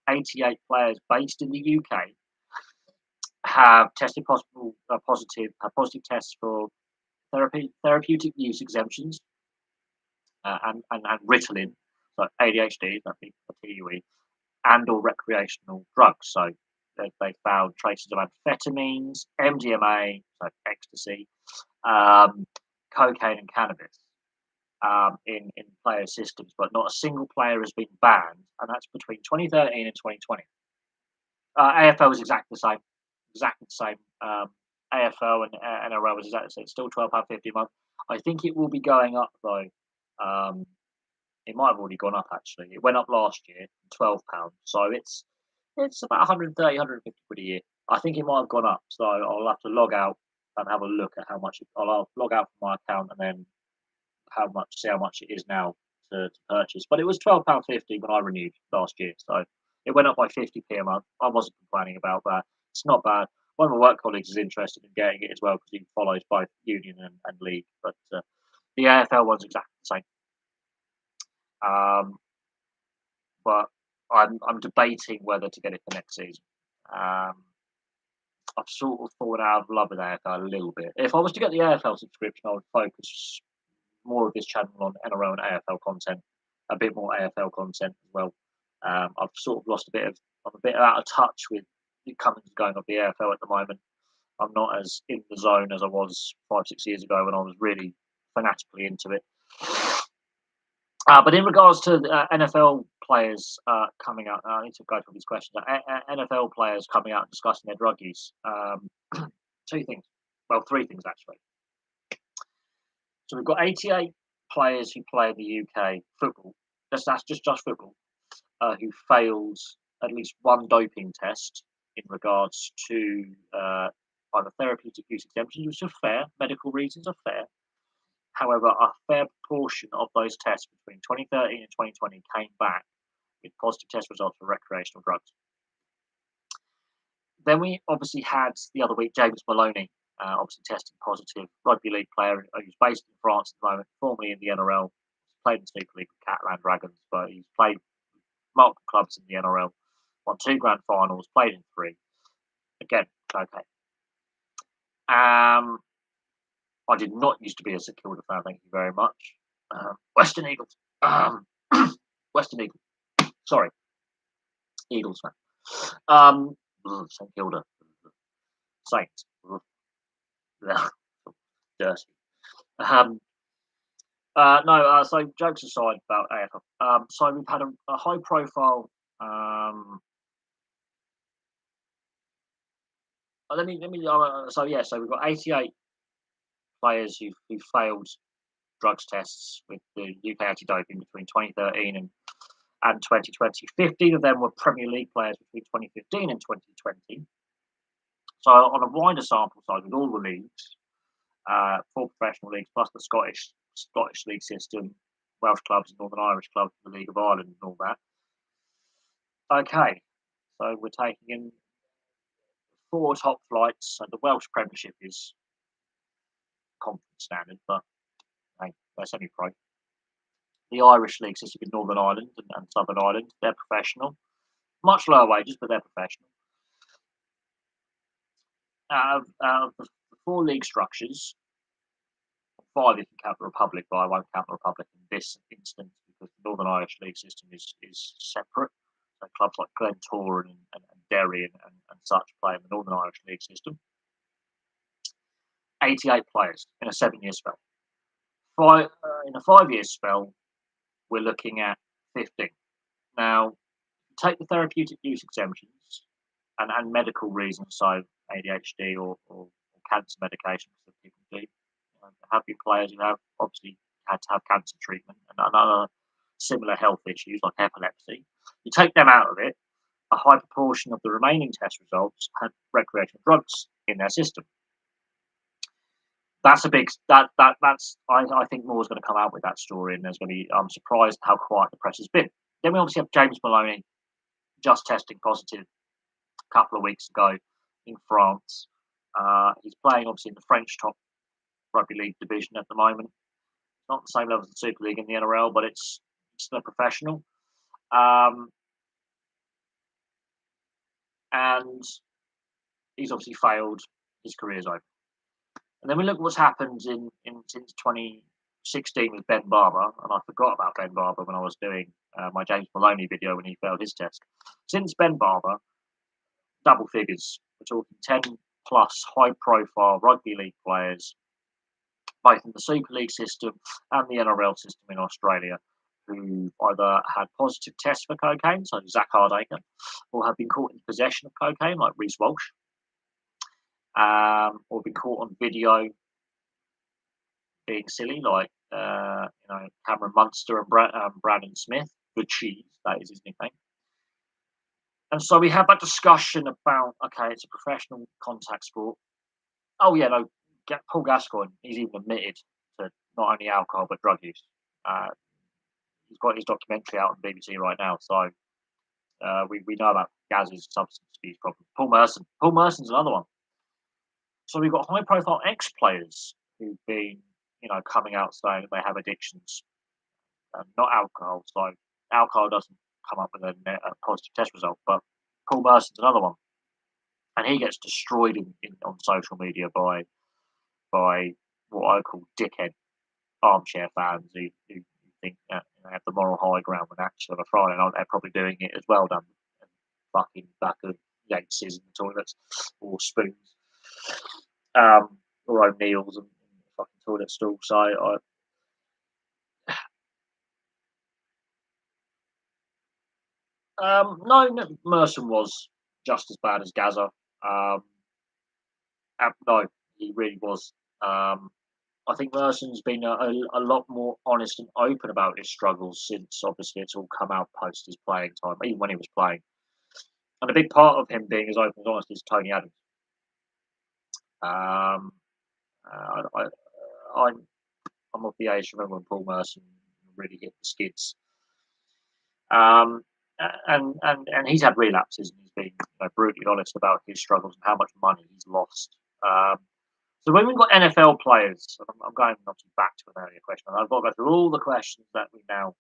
Speaker 1: 88 players based in the UK have tested positive tests for therapeutic use exemptions and Ritalin, so ADHD, that'd be a TUE, and or recreational drugs. So they found traces of amphetamines, MDMA, so ecstasy, cocaine and cannabis in player systems, but not a single player has been banned, and that's between 2013 and 2020. AFL was exactly the same. AFL and NRL was exactly the same. It's still £12.50 a month. I think it will be going up though It might have already gone up actually. It went up last year, £12. So it's about 130, 150 quid a year. I think it might have gone up. So I'll have to log out and have a look at how much. I'll log out from my account and then see how much it is now to purchase. But it was £12.50 when I renewed last year. So it went up by 50p a month. I wasn't complaining about that. It's not bad. One of my work colleagues is interested in getting it as well because he follows both Union and League. But the AFL one's exactly the same. But I'm debating whether to get it for next season. I've sort of fallen out of love with AFL a little bit. If I was to get the AFL subscription, I would focus more of this channel on NRL and AFL content, a bit more AFL content as well. I've sort of lost I'm a bit out of touch with the coming and going of the AFL at the moment. I'm not as in the zone as I was 5-6 years ago when I was really fanatically into it. But in regards to NFL players coming out, I need to go through these questions. NFL players coming out and discussing their drug use. Three things actually. So we've got 88 players who play in the UK football. That's just football. Who failed at least one doping test in regards to either therapeutic use exemptions, which are fair. Medical reasons are fair. However, a fair proportion of those tests between 2013 and 2020 came back with positive test results for recreational drugs. Then we obviously had the other week James Maloney, obviously testing positive, rugby league player who's based in France at the moment, formerly in the NRL, played in the Super League with Catalan Dragons, but he's played multiple clubs in the NRL, won 2 grand finals, played in 3. Again, okay. I did not used to be a St Kilda fan, thank you very much. Western Eagles. Western Eagles. Sorry. Eagles fan. St Kilda. Saints. Dirty. So jokes aside about AFL. So we've had a high profile. So we've got 88 players who failed drugs tests with the UK anti-doping between 2013 and 2020. 15 of them were Premier League players between 2015 and 2020. So on a wider sample size with all the leagues, 4 professional leagues plus the Scottish league system, Welsh clubs, Northern Irish clubs, the League of Ireland, and all that. Okay, so we're taking in 4 top flights. So the Welsh Premiership is conference standard, but hey, that's only pro. The Irish league system in Northern Ireland and Southern Ireland, they're professional. Much lower wages, but they're professional. Out of the 4 league structures, 5 if you count the Republic, but I won't count the Republic in this instance because the Northern Irish league system is separate. So clubs like Glentoran and Derry and such play in the Northern Irish league system. 88 players in a 7-year spell. In a 5-year spell, we're looking at 15. Now, take the therapeutic use exemptions and medical reasons, so ADHD or cancer medications that people do. Have been players who have obviously had to have cancer treatment and other similar health issues like epilepsy. You take them out of it, a high proportion of the remaining test results had recreational drugs in their system. That's a big that's I think more is going to come out with that story, and there's going to be. I'm surprised how quiet the press has been. Then we obviously have James Maloney just testing positive a couple of weeks ago in France. He's playing obviously in the French top rugby league division at the moment. Not the same level as the Super League in the NRL, but it's still a professional. And he's obviously failed. His career's over. And then we look at what's happened since 2016 with Ben Barber, and I forgot about Ben Barber when I was doing my James Maloney video when he failed his test. Since Ben Barber, double figures. We're talking 10 plus high-profile rugby league players, both in the Super League system and the NRL system in Australia, who either had positive tests for cocaine, so Zach Hardacre, or have been caught in possession of cocaine, like Reece Walsh, or been caught on video being silly, like Cameron Munster and Brandon Smith. Good cheese, that is his nickname. And so we had that discussion about, okay, it's a professional contact sport. Oh yeah, no, Paul Gascoigne, he's even admitted to not only alcohol but drug use. Uh, he's got his documentary out on BBC right now, so we know about Gaz's substance abuse problem. Paul Merson's another one. So we've got high-profile ex-players who've been, coming out saying that they have addictions, not alcohol. So alcohol doesn't come up with a positive test result, but Paul Merson's another one, and he gets destroyed on social media by what I call dickhead armchair fans who think that they have the moral high ground when actually on a Friday night they're probably doing it as well, done fucking back of Yates's in the toilets or spoons, or O'Neill's and fucking toilet stool. So no, Merson was just as bad as Gaza. No, he really was. I think Merson's been a lot more honest and open about his struggles since obviously it's all come out post his playing time, even when he was playing. And a big part of him being as open and honest is Tony Adams. Um, I, I'm of the age to remember when Paul Merson really hit the skids. And he's had relapses and he's been brutally honest about his struggles and how much money he's lost. So when we've got NFL players, I'm going obviously back to an earlier question. I've got to go through all the questions that we now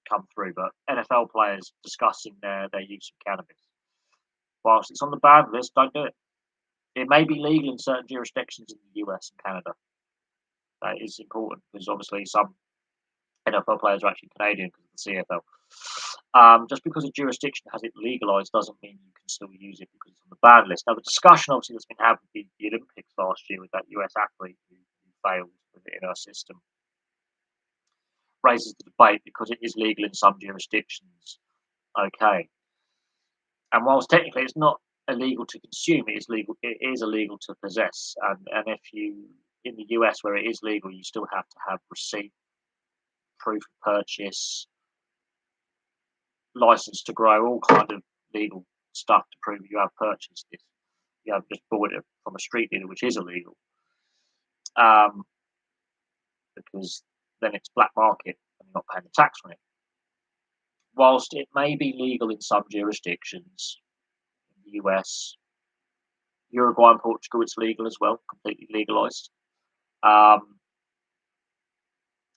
Speaker 1: come through, but NFL players discussing their use of cannabis. Whilst it's on the banned list, don't do it. It may be legal in certain jurisdictions in the US and Canada. That is important because obviously some NFL players are actually Canadian because of the CFL. Just because a jurisdiction has it legalised doesn't mean you can still use it because it's on the ban list. Now, the discussion obviously that's been had with the Olympics last year with that US athlete who failed with it in our system raises the debate because it is legal in some jurisdictions. Okay. And whilst technically it's not illegal to consume, it is illegal to possess. And if you, in the US where it is legal, you still have to have receipt, proof of purchase, license to grow, all kind of legal stuff to prove you have purchased it. You haven't just bought it from a street dealer, which is illegal, because then it's black market and you're not paying the tax on it. Whilst it may be legal in some jurisdictions, in the US, Uruguay and Portugal, it's legal as well, completely legalised.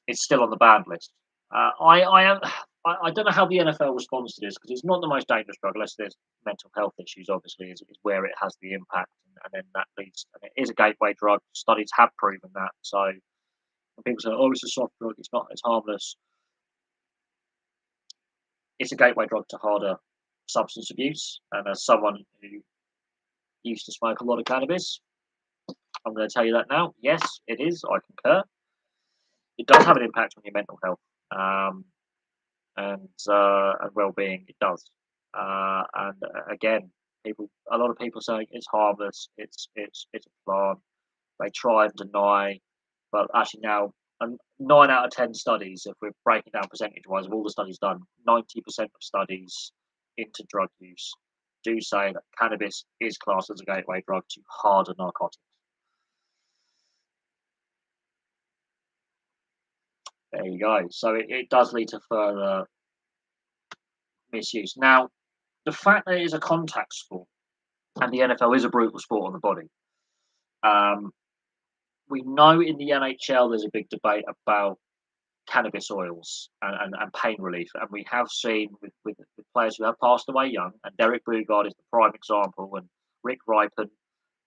Speaker 1: It's still on the banned list. I don't know how the NFL responds to this because it's not the most dangerous drug unless there's mental health issues. Obviously, is where it has the impact, and then that leads. And it is a gateway drug. Studies have proven that. So when people say, "Oh, it's a soft drug. It's not. It's harmless." It's a gateway drug to harder substance abuse. And as someone who used to smoke a lot of cannabis, I'm going to tell you that now. Yes, it is. I concur. It does have an impact on your mental health. And well-being. It does, and again, a lot of people say it's harmless. It's a plant. They try and deny, but actually now, 9 out of 10 studies, if we're breaking down percentage-wise of all the studies done, 90% of studies into drug use do say that cannabis is classed as a gateway drug to harder narcotics. There you go. So it does lead to further misuse. Now, the fact that it is a contact sport and the NFL is a brutal sport on the body, we know in the NHL there's a big debate about cannabis oils and pain relief. And we have seen with players who have passed away young, and Derek Bugard is the prime example, and Rick Ripon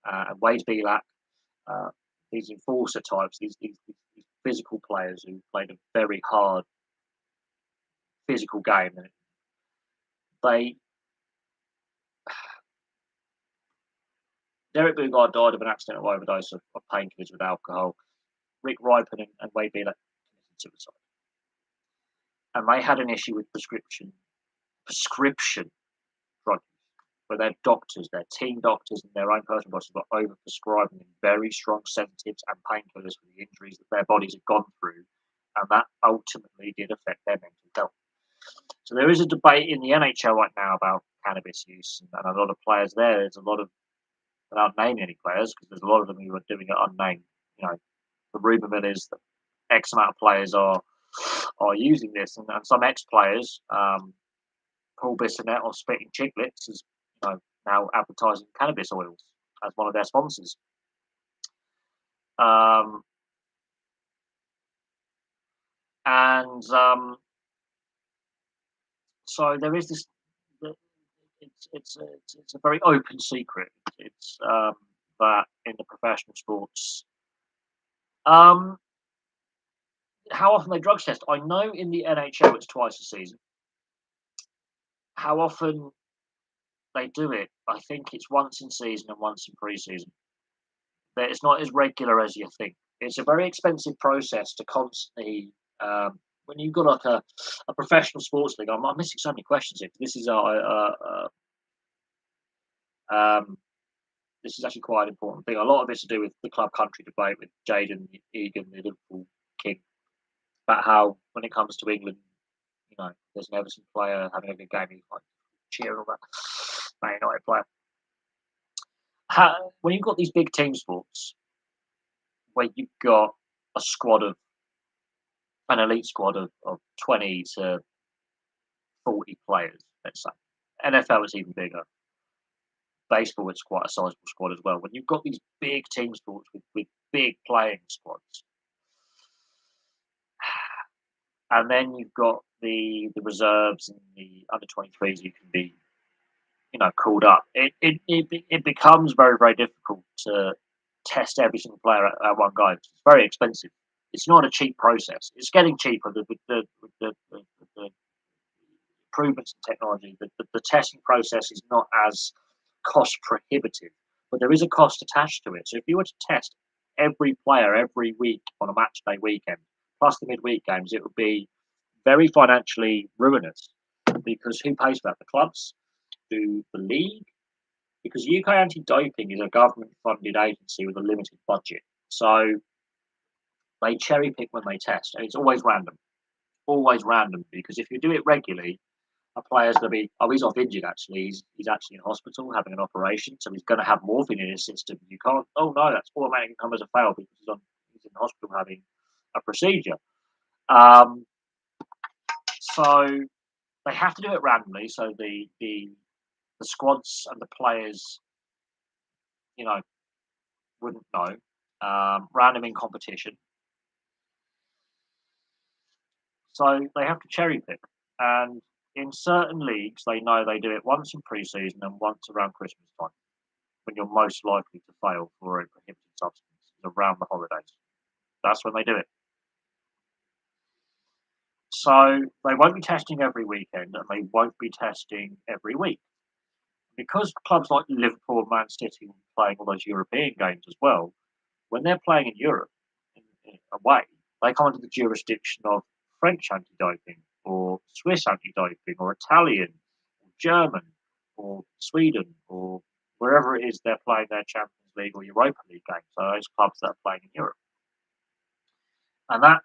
Speaker 1: and Wade Belak, these enforcer types, these physical players who played a very hard physical game. And Derek Bugard died of an accidental overdose of painkillers with alcohol. Rick Ripon and Wade Belak committed suicide. And they had an issue with prescription drug use. where their doctors, their team doctors, and their own personal doctors were overprescribing them very strong sedatives and painkillers for the injuries that their bodies had gone through, and that ultimately did affect their mental health. So there is a debate in the NHL right now about cannabis use, and a lot of players there. There's a lot of, without naming any players, because there's a lot of them who are doing it unnamed. The rumor mill is that X amount of players are using this, and some ex-players, Paul Bissonnette or Spitting Chicklets, is now advertising cannabis oils as one of their sponsors. So there is this. It's a very open secret. It's that in the professional sports, how often they drugs test. I know in the NHL it's twice a season. How often they do it, I think it's once in season and once in pre-season. But it's not as regular as you think. It's a very expensive process to constantly. When you've got like a professional sports league, I'm missing so many questions here. This is this is actually quite an important thing. A lot of it's to do with the club country debate with Jaden Egan, the Liverpool king, about how when it comes to England, there's an Everton player having a good game, he's like cheering all that. Man United player. When you've got these big team sports, where you've got an elite squad of 20 to 40 players, let's say. NFL is even bigger. Baseball is quite a sizable squad as well. When you've got these big team sports with big playing squads, and then you've got the reserves and the under 23s you can be, called up. It becomes very, very difficult to test every single player at one go. It's very expensive. It's not a cheap process. It's getting cheaper with the improvements in technology. The testing process is not as cost prohibitive, but there is a cost attached to it. So if you were to test every player every week on a match day weekend, plus the midweek games, it would be very financially ruinous, because who pays for that? The clubs? Do the league? Because UK Anti-Doping is a government-funded agency with a limited budget. So they cherry pick when they test, and it's always random. Always random, because if you do it regularly, a player's going to be, he's off injured actually. He's actually in hospital having an operation, so he's going to have morphine in his system. You can't, no, that's automatically come as a fail because he's in hospital having a procedure. So they have to do it randomly, so the squads and the players, wouldn't know. Random in competition. So they have to cherry pick. And in certain leagues, they know they do it once in pre-season and once around Christmas time, when you're most likely to fail for a prohibited substance, is around the holidays. That's when they do it. So they won't be testing every weekend, and they won't be testing every week. Because clubs like Liverpool and Man City are playing all those European games as well, when they're playing in Europe, away, they come under the jurisdiction of French anti-doping, or Swiss anti-doping, or Italian, or German, or Sweden, or wherever it is they're playing their Champions League or Europa League games. So those clubs that are playing in Europe. And that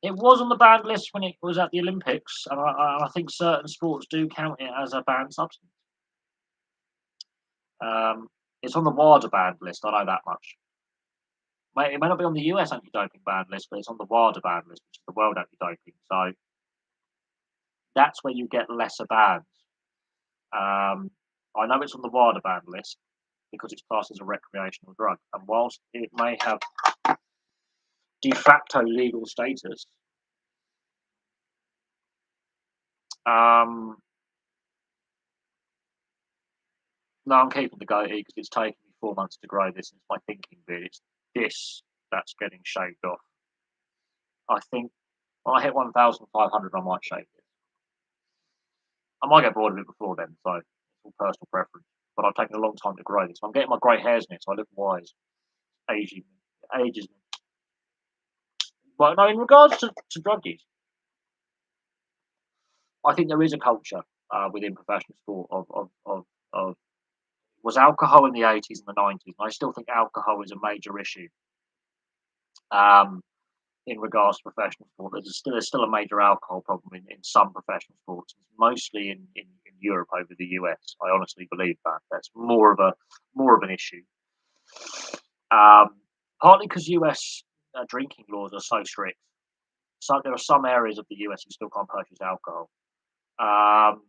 Speaker 1: it was on the banned list when it was at the Olympics, and I think certain sports do count it as a banned substance. It's on the WADA banned list, I know that much. It may not be on the US anti-doping ban list, but it's on the WADA ban list, which is the World Anti-Doping. So that's where you get lesser bans. I know it's on the WADA ban list because it's classed as a recreational drug. And whilst it may have de facto legal status, no, I'm keeping the goatee because it's taken me 4 months to grow this. And it's my thinking beard. It's this that's getting shaved off. I think when I hit 1,500, I might shave it. I might get bored of it before then, so it's all personal preference. But I've taken a long time to grow this. I'm getting my grey hairs in it, so I look wise. Ages me. But no, in regards to drug use, I think there is a culture within professional sport of was alcohol in the 80s and the 90s. And I still think alcohol is a major issue um, in regards to professional sport. There's still a major alcohol problem in some professional sports, mostly in Europe over the US. I honestly believe that that's more of an issue. Um, Partly because US drinking laws are so strict. So there are some areas of the US you still can't purchase alcohol. Um,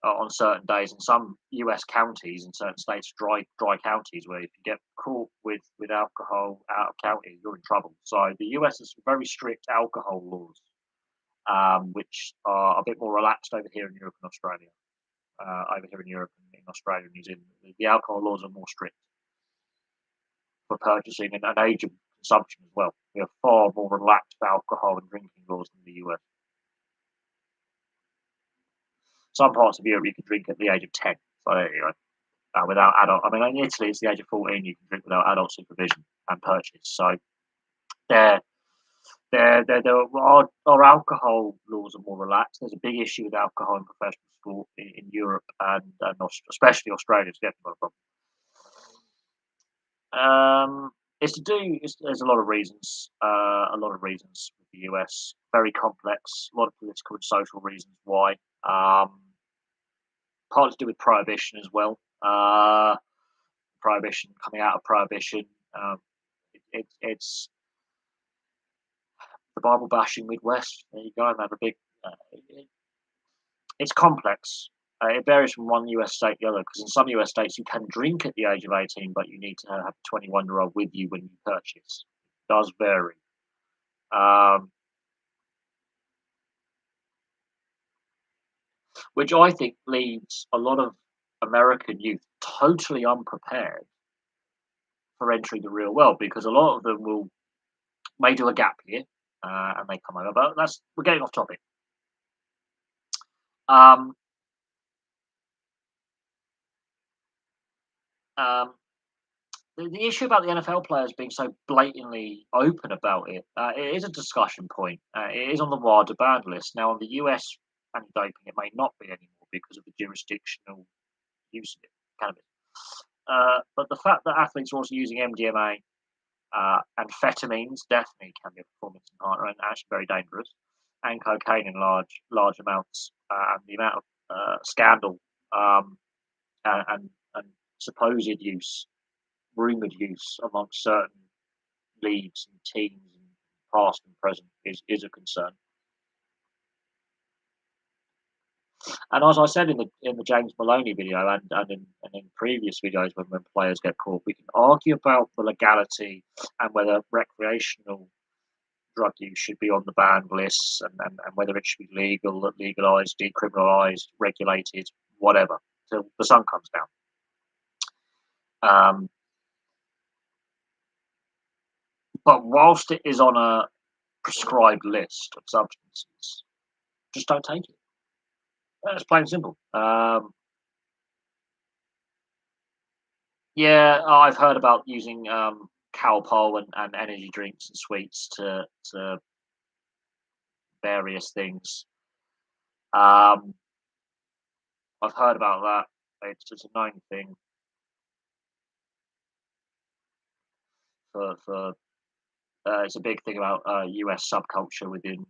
Speaker 1: on certain days in some US counties in certain states, dry counties, where if you get caught with alcohol out of county, you're in trouble. So the US has very strict alcohol laws, which are a bit more relaxed over here in Europe and Australia. Over here in Europe and in Australia and New Zealand, the alcohol laws are more strict for purchasing and age of consumption as well. We have far more relaxed alcohol and drinking laws than the US. Some parts of Europe you can drink at the age of 10. So there you go. Without adult. I mean, in Italy, it's the age of 14 you can drink without adult supervision and purchase. So there, our alcohol laws are more relaxed. There's a big issue with alcohol in professional sport in Europe and especially Australia. It's definitely not a problem. There's a lot of reasons. A lot of reasons with the US. Very complex. A lot of political and social reasons why. Partly to do with prohibition as well. Prohibition, coming out of prohibition. Um, it's the Bible bashing Midwest. There you go. And have a big. It's complex. It varies from one US state to the other because in some US states you can drink at the age of 18, but you need to have a 21-year-old with you when you purchase. It does vary. Um, which I think leaves a lot of American youth totally unprepared for entering the real world because a lot of them may do a gap year and they come over. But we're getting off topic. Um, um, the issue about the NFL players being so blatantly open about it is a discussion point. It is on the wider ban list. Now, on the US anti-doping, it may not be anymore because of the jurisdictional use of it, cannabis. But the fact that athletes are also using MDMA amphetamines definitely can be a performance enhancer and actually very dangerous, and cocaine in large amounts, and the amount of scandal and supposed use, rumored use amongst certain leagues and teams, past and present, is a concern. And as I said in the James Maloney video and in previous videos when players get caught, we can argue about the legality and whether recreational drug use should be on the banned lists and whether it should be legalized, decriminalized, regulated, whatever, till the sun comes down. But whilst it is on a prescribed list of substances, just don't take it. It's plain and simple. Yeah, I've heard about using Calpol and energy drinks and sweets to various things. I've heard about that. It's just a known thing for it's a big thing about US subculture within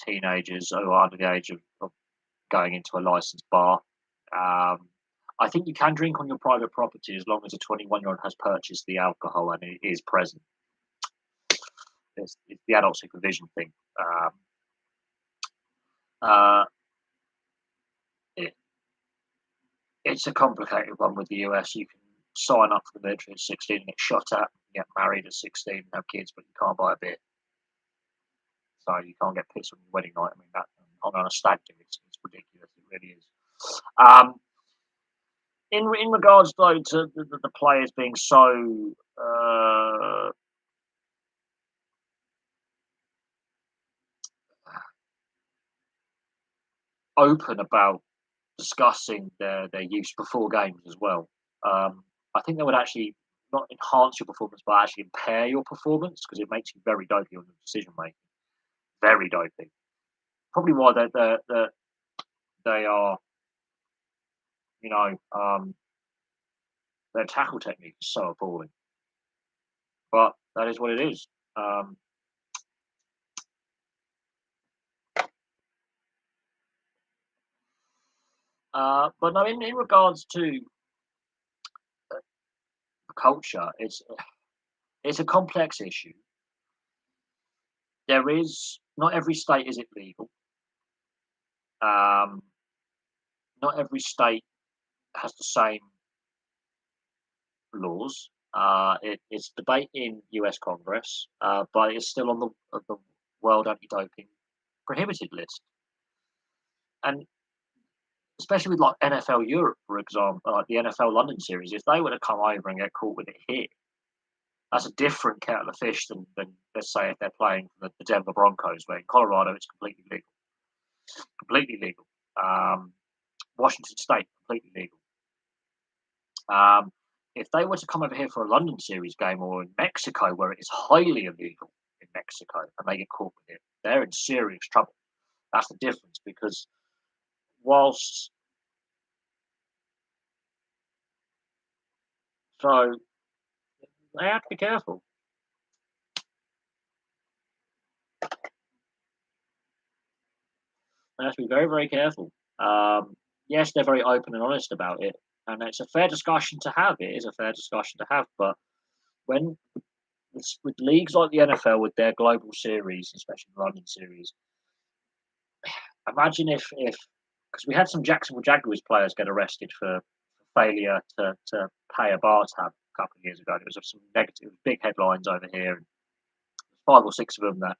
Speaker 1: teenagers who are under the age of going into a licensed bar. I think you can drink on your private property as long as a 21-year-old has purchased the alcohol and it is present. It's the adult supervision thing. Uh, it, it's a complicated one with the US. You can sign up for the military at 16 and get shot at, get married at 16 and have kids, but you can't buy a beer. So you can't get pissed on your wedding night. I mean, that on a stag do, it's ridiculous. It really is. In regards though to the players being so open about discussing their use before games as well, I think that would actually not enhance your performance, but actually impair your performance because it makes you very dopey on your decision making. Very dopey. probably why they are, you know, their tackle technique is so appalling. But that is what it is. Um, but no, in regards to culture, it's a complex issue. There is not every state is it legal. Um, not every state has the same laws. It's debate in U.S. Congress, but it's still on the World Anti-Doping prohibited list. And especially with like NFL Europe, for example, like the NFL London series, if they were to come over and get caught with it here, that's a different kettle of fish than let's say if they're playing for the Denver Broncos, where in Colorado it's completely legal, completely legal. Washington State, completely legal. Um, if they were to come over here for a London series game or in Mexico, where it is highly illegal in Mexico, and they get caught with it, they're in serious trouble. That's the difference because whilst so they have to be careful. They have to be very, very careful. Yes, they're very open and honest about it, and it's a fair discussion to have. It is a fair discussion to have, but when with leagues like the NFL with their global series, especially the London series, imagine if because we had some Jacksonville Jaguars players get arrested for failure to pay a bar tab a couple of years ago. There was some negative, big headlines over here, and 5 or 6 of them that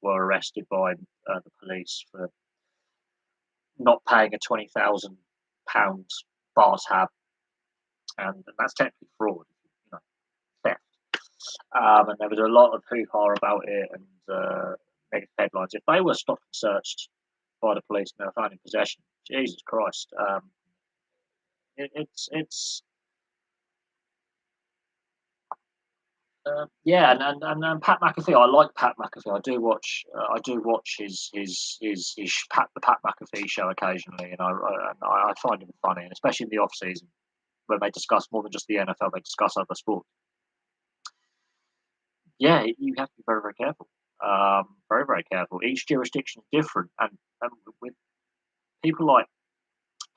Speaker 1: were arrested by the police for not paying a £20,000 bar tab, and that's technically fraud, you know, theft. And there was a lot of hoo ha about it and negative headlines. If they were stopped and searched by the police and they were found in possession, Jesus Christ, it's yeah, and Pat McAfee. I like Pat McAfee. I do watch the Pat McAfee show occasionally, and I find him funny, and especially in the off season when they discuss more than just the NFL, they discuss other sports. Yeah, you have to be very, very careful. Very, very careful. Each jurisdiction is different, and with people like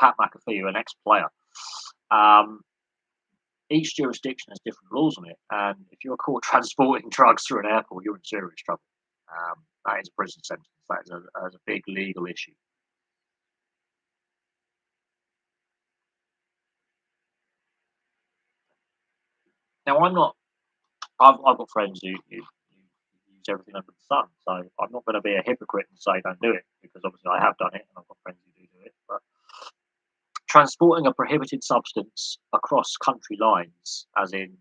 Speaker 1: Pat McAfee, who an ex-player, um, each jurisdiction has different laws on it. And if you're caught transporting drugs through an airport, you're in serious trouble. That is a prison sentence. That is a big legal issue. Now, I'm not. I've got friends who use everything under the sun, so I'm not going to be a hypocrite and say don't do it because obviously I have done it and I've got friends who do it. But transporting a prohibited substance across country lines, as in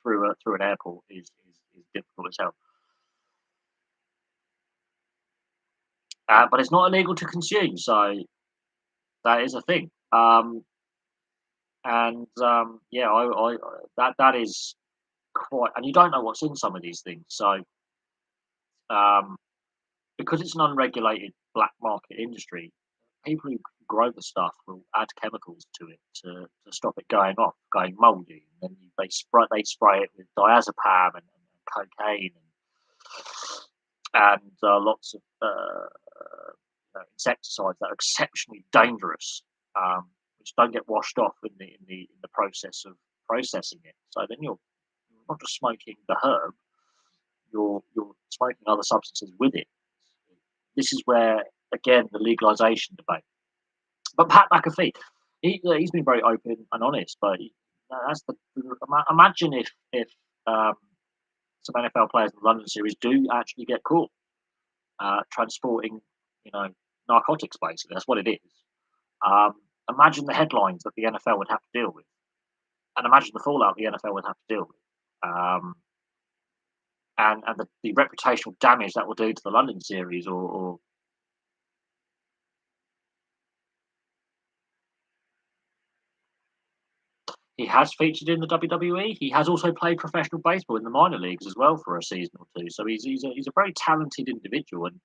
Speaker 1: through an airport, is difficult as hell. But it's not illegal to consume, so that is a thing. Yeah, that is quite, and you don't know what's in some of these things. So um, because it's an unregulated black market industry, people who grow the stuff will add chemicals to it to stop it going mouldy. And then they spray it with diazepam and cocaine and lots of insecticides that are exceptionally dangerous, which don't get washed off in the process of processing it. So then you're not just smoking the herb, you're smoking other substances with it. This is where again the legalization debate. But Pat McAfee, he's been very open and honest. But that's imagine if um, some NFL players in the London series do actually get caught transporting, narcotics. Basically, that's what it is. Um, Imagine the headlines that the NFL would have to deal with, and imagine the fallout the NFL would have to deal with, and the reputational damage that will do to the London series. Or he has featured in the WWE. He has also played professional baseball in the minor leagues as well for a season or two. So he's a very talented individual, and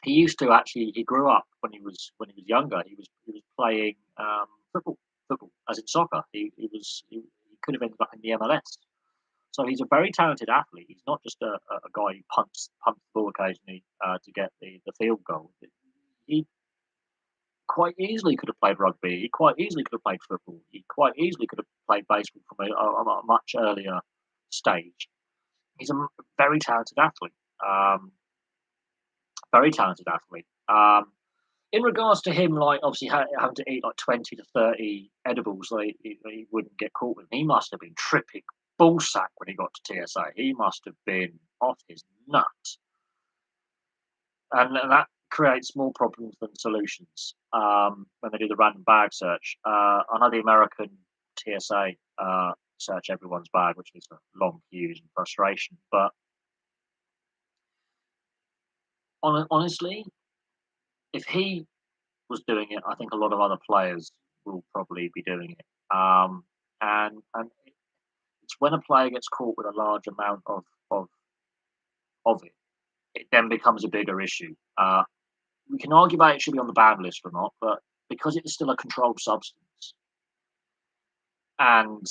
Speaker 1: He grew up when he was younger. He was playing football as in soccer. He could have ended up in the MLS. So he's a very talented athlete. He's not just a guy who punts the ball occasionally to get the field goal. He quite easily could have played rugby. He quite easily could have played football. He quite easily could have played baseball from a much earlier stage. He's a very talented athlete. Very talented athlete. In regards to him, like obviously having to eat like 20 to 30 edibles, like he wouldn't get caught with. He must have been tripping ballsack when he got to TSA. He must have been off his nut, and that creates more problems than solutions. When they do the random bag search, I know the American TSA search everyone's bag, which leads to long queues and frustration. But honestly, if he was doing it, I think a lot of other players will probably be doing it. And it's when a player gets caught with a large amount of of it, it then becomes a bigger issue. We can argue about it should be on the ban list or not, but because it is still a controlled substance, and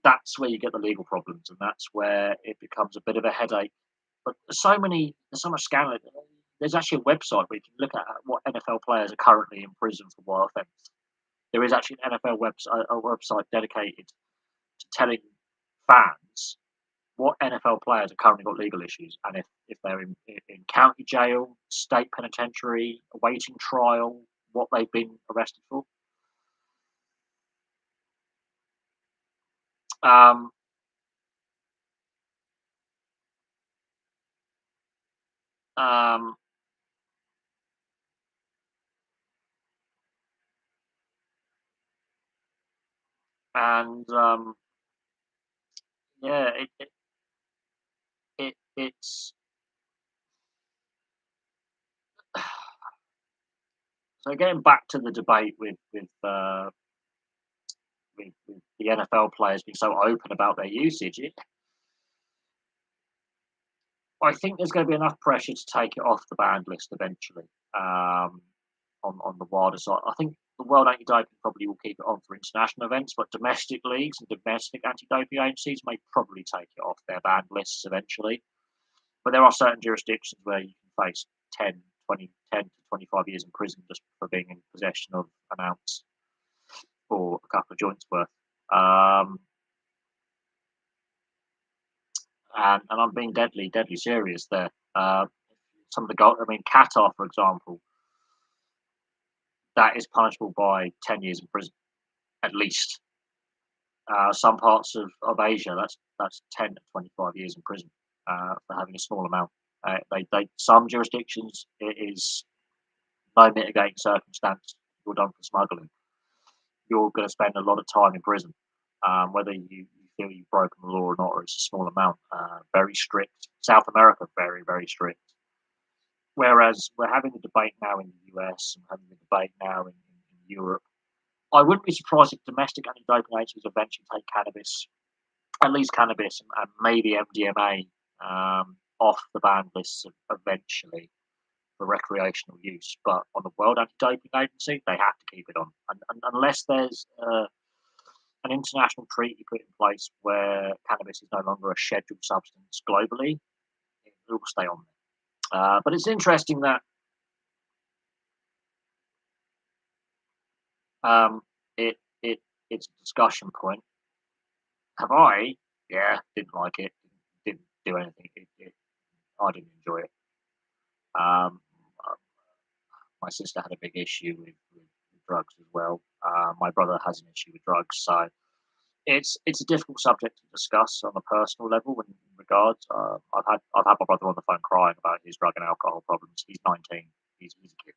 Speaker 1: that's where you get the legal problems, and that's where it becomes a bit of a headache. But there's so much scandal. There's actually a website where you can look at what NFL players are currently in prison for what offence. There is actually an NFL website, a website dedicated to telling fans what NFL players have currently got legal issues, and if they're in county jail, state penitentiary, awaiting trial, what they've been arrested for. Um, um, and yeah, it's so getting back to the debate with the NFL players being so open about their usage. I think there's going to be enough pressure to take it off the banned list eventually. Um, on the wider side, I think the World Anti-Doping probably will keep it on for international events, but domestic leagues and domestic anti-doping agencies may probably take it off their banned lists eventually. But there are certain jurisdictions where you can face 10 to 25 years in prison just for being in possession of an ounce or a couple of joints worth. Um, and I'm being deadly serious there. Some of the gold, I mean, Qatar, for example, that is punishable by 10 years in prison at least. Some parts of Asia, that's 10 to 25 years in prison for having a small amount. Some jurisdictions it is no mitigating circumstance. You're done for smuggling. You're going to spend a lot of time in prison, whether you feel you've broken the law or not, or it's a small amount. Very strict. South America, very strict. Whereas we're having a debate now in the US and having a debate now in Europe. I wouldn't be surprised if domestic anti-doping agencies eventually take cannabis, at least cannabis and maybe MDMA off the ban lists eventually for recreational use. But on the World Anti-Doping Agency, they have to keep it on, and unless there's an international treaty put in place where cannabis is no longer a scheduled substance globally, it will stay on there. But it's interesting that um, it's a discussion point. Have I? Yeah, didn't like it. Didn't do anything. I didn't enjoy it. Um, uh, my sister had a big issue with drugs as well. My brother has an issue with drugs, so it's a difficult subject to discuss on a personal level in regards. I've had my brother on the phone crying about his drug and alcohol problems. He's 19. He's a kid,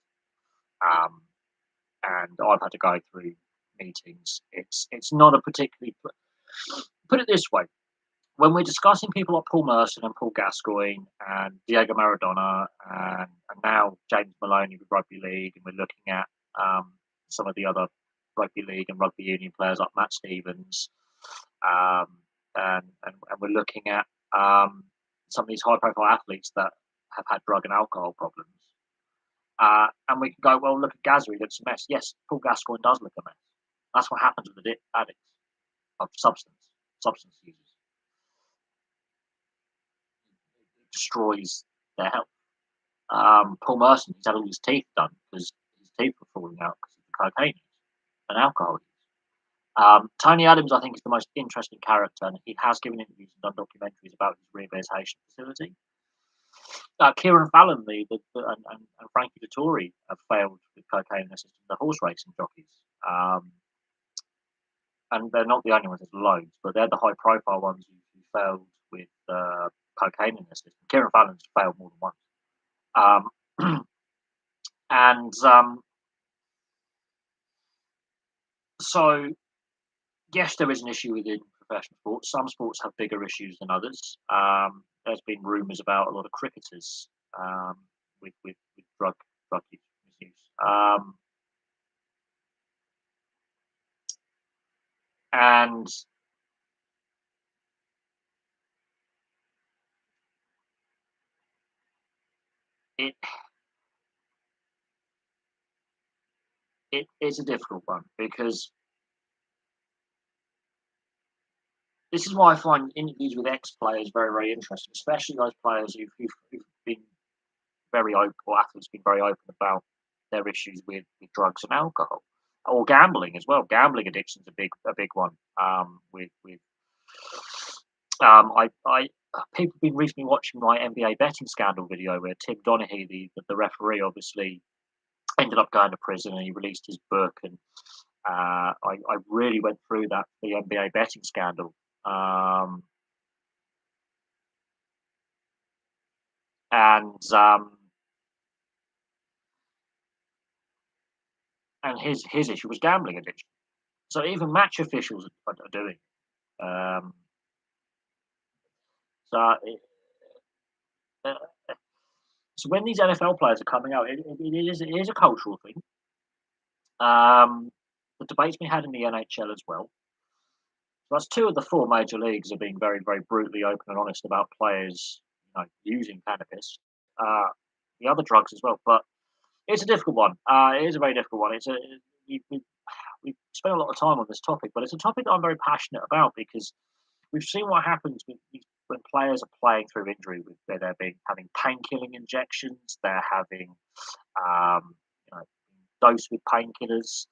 Speaker 1: um, and I've had to go through meetings. It's not a particularly put it this way. When we're discussing people like Paul Merson and Paul Gascoigne and Diego Maradona and now James Maloney with rugby league, and we're looking at some of the other rugby league and rugby union players like Matt Stevens, um, and we're looking at some of these high profile athletes that have had drug and alcohol problems. And we can go, well, look at Gazza, he looks a mess. Yes, Paul Gascoigne does look a mess. That's what happens with addicts of substance users. It destroys their health. Paul Merson, he's had all his teeth done because his teeth were falling out because of the cocaine use and alcohol use. Tony Adams, I think, is the most interesting character, and he has given interviews and done documentaries about his rehabilitation facility. Kieran Fallon and Frankie Dettori have failed with cocaine in their system. The horse racing jockeys, and they're not the only ones. There's loads, but they're the high-profile ones who failed with cocaine in their system. Kieran Fallon's failed more than once, and so yes, there is an issue within professional sports. Some sports have bigger issues than others. There's been rumours about a lot of cricketers with drug misuse. And it is a difficult one because this is why I find interviews with ex-players very, very interesting, especially those players who've been very open, or athletes been very open about their issues with drugs and alcohol, or gambling as well. Gambling addiction's a big one. People have been recently watching my NBA betting scandal video where Tim Donaghy, the referee, obviously ended up going to prison, and he released his book. And I really went through the NBA betting scandal. And his issue was gambling addiction. So even match officials are doing it. So uh, so when these NFL players are coming out, it is a cultural thing. The debate's been had in the NHL as well. So that's two of the four major leagues are being very, very brutally open and honest about players, using cannabis, the other drugs as well. But it's a difficult one. It is a very difficult one. We've spent a lot of time on this topic, but it's a topic that I'm very passionate about because we've seen what happens when players are playing through injury, where they're having pain-killing injections, they're having dosed with painkillers,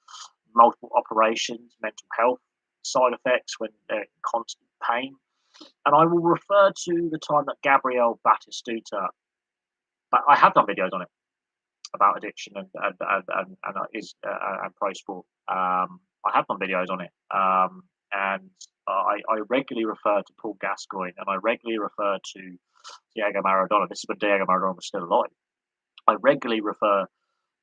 Speaker 1: multiple operations, mental health side effects when they're in constant pain. And I will refer to the time that Gabriel Batistuta, but I have done videos on it about addiction and pro sport. I have done videos on it, and I regularly refer to Paul Gascoigne, and I regularly refer to Diego Maradona. This is when Diego Maradona was still alive. I regularly refer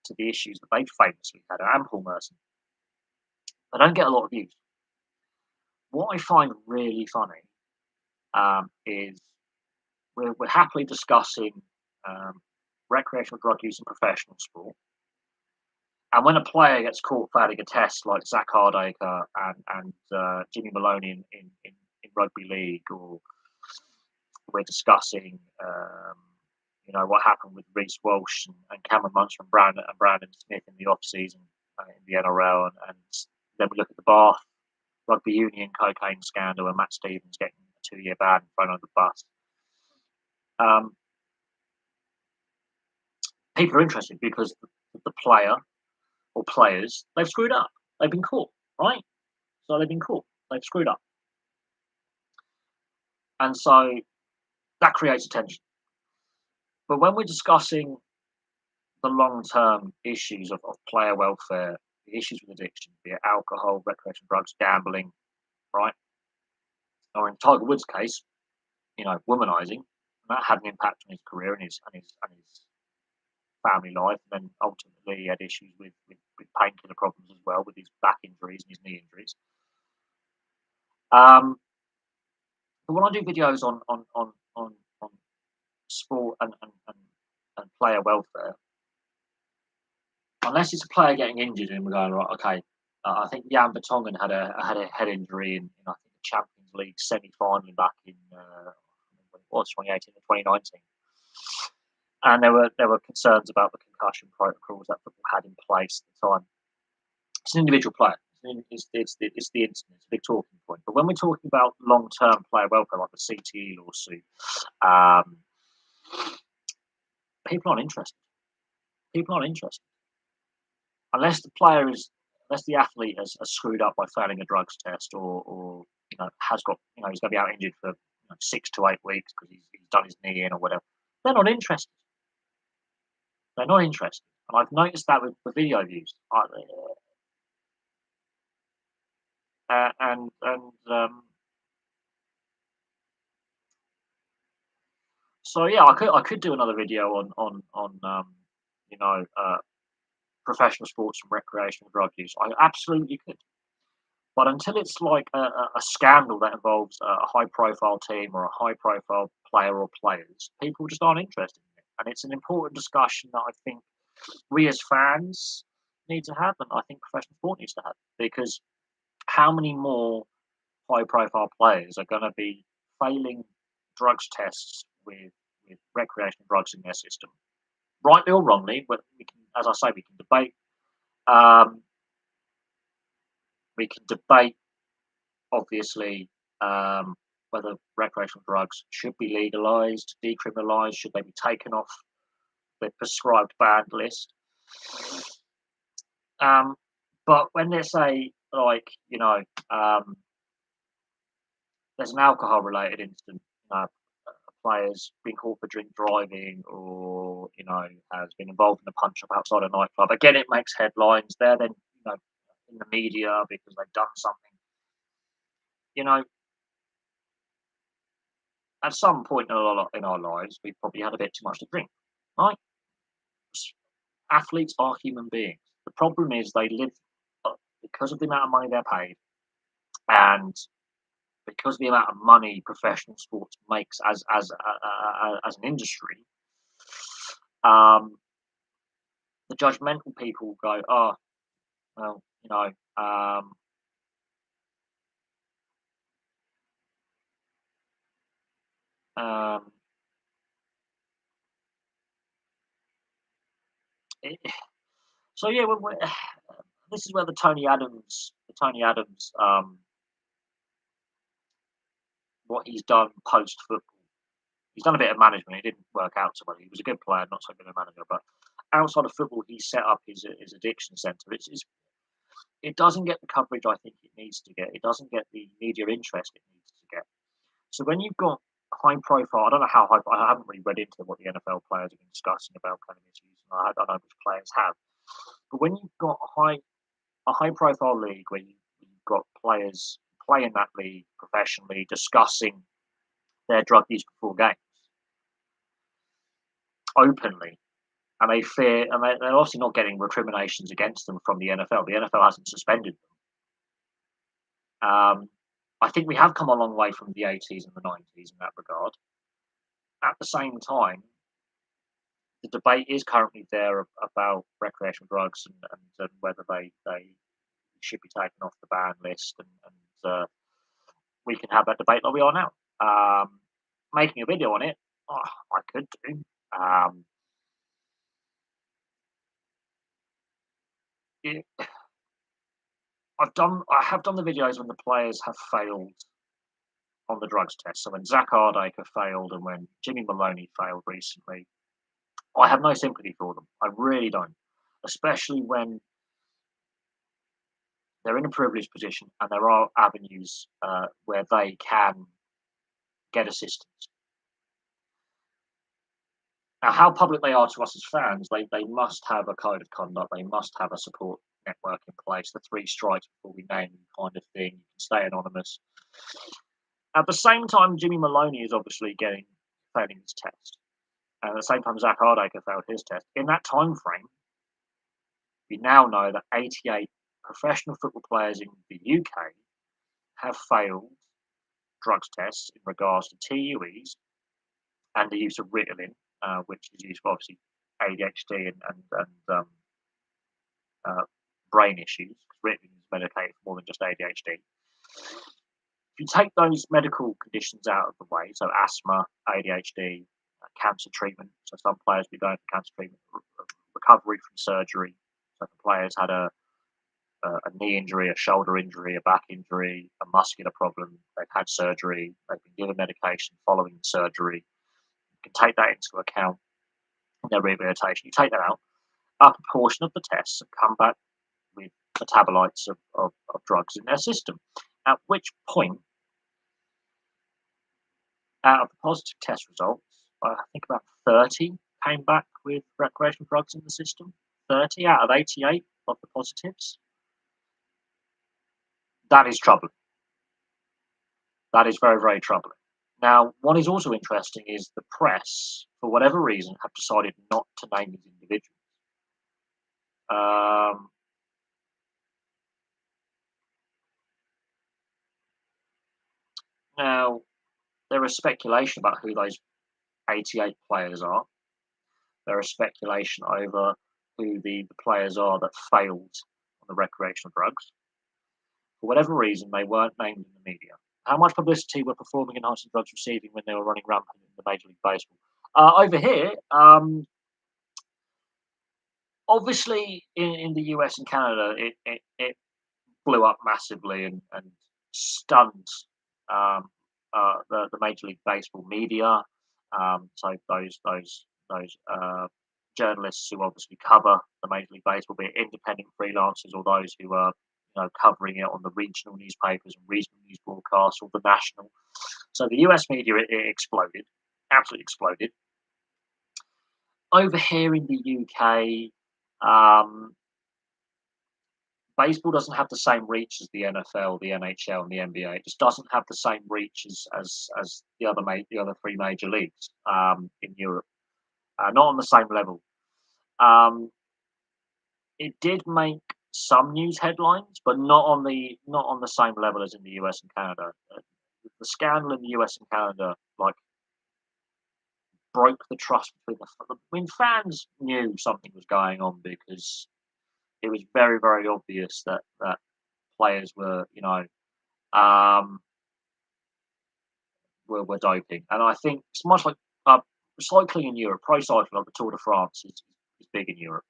Speaker 1: to the issues that they famously had, and Paul Merson. I don't get a lot of views. What I find really funny is we're happily discussing recreational drug use in professional sport. And when a player gets caught failing a test, like Zach Hardacre and Jimmy Maloney in rugby league, or we're discussing, what happened with Reece Walsh and Cameron Munster and Brandon Smith in the off season in the NRL, and then we look at the Bath rugby union cocaine scandal and Matt Stevens getting a 2-year ban and thrown on the bus. People are interested because the player or players, they've screwed up. They've been caught, right? So they've been caught. They've screwed up. And so that creates attention. But when we're discussing the long-term issues of player welfare, the issues with addiction, be it alcohol, recreational drugs, gambling, right? Or in Tiger Woods' case, womanizing, and that had an impact on his career and his family life, and then ultimately he had issues with painkiller problems as well, with his back injuries and his knee injuries. But when I do videos on sport and player welfare, unless it's a player getting injured and we're going, right, okay, I think Jan Vertonghen had a head injury in I think the Champions League semi-final back in 2018 or 2019. and there were concerns about the concussion protocols that football had in place at the time. It's an individual player. It's the incident. It's a big talking point. But when we're talking about long-term player welfare, like the CTE lawsuit, um, people aren't interested. People aren't interested unless unless the athlete has screwed up by failing a drugs test, or has got he's going to be out injured for 6 to 8 weeks because he's done his knee in or whatever. They're not interested. They're not interested, and I've noticed that with the video views. And so yeah, I could do another video on you know uh, professional sports and recreational drug use. I absolutely could, but until it's like a scandal that involves a high profile team or a high profile player or players, people just aren't interested in it, and it's an important discussion that I think we as fans need to have, and I think professional sport needs to have, because how many more high profile players are going to be failing drugs tests with recreational drugs in their system, rightly or wrongly? But we can, as I say, we can debate. Um, we can debate, obviously, whether recreational drugs should be legalized, decriminalized, should they be taken off the prescribed banned list. Um, but when they say, like, there's an alcohol related incident, players been caught for drink driving, or has been involved in a punch up outside a nightclub. Again, it makes headlines. They're then in the media because they've done something. You know, at some point in our lives, we've probably had a bit too much to drink. Right? Athletes are human beings. The problem is they live because of the amount of money they're paid, and because of the amount of money professional sports makes as an industry. The judgmental people go, oh, well, um, it, so yeah, this is where what he's done post football. He's done a bit of management. It didn't work out so well. He was a good player, not so good a manager. But outside of football, he set up his addiction centre. It doesn't get the coverage I think it needs to get. It doesn't get the media interest it needs to get. So when you've got high profile, I don't know how high. I haven't really read into what the NFL players have been discussing about kind of issues. And I don't know which players have. But when you've got a high profile league where you've got players playing that league professionally discussing their drug use before games openly, and they're obviously not getting recriminations against them from the NFL. The NFL hasn't suspended them. I think we have come a long way from the 80s and the 90s in that regard. At the same time, the debate is currently there about recreational drugs, and whether they should be taken off the ban list, and we can have that debate like we are now. Making a video on it, I could do. It, I have done the videos when the players have failed on the drugs test. So when Zach Ardacre failed and when Jimmy Maloney failed recently, I have no sympathy for them. I really don't, especially when they're in a privileged position and there are avenues where they can get assistance. Now, how public they are to us as fans, they must have a code of conduct. They must have a support network in place. The 3 strikes before we name you kind of thing. You can stay anonymous. At the same time, Jimmy Maloney is obviously failing his test. And at the same time, Zach Ardacre failed his test. In that time frame, we now know that 88 professional football players in the UK have failed drugs tests in regards to TUEs and the use of Ritalin, which is used for obviously ADHD and brain issues. Ritalin is medicated for more than just ADHD. If you take those medical conditions out of the way, so asthma, ADHD, cancer treatment. So some players be going for cancer treatment, recovery from surgery. So the players had a knee injury, a shoulder injury, a back injury, a muscular problem. They've had surgery. They've been given medication following the surgery. You can take that into account in their rehabilitation. You take that out. A proportion of the tests have come back with metabolites of drugs in their system. At which point, out of the positive test results, I think about 30 came back with recreational drugs in the system. 30 out of 88 of the positives. That is troubling. That is very, very troubling. Now, what is also interesting is the press, for whatever reason, have decided not to name these individuals. Now, there is speculation about who those 88 players are. There is speculation over who the players are that failed on the recreational drugs. For whatever reason, they weren't named in the media. How much publicity were performing enhancing drugs receiving when they were running rampant in the Major League Baseball? Over here, obviously in the US and Canada, it blew up massively and stunned the Major League Baseball media. So those journalists who obviously cover the Major League Baseball, be it independent freelancers or those who are covering it on the regional newspapers and regional news broadcasts or the national. So the US media it exploded, absolutely exploded. Over here in the UK, baseball doesn't have the same reach as the NFL, the NHL, and the NBA. It just doesn't have the same reach as the other three major leagues in Europe. Not on the same level. It did make some news headlines, but not on the same level as in the US and Canada. The scandal in the US and Canada broke the trust between the. I mean, fans knew something was going on because it was very, very obvious that players were, were doping, and I think it's much like cycling in Europe. Pro cycling, like the Tour de France, is big in Europe,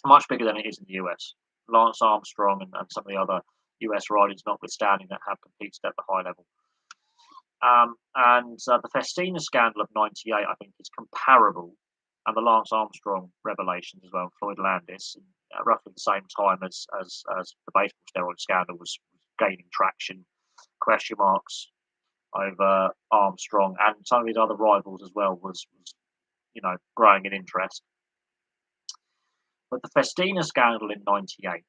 Speaker 1: much bigger than it is in the US. Lance Armstrong and some of the other US riders, notwithstanding, that have competed at the high level. And the Festina scandal of '98, I think, is comparable, and the Lance Armstrong revelations as well, Floyd Landis, and, roughly the same time as the baseball steroid scandal was gaining traction. Question marks over Armstrong and some of his other rivals as well was growing in interest. But the Festina scandal in '98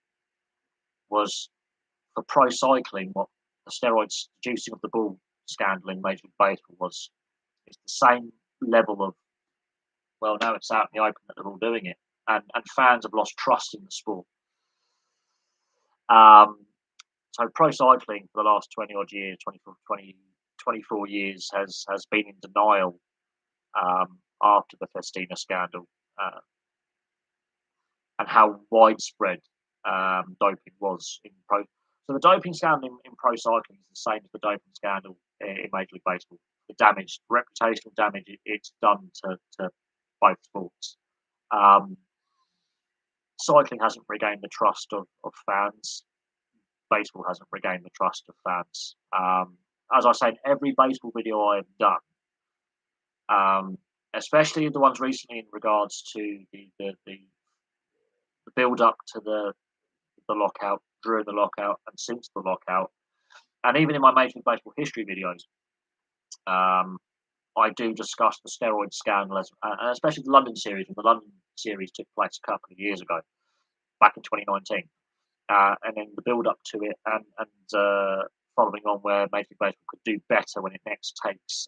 Speaker 1: was for pro cycling what the steroids juicing of the ball scandal in Major League Baseball was. It's the same level of, well, now it's out in the open that they're all doing it, and fans have lost trust in the sport. So pro cycling for the last 20 odd years, 24 years has been in denial after the Festina scandal and how widespread doping was in pro. So the doping scandal in pro cycling is the same as the doping scandal in Major League Baseball. The damage, reputational damage, it's done to both sports. Cycling hasn't regained the trust of fans. Baseball hasn't regained the trust of fans. As I said, every baseball video I have done, especially the ones recently in regards to the build up to the lockout, during the lockout, and since the lockout, and even in my Major League Baseball history videos, I do discuss the steroid scandal, and especially the London series. And the London series took place a couple of years ago, back in 2019, and then the build up to it, and following on where Major League Baseball could do better when it next takes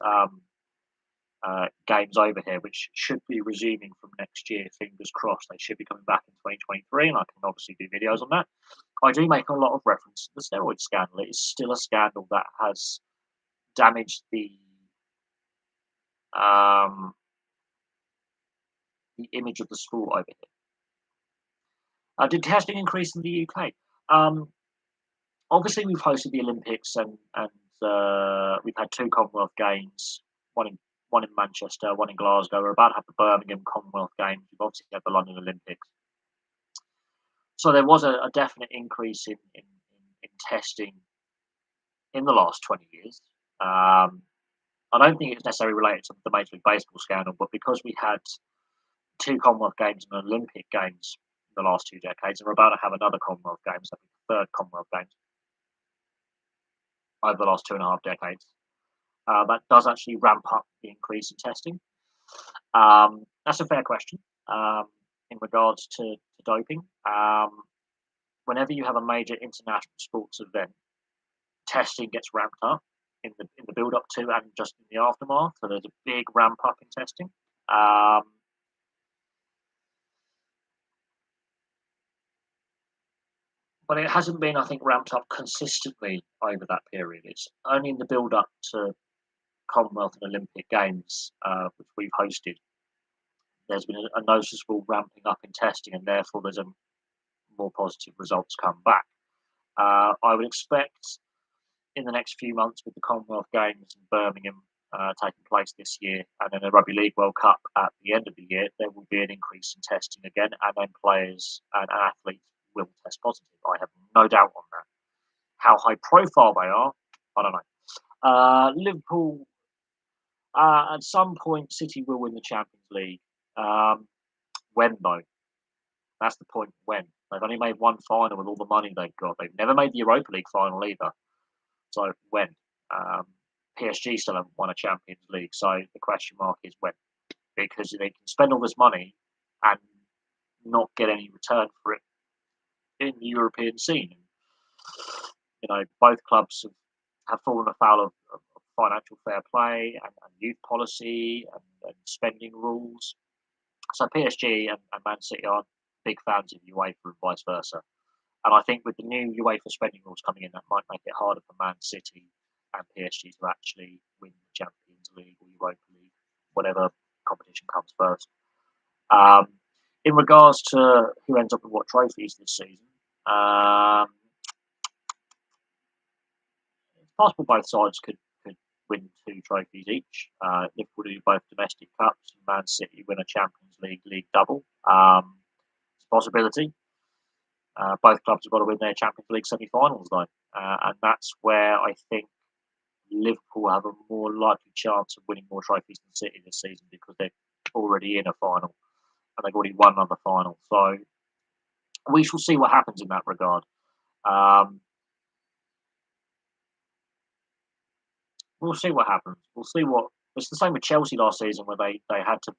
Speaker 1: games over here, which should be resuming from next year. Fingers crossed, they should be coming back in 2023, and I can obviously do videos on that. I do make a lot of reference to the steroid scandal. It is still a scandal that has damaged the image of the sport over here. Did testing increase in the UK? Obviously, we've hosted the Olympics and we've had 2 Commonwealth Games, one in one in Manchester, one in Glasgow. We're about to have the Birmingham Commonwealth Games. We've obviously had the London Olympics. So there was a definite increase in testing in the last 20 years. I don't think it's necessarily related to the Major League Baseball scandal, but because we had two Commonwealth Games and Olympic Games in the last 2 decades, and we're about to have another Commonwealth Games, I think the third Commonwealth Games over the last 2.5 decades, that does actually ramp up the increase in testing. That's a fair question in regards to doping. Whenever you have a major international sports event, testing gets ramped up in the build up to and just in the aftermath. So there's a big ramp up in testing. But it hasn't been, I think, ramped up consistently over that period. It's only in the build up to Commonwealth and Olympic Games, which we've hosted. There's been a noticeable ramping up in testing, and therefore there's a more positive results come back. I would expect in the next few months, with the Commonwealth Games in Birmingham taking place this year, and then the Rugby League World Cup at the end of the year, there will be an increase in testing again, and then players and athletes will test positive. I have no doubt on that. How high profile they are, I don't know. Liverpool, at some point, City will win the Champions League. When though? That's the point. When? They've only made one final with all the money they've got. They've never made the Europa League final either. So when? PSG still haven't won a Champions League. So the question mark is when, because they can spend all this money and not get any return for it in the European scene. Both clubs have fallen afoul of financial fair play and youth policy and spending rules. So PSG and Man City are big fans of UEFA and vice versa. And I think with the new UEFA spending rules coming in, that might make it harder for Man City and PSG to actually win the Champions League or Europa League, whatever competition comes first. In regards to who ends up with what trophies this season, it's possible both sides could win 2 trophies each. Liverpool do both domestic cups, and Man City win a Champions League double. It's a possibility. Both clubs have got to win their Champions League semi-finals, though, and that's where I think Liverpool have a more likely chance of winning more trophies than City this season because they're already in a final and they've already won another final. So we shall see what happens in that regard. We'll see what happens. We'll see what. It's the same with Chelsea last season, where they had to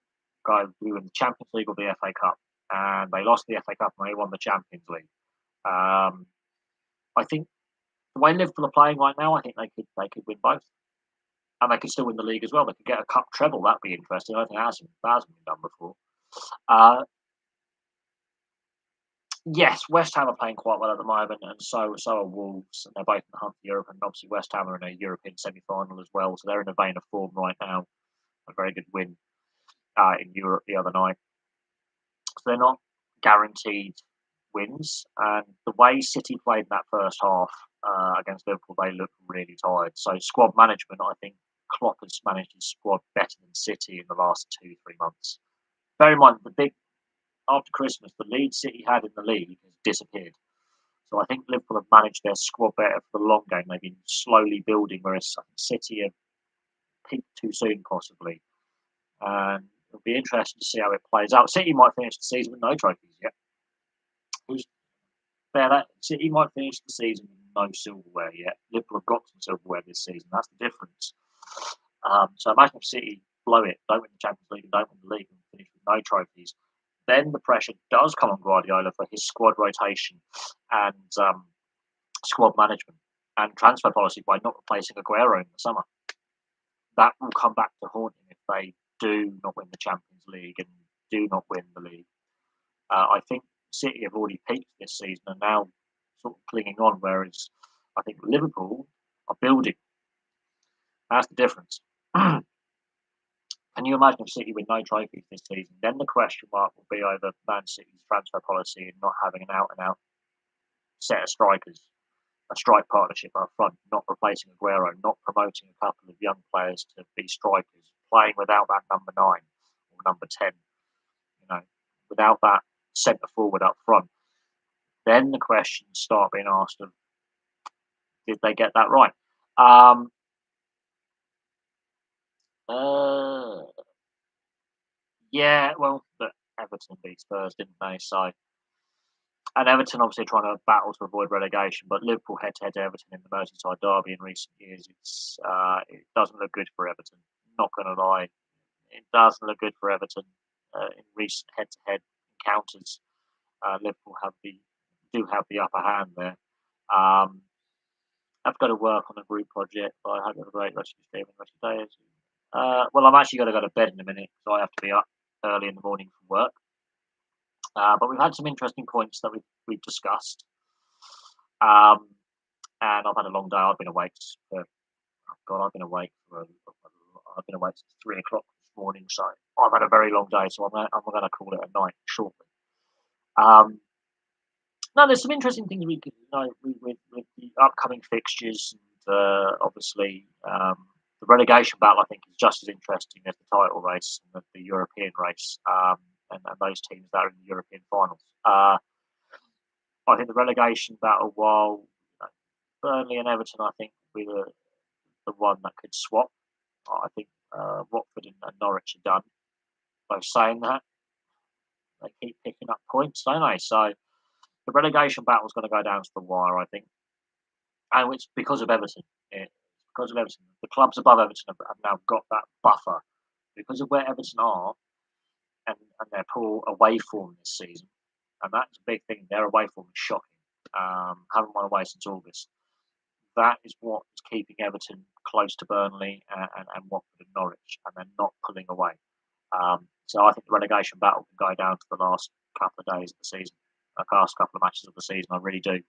Speaker 1: go win the Champions League or the FA Cup, and they lost the FA Cup and they won the Champions League. I think the way Liverpool are playing right now, I think they could win both, and they could still win the league as well. They could get a cup treble. That'd be interesting. I think that hasn't been done before. Yes, West Ham are playing quite well at the moment, and so are Wolves, and they're both in the hunt for Europe. And obviously, West Ham are in a European semi-final as well, so they're in a vein of form right now. A very good win in Europe the other night. So they're not guaranteed wins, and the way City played in that first half against Liverpool, they looked really tired. So squad management, I think Klopp has managed his squad better than City in the last 2-3 months. Bear in mind, after Christmas, the lead City had in the league has disappeared. So I think Liverpool have managed their squad better for the long game. They've been slowly building, whereas I think City have peaked too soon, possibly. And it'll be interesting to see how it plays out. City might finish the season with no trophies yet. Who's fair that? City might finish the season with no silverware yet. Liverpool have got some silverware this season. That's the difference. So imagine if City blow it, don't win the Champions League, and don't win the league, and finish with no trophies. Then the pressure does come on Guardiola for his squad rotation and squad management and transfer policy by not replacing Aguero in the summer. That will come back to haunt him if they do not win the Champions League and do not win the league. I think City have already peaked this season and now sort of clinging on, whereas I think Liverpool are building. That's the difference. Can you imagine if City win no trophies this season? Then the question mark will be over Man City's transfer policy and not having an out-and-out set of strikers, a strike partnership up front, not replacing Aguero, not promoting a couple of young players to be strikers, playing without that number 9 or number 10, without that centre forward up front, then the questions start being asked of, did they get that right? Um, uh, yeah, well, but Everton beat Spurs, didn't they? So, and Everton obviously trying to battle to avoid relegation, but Liverpool head-to-head to Everton in the Merseyside derby in recent years, it doesn't look good for Everton. Not going to lie, it doesn't look good for Everton in recent head-to-head encounters. Liverpool do have the upper hand there. Um, I've got to work on a group project, but I hope you have a great rest of your day and rest of your day. Well, I'm actually going to go to bed in a minute, so I have to be up early in the morning for work. But we've had some interesting points that we've discussed. Um, and I've had a long day. I've been awake for I've been awake since 3 o'clock this morning. So I've had a very long day. So I'm going to call it a night shortly. No, there's some interesting things we could with the upcoming fixtures, and obviously the relegation battle. I think is just as interesting as the title race and the European race, and those teams that are in the European finals. I think the relegation battle, while Burnley and Everton, I think we were the one that could swap. I think Watford and Norwich are done. By saying that, they keep picking up points, don't they? So the relegation battle is going to go down to the wire, I think, and it's because of Everton. It's because of Everton. The clubs above Everton have now got that buffer because of where Everton are and their poor away form this season, and that's a big thing. Their away form is shocking. Haven't won away since August. That is what is keeping Everton close to Burnley and Watford and Norwich, and they're not pulling away. So I think the relegation battle can go down to the last couple of days of the season, the last couple of matches of the season. I really do.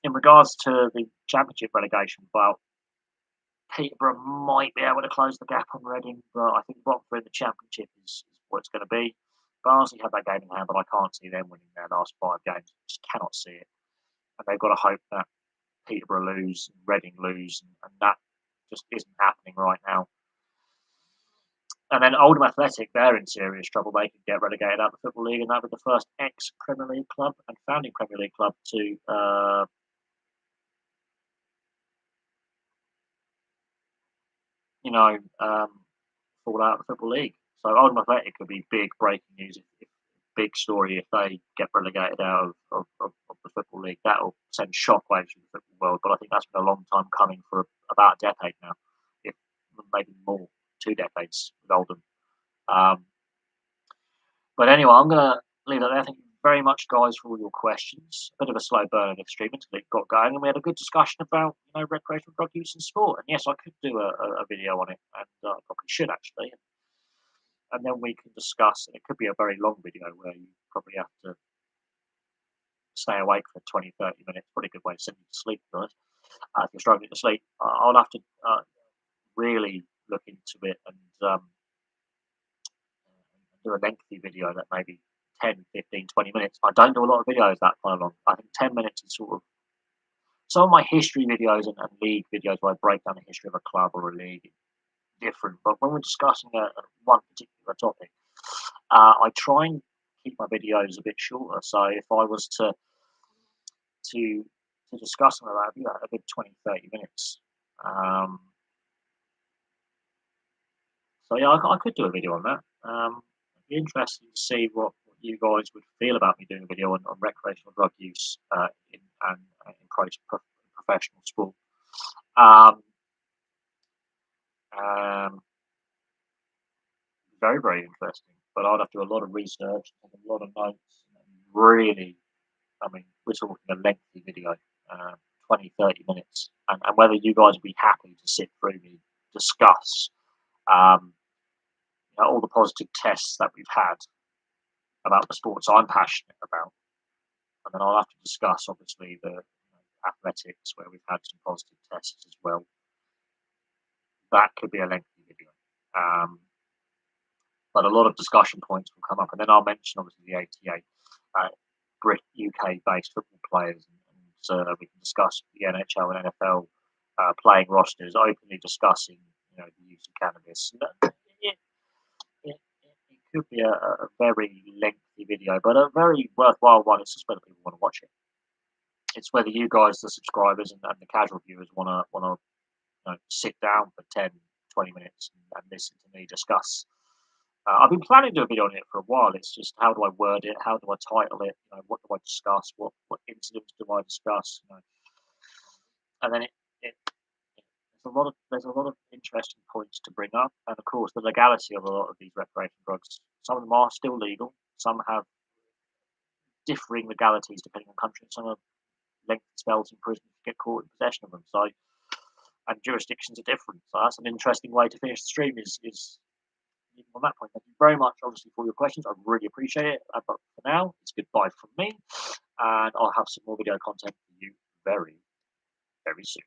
Speaker 1: In regards to the Championship relegation, well, Peterborough might be able to close the gap on Reading, but I think Watford in the Championship is what it's going to be. Barnsley have that game in hand, but I can't see them winning their last 5 games. Just cannot see it. And they've got to hope that Peterborough lose, Reading lose, and that just isn't happening right now. And then Oldham Athletic, they're in serious trouble. They could get relegated out of the Football League, and that was the first ex-Premier League club and founding Premier League club to fall out of the Football League. So Oldham Athletic could be big breaking news, big story if they get relegated out of the Football League. That will send shockwaves through the football world. But I think that's been a long time coming for about a decade now, if maybe more, 2 decades with Oldham. But anyway, I'm going to leave it there. Thank you very much, guys, for all your questions. A bit of a slow burn of stream until it got going, and we had a good discussion about recreational drug use in sport. And yes, I could do a video on it, and I probably should actually. And then we can discuss. And it could be a very long video where you probably have to stay awake for 20, 30 minutes. Probably a good way to send you to sleep, guys. If you're struggling to sleep, I'll have to really look into it and do a lengthy video that maybe 10, 15, 20 minutes. I don't do a lot of videos that kind of long. I think 10 minutes is sort of some of my history videos and league videos where I break down the history of a club or a league different. But when we're discussing one particular topic, I try and keep my videos a bit shorter. So if I was to discuss them about a good 20, 30 minutes. So yeah, I could do a video on that. It'd be interesting to see what you guys would feel about me doing a video on recreational drug use in professional sport. Very, very interesting. But I'd have to do a lot of research, a lot of notes, and really, we're talking a lengthy video, 20, 30 minutes, and whether you guys would be happy to sit through me discuss all the positive tests that we've had about the sports I'm passionate about. And then I'll have to discuss, obviously, the athletics, where we've had some positive tests as well. That could be a lengthy video. But a lot of discussion points will come up. And then I'll mention, obviously, the ATA, UK-based football players. And we can discuss the NHL and NFL playing rosters, openly discussing the use of cannabis. It could be a very lengthy video, but a very worthwhile one. It's just whether people want to watch it. It's whether you guys, the subscribers and the casual viewers, want to sit down for 10, 20 minutes and listen to me discuss. I've been planning to do a video on it for a while. It's just how do I word it? How do I title it? What do I discuss? What incidents do I discuss? And then it there's a lot of interesting points to bring up, and of course the legality of a lot of these recreational drugs. Some of them are still legal. Some have differing legalities depending on country. Some are lengthy spells in prison if you get caught in possession of them. So, and jurisdictions are different. So that's an interesting way to finish the stream. Is on that point. Thank you very much, obviously, for your questions. I really appreciate it. But for now, it's goodbye from me, and I'll have some more video content for you very, very soon.